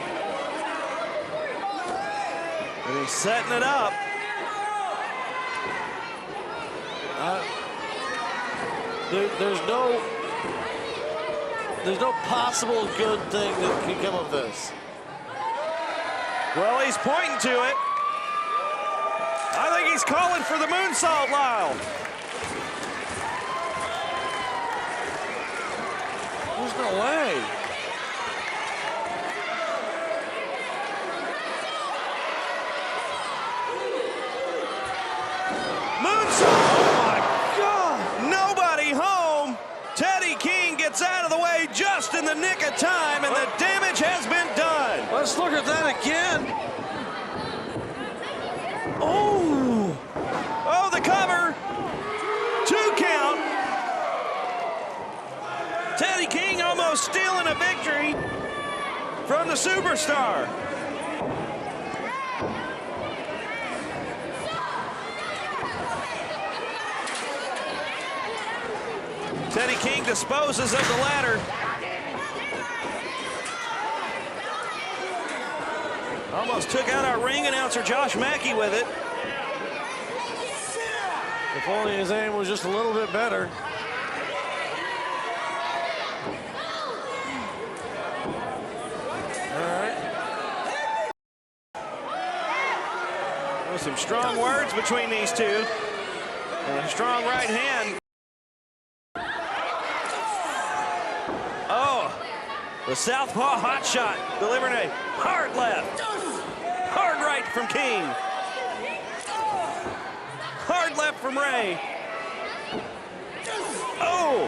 And he's setting it up. There's no possible good thing that can come of this. Well, he's pointing to it. I think he's calling for the moonsault, Lyle. There's no way. Moonsault! Oh my God! Nobody home. Teddy King gets out of the way just in the nick of time, and the damage has been done. Let's look at that again. Oh! Oh, the cover. 2 count. Teddy King almost stealing a victory from the superstar. Teddy King disposes of the ladder. Almost took out our ring announcer Josh Mackey with it. If only his aim was just a little bit better. All right. Well, some strong words between these two. And a strong right hand. Oh, the southpaw hot shot, delivering a hard left. Hard right from King. Hard left from Ray. Oh.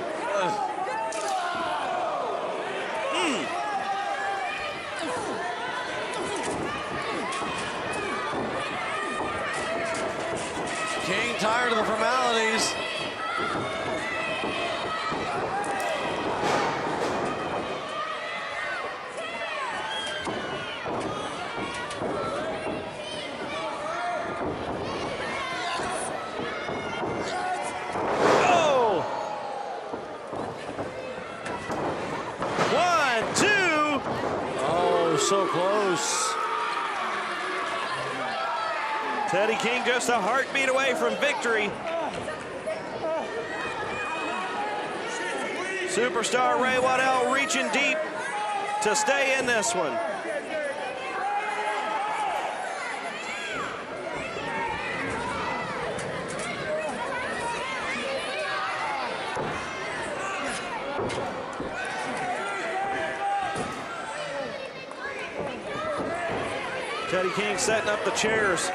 King tired of the formalities. So close. Teddy King just a heartbeat away from victory. Superstar Ray Waddell reaching deep to stay in this one. Teddy King setting up the chairs.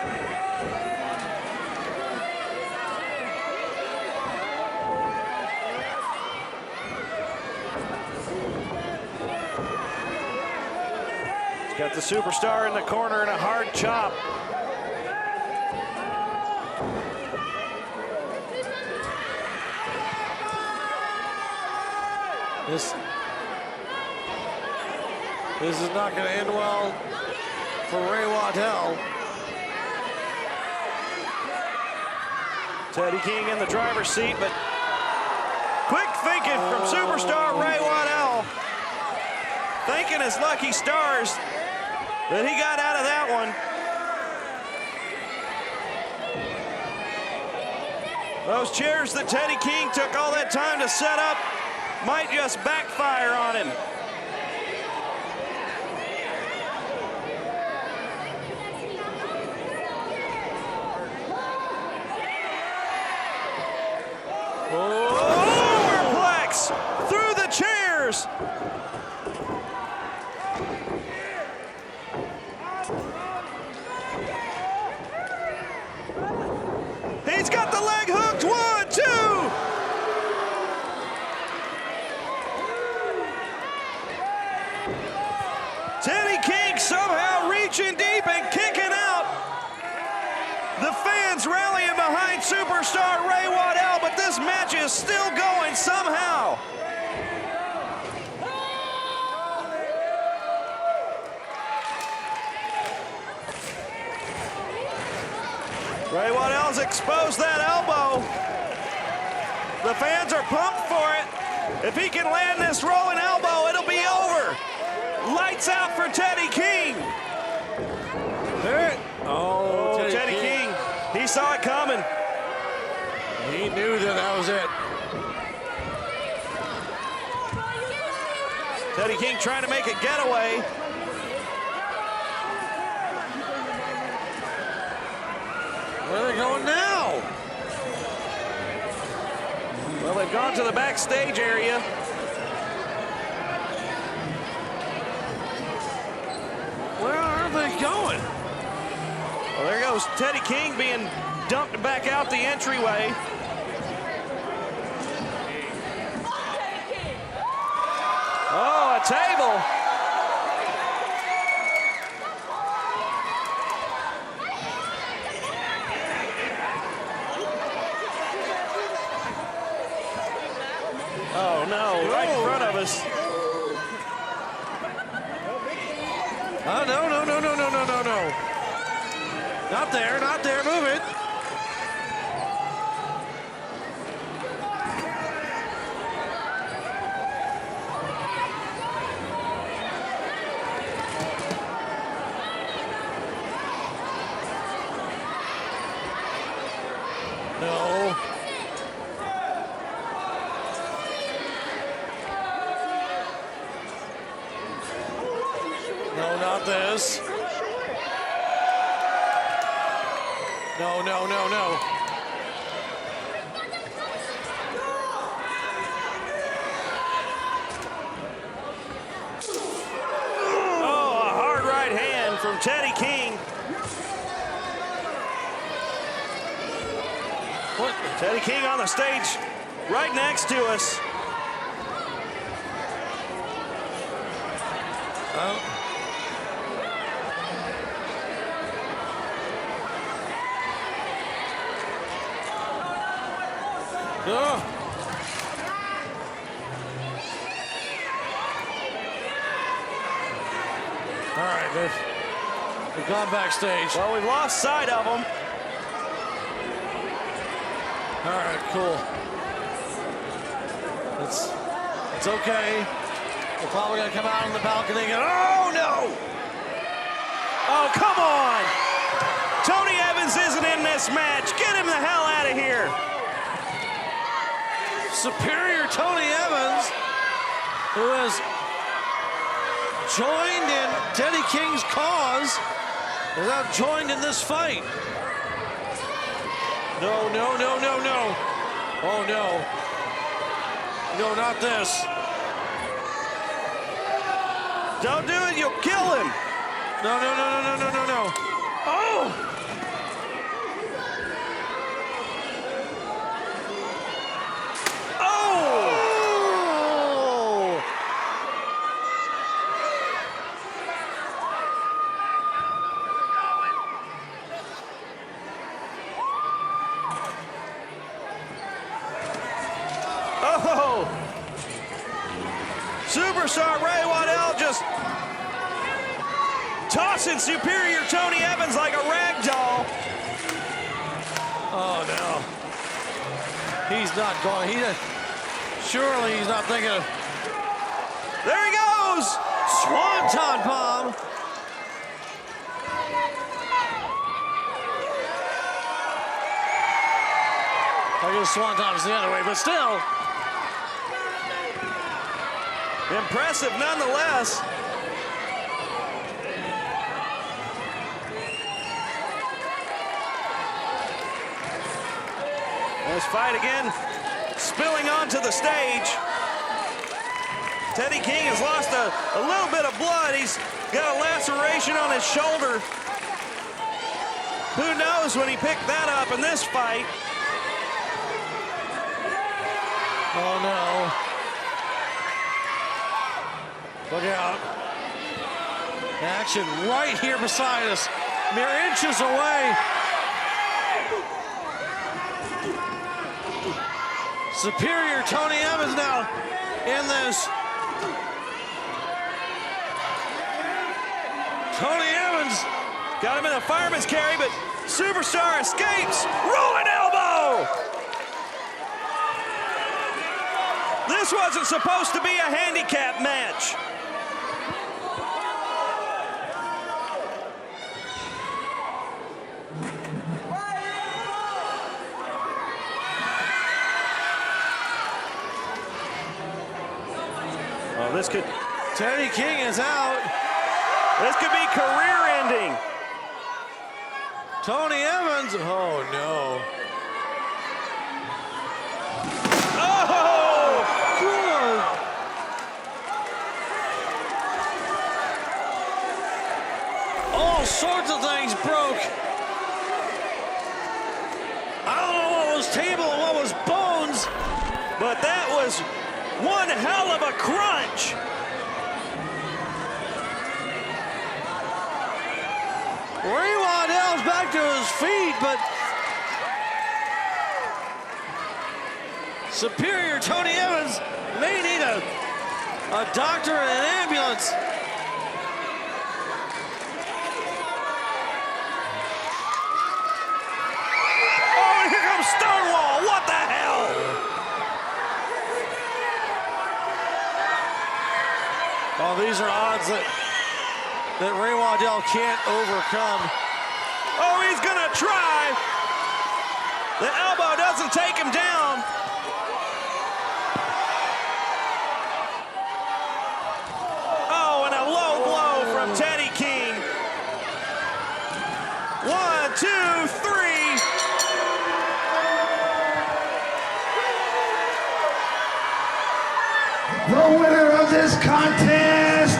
He's got the superstar in the corner and a hard chop. This is not going to end well for Ray Waddell. Teddy King in the driver's seat, but quick thinking from superstar Ray Waddell. Thanking his lucky stars that he got out of that one. Those chairs that Teddy King took all that time to set up might just backfire on him. Overplex through the chairs. He's got the leg hooked. 1, 2. Teddy King somehow reaching deep and kicking out. The fans rallying behind superstar Ray Waddell, but this match is still going somehow. Ray Waddell's exposed that elbow. The fans are pumped for it. If he can land this rolling elbow, it'll be over. Lights out for Teddy King. Oh, Teddy King. He saw it coming. He knew that was it. Teddy King trying to make a getaway. Where are they going now? Well, they've gone to the backstage area. Where are they going? Well, there goes Teddy King being dumped back out the entryway. Oh, a table. Oh, no, right in front of us. Oh, no. Not there, move it. No. No, not this. No. Oh, a hard right hand from Teddy King. What? Teddy King on the stage right next to us. All right, they've gone backstage. Well, we've lost sight of them. All right, cool. It's okay. We're probably gonna come out on the balcony and oh no! Oh, come on! Tony Evans isn't in this match. Get him the hell out of here. Superior Tony Evans, who has joined in Teddy King's cause, is now joined in this fight. No. Oh, no. No, not this. Don't do it, you'll kill him. No. Oh! Superstar Ray Waddell just tossing superior Tony Evans like a rag doll. Oh, no. He's not going. Surely he's not thinking of... There he goes! Swanton bomb. I guess Swanton is the other way, but still. Impressive nonetheless. This fight again spilling onto the stage. Teddy King has lost a little bit of blood. He's got a laceration on his shoulder. Who knows when he picked that up in this fight? Oh, no. Look out. Action right here beside us. Mere inches away. Superior Tony Evans now in this. Tony Evans got him in a fireman's carry, but Superstar escapes. Rolling elbow. This wasn't supposed to be a handicap match. This could... Teddy King is out. This could be career-ending. Tony Evans, oh no. Oh! Good. All sorts of things broke. I don't know what was table and what was bones. But that was one hell of a crunch. Ray Waddell's back to his feet, but superior Tony Evans may need a doctor and an ambulance. Oh, and here comes Stonewall. What the hell? Oh, these are odds that Ray Waddell can't overcome. Oh, he's gonna try. The elbow doesn't take him down. Oh, and a low blow from Teddy King. 1, 2, 3. The winner of this contest,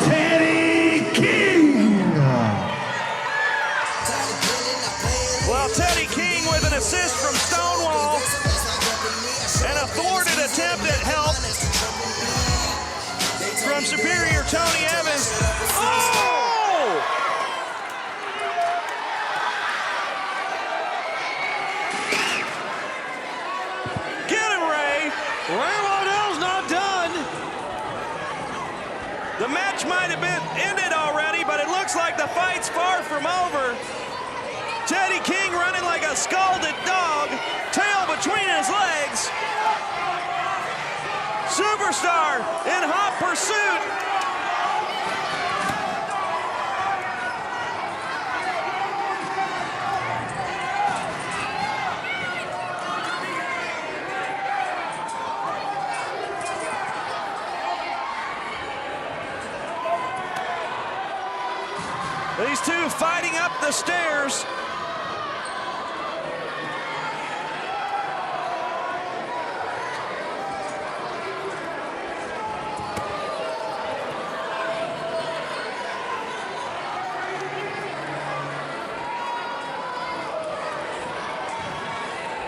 Teddy King. Well, Teddy King with an assist from Stonewall. An thwarted attempt at help from superior Tony Evans. Oh! Get him, Ray. Ray Waddell's not done. The match might have been ended already, but it looks like the fight's far from over. Teddy King running like a scalded dog, tail between his legs. Superstar in hot pursuit. These two fighting up the stairs.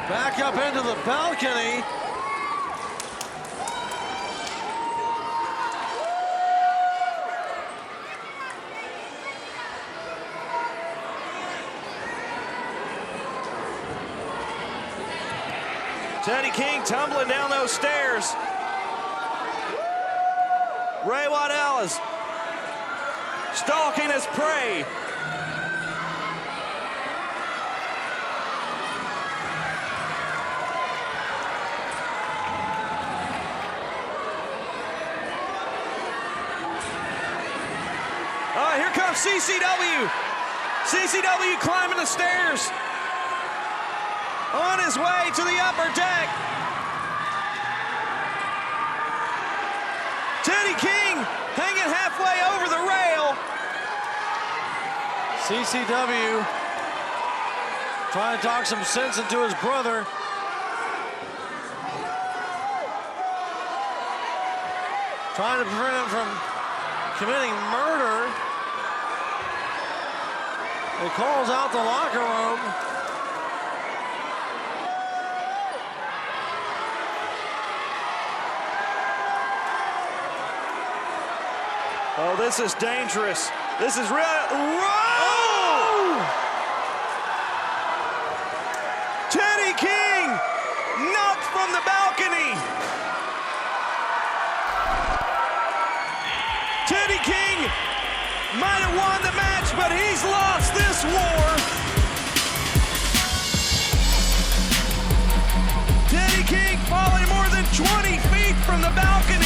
Back up into the balcony. Teddy King tumbling down those stairs. Ray Waddell is stalking his prey. Here comes CCW. CCW climbing the stairs. On his way to the upper deck. Teddy King hanging halfway over the rail. CCW trying to talk some sense into his brother. Trying to prevent him from committing murder. He calls out the locker room. Oh, this is dangerous. This is real. Oh! Teddy King knocked from the balcony. Teddy King might have won the match, but he's lost this war. Teddy King falling more than 20 feet from the balcony.